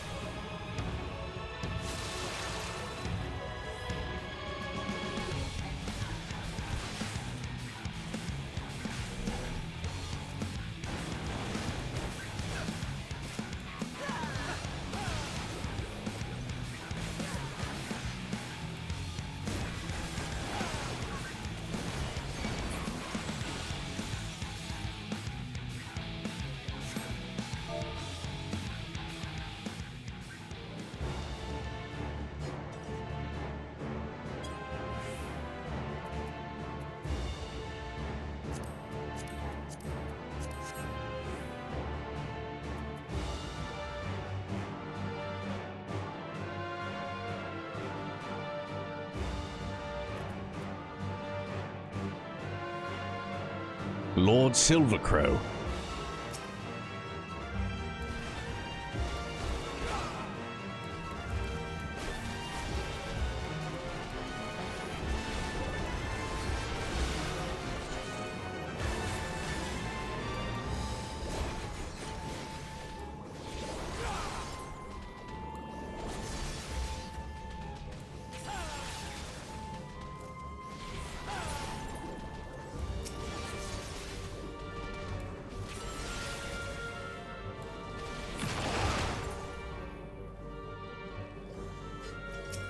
Lord Silvercrow.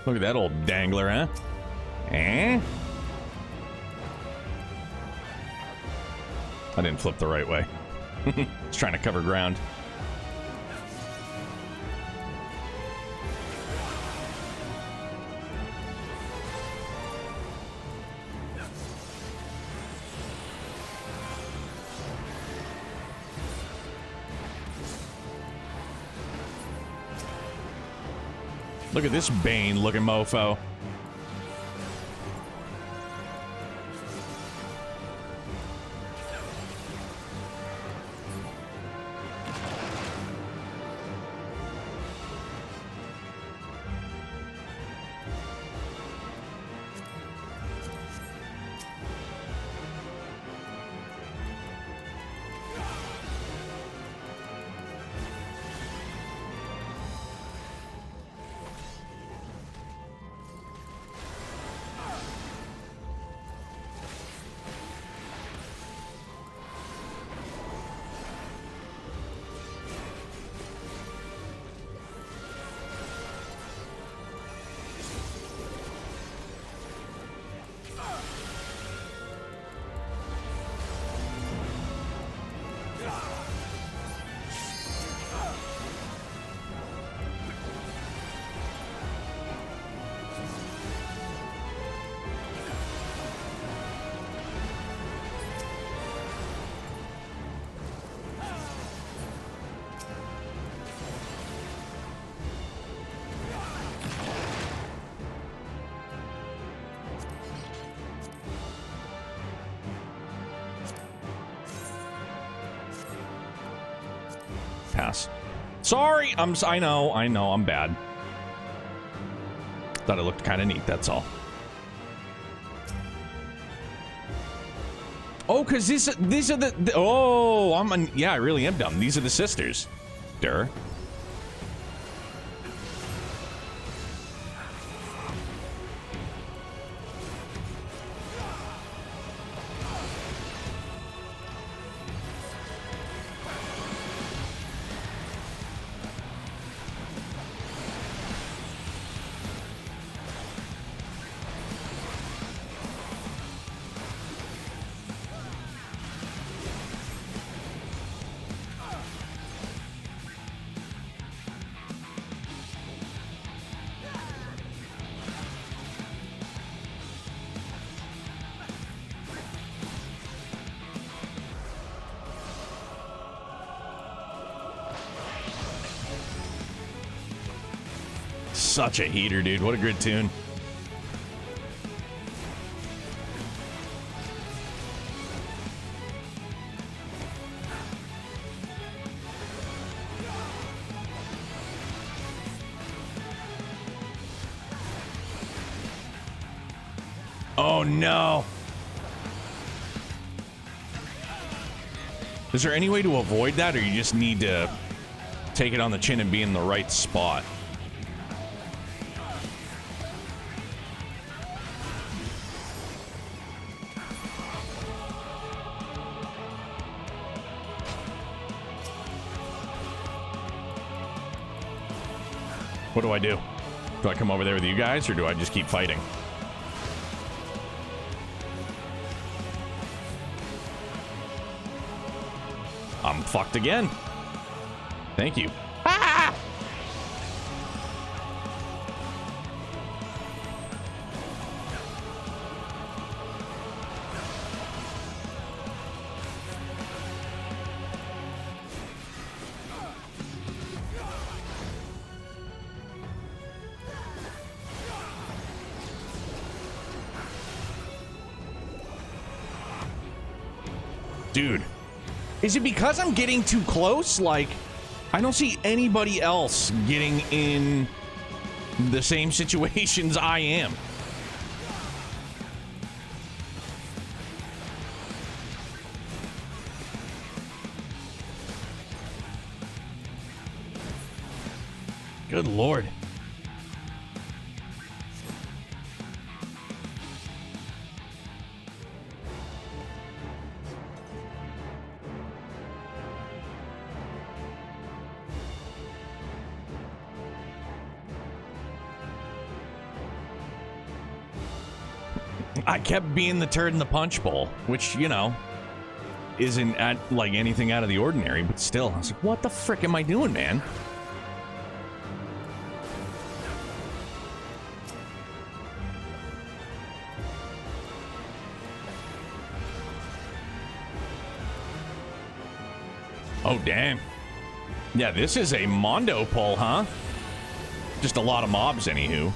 Look at that old dangler, huh? Eh? I didn't flip the right way. It's trying to cover ground. Look at this Bane-looking mofo. Pass. Sorry, I know, I'm bad. Thought it looked kind of neat, that's all. Oh, because these are the oh, yeah, I really am dumb. These are the sisters. Durr. Such a heater, dude. What a good tune. Oh no. Is there any way to avoid that, or you just need to take it on the chin and be in the right spot? What do I do? Do I come over there with you guys, or do I just keep fighting? I'm fucked again. Thank you. Ah! Dude, is it because I'm getting too close? Like, I don't see anybody else getting in the same situations I am. Good Lord. I kept being the turd in the punch bowl, which, you know, isn't like anything out of the ordinary, but still, I was like, what the frick am I doing, man? Oh, damn. Yeah, this is a Mondo pull, huh? Just a lot of mobs, anywho.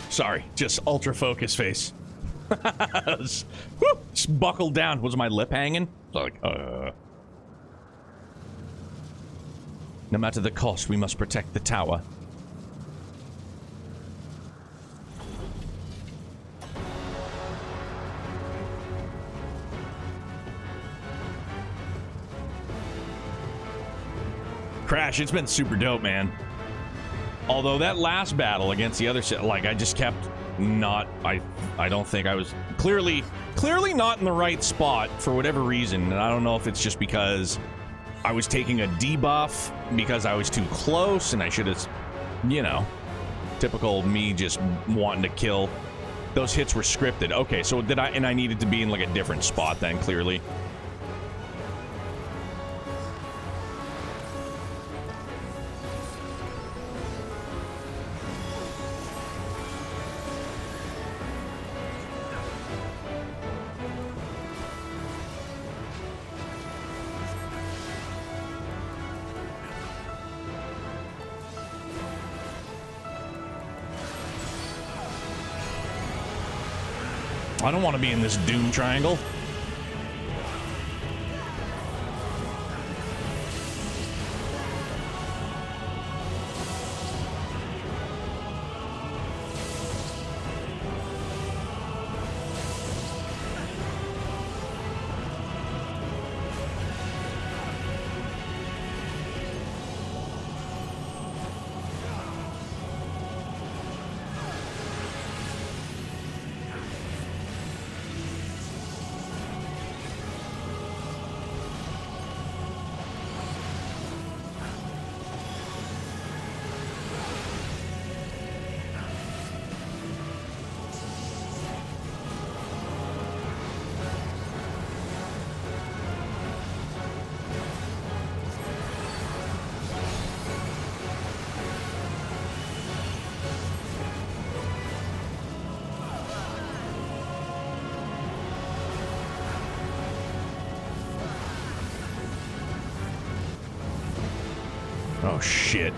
Sorry, just ultra focus face. Just buckled down. Was my lip hanging? Like, No matter the cost, we must protect the tower. Crash, it's been super dope, man. Although that last battle against the other shit, like, I just kept not... I don't think I was... Clearly not in the right spot for whatever reason. And I don't know if it's just because I was taking a debuff because I was too close and I should have... You know, typical me just wanting to kill. Those hits were scripted. Okay, so did I... And I needed to be in, like, a different spot then, clearly. I don't want to be in this doom triangle. Oh, shit.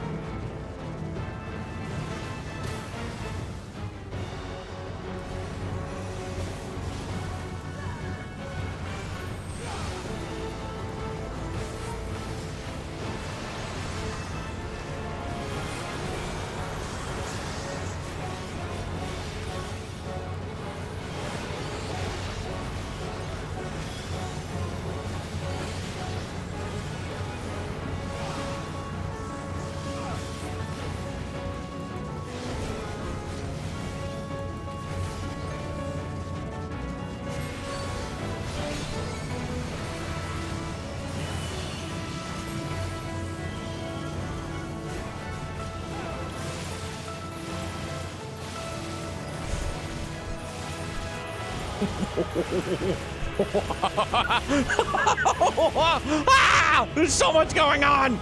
Ah! There's so much going on!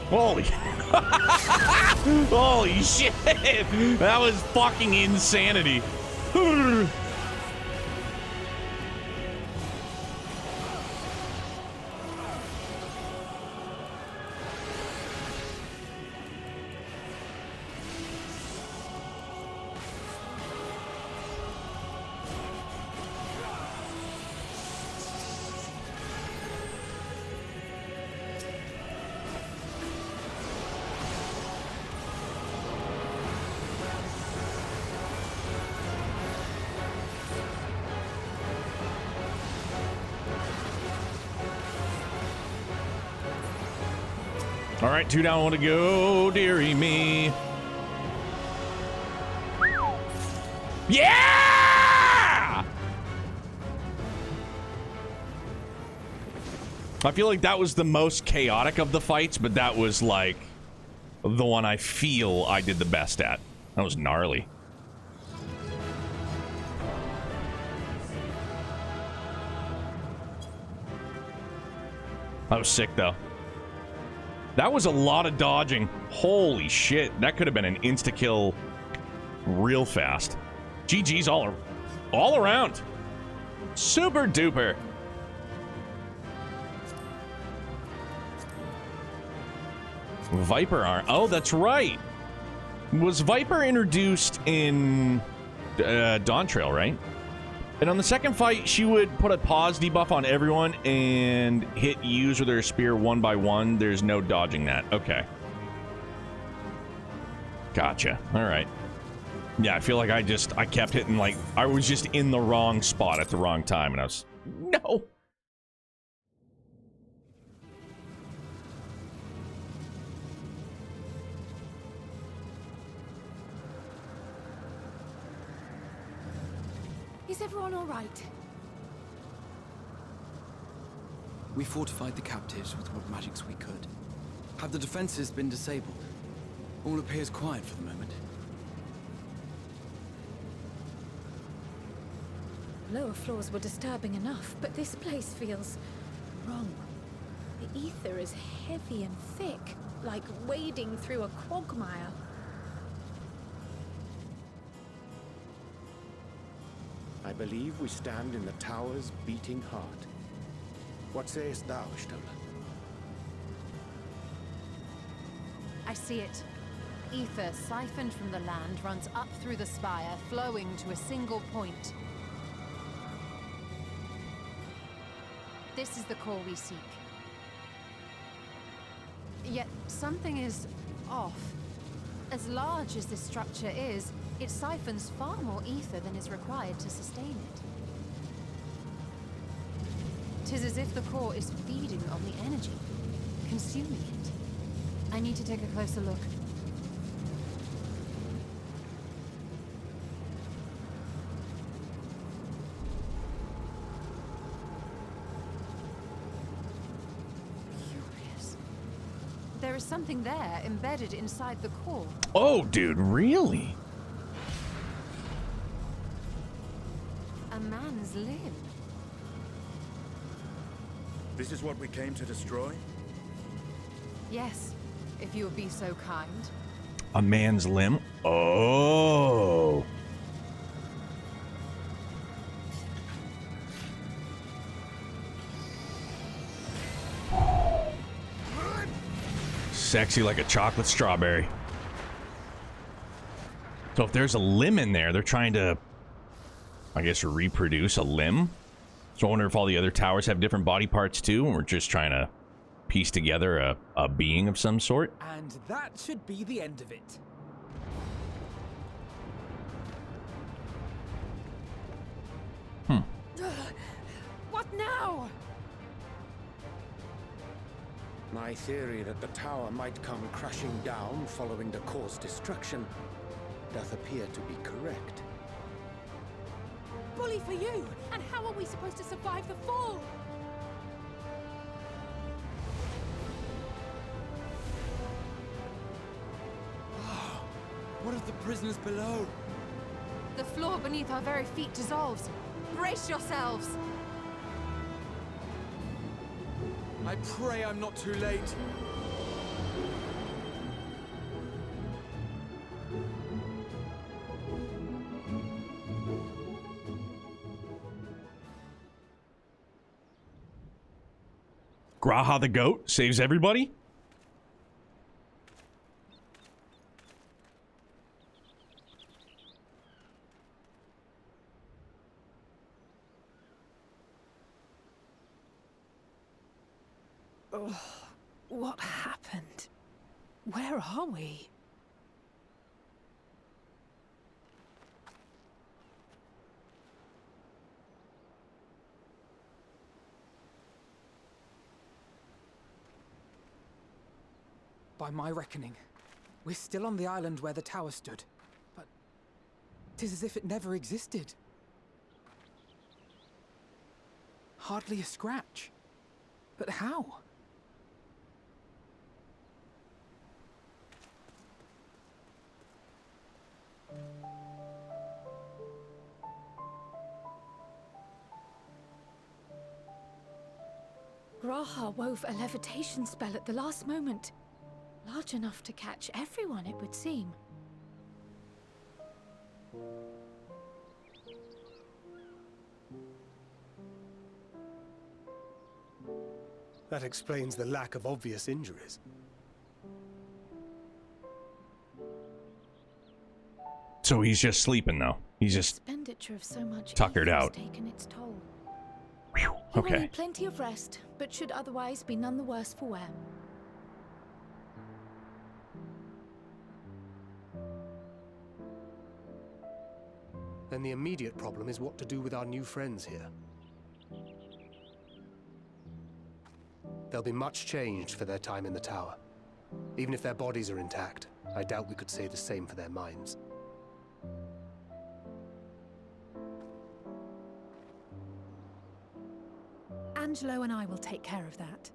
Holy... Holy shit! That was fucking insanity. All right, 2 down, 1 to go, dearie me. Yeah! I feel like that was the most chaotic of the fights, but that was like the one I feel I did the best at. That was gnarly. That was sick, though. That was a lot of dodging. Holy shit. That could have been an insta-kill real fast. GG's all around. Super duper. Viper arm. Oh, that's right. Was Viper introduced in Dawn Trail, right? And on the second fight, she would put a pause debuff on everyone and hit use with her spear one by one. There's no dodging that. Okay. Gotcha. All right. Yeah, I feel like I kept hitting, like, I was just in the wrong spot at the wrong time, and I was... No! Is everyone all right? We fortified the captives with what magics we could. Have the defenses been disabled? All appears quiet for the moment. Lower floors were disturbing enough, but this place feels wrong. The ether is heavy and thick, like wading through a quagmire. I believe we stand in the tower's beating heart. What sayest thou, Stella? I see it. Ether siphoned from the land runs up through the spire, flowing to a single point. This is the core we seek. Yet something is off. As large as this structure is, it siphons far more ether than is required to sustain it. 'Tis as if the core is feeding on the energy, consuming it. I need to take a closer look. There is something there embedded inside the core. Oh, dude, really? A man's limb. This is what we came to destroy? Yes, if you would be so kind. A man's limb? Oh. Sexy like a chocolate strawberry. So if there's a limb in there, they're trying to, I guess, reproduce a limb. So I wonder if all the other towers have different body parts too, and we're just trying to piece together a being of some sort. And that should be the end of it. What now? My theory that the tower might come crashing down following the core's destruction doth appear to be correct. Bully for you! And how are we supposed to survive the fall? What of the prisoners below? The floor beneath our very feet dissolves. Brace yourselves! I pray I'm not too late. Graha the goat saves everybody? Oh, what happened? Where are we? By my reckoning, we're still on the island where the tower stood. But 'tis as if it never existed. Hardly a scratch. But how? Graha wove a levitation spell at the last moment. Large enough to catch everyone, it would seem. That explains the lack of obvious injuries. So he's just sleeping though. He's just Expenditure of so much tuckered ether's out. taken its toll. Whew, He will okay. need plenty of rest, but should otherwise be none the worse for wear. Then the immediate problem is what to do with our new friends here. They'll be much changed for their time in the tower. Even if their bodies are intact, I doubt we could say the same for their minds. Angelo and I will take care of that.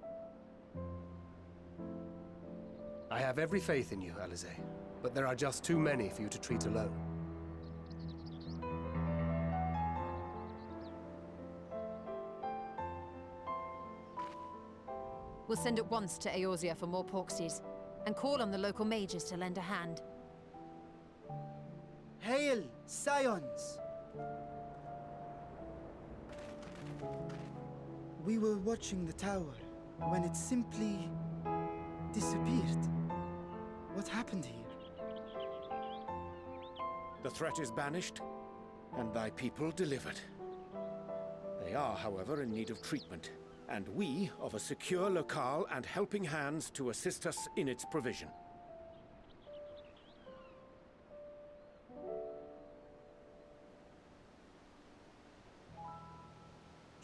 I have every faith in you, Alize, but there are just too many for you to treat alone. We'll send at once to Eorzea for more porksies, and call on the local mages to lend a hand. Hail, Scions! We were watching the tower when it simply disappeared. What happened here? The threat is banished, and thy people delivered. They are, however, in need of treatment, and we of a secure locale and helping hands to assist us in its provision.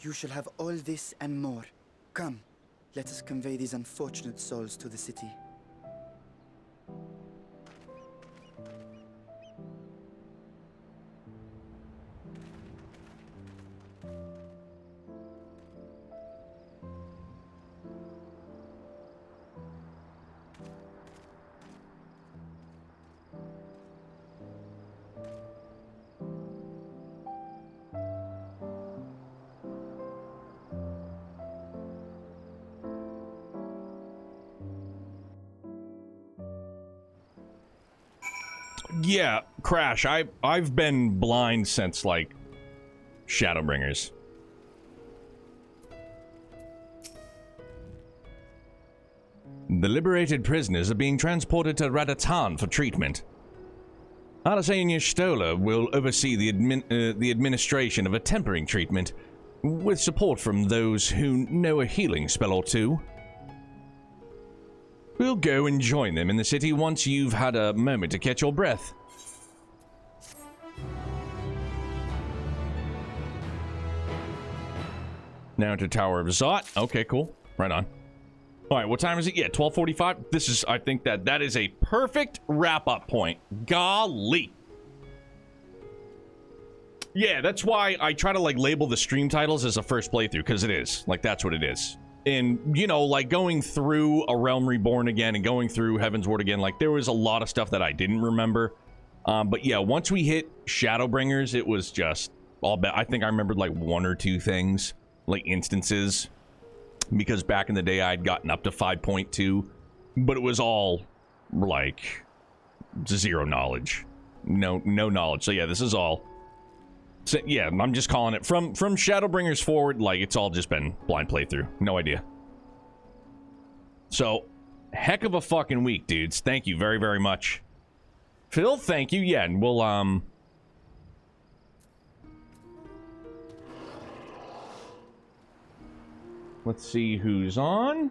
You shall have all this and more. Come, let us convey these unfortunate souls to the city. Yeah, Crash, I've been blind since, like, Shadowbringers. The liberated prisoners are being transported to Radatan for treatment. Alasania Stola will oversee the administration of a tempering treatment, with support from those who know a healing spell or two. We'll go and join them in the city once you've had a moment to catch your breath. Now to Tower of Zot. Okay, cool. Right on. All right, what time is it? Yeah, 12:45. This is, I think that is a perfect wrap-up point. Golly. Yeah, that's why I try to, like, label the stream titles as a first playthrough, because it is. Like, that's what it is. And, you know, like, going through A Realm Reborn again and going through Heaven's Ward again, like, there was a lot of stuff that I didn't remember. But, yeah, once we hit Shadowbringers, it was just all bad. I think I remembered, like, one or two things, like, instances. Because back in the day, I'd gotten up to 5.2. But it was all, like, zero knowledge. No knowledge. So, yeah, this is all... So, yeah, I'm just calling it from Shadowbringers forward, like, it's all just been blind playthrough. No idea. So, heck of a fucking week, dudes. Thank you very, very much. Phil, thank you. Yeah, and we'll, let's see who's on.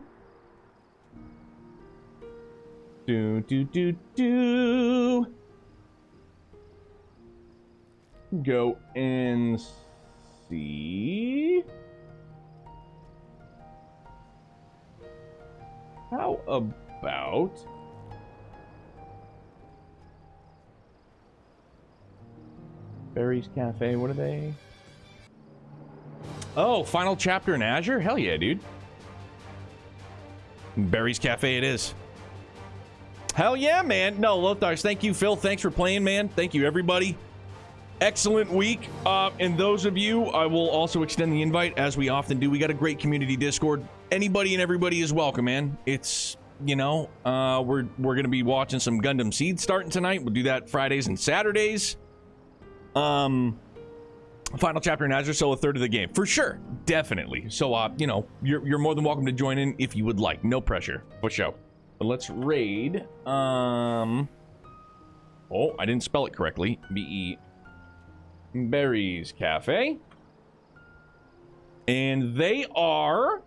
Go and see. How about Barry's Cafe? What are they? Oh, final chapter in Azure? Hell yeah, dude. Barry's Cafe it is. Hell yeah, man. No, Lothars, thank you, Phil. Thanks for playing, man. Thank you, everybody. Excellent week. And those of you, I will also extend the invite, as we often do. We got a great community Discord. Anybody and everybody is welcome, man. It's, you know, we're going to be watching some Gundam Seed starting tonight. We'll do that Fridays and Saturdays. Final chapter in Azure, so a third of the game. For sure. Definitely. So, you know, you're more than welcome to join in if you would like. No pressure. For sure. But let's raid. Oh, I didn't spell it correctly. B-E Berries Cafe. And they are...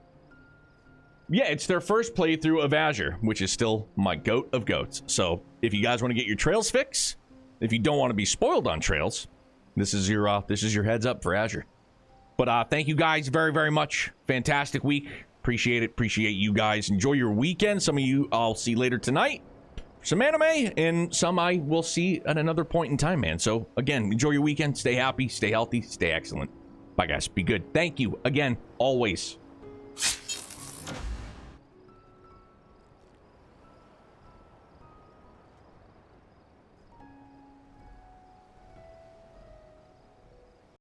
Yeah, it's their first playthrough of Azure, which is still my goat of goats. So if you guys want to get your Trails fix, if you don't want to be spoiled on Trails, this is your heads up for Azure. But thank you guys very, very much. Fantastic week. Appreciate it. Appreciate you guys. Enjoy your weekend. Some of you I'll see later tonight. Some anime, and some I will see at another point in time, man. So, again, enjoy your weekend. Stay happy, stay healthy, stay excellent. Bye, guys. Be good. Thank you again, always.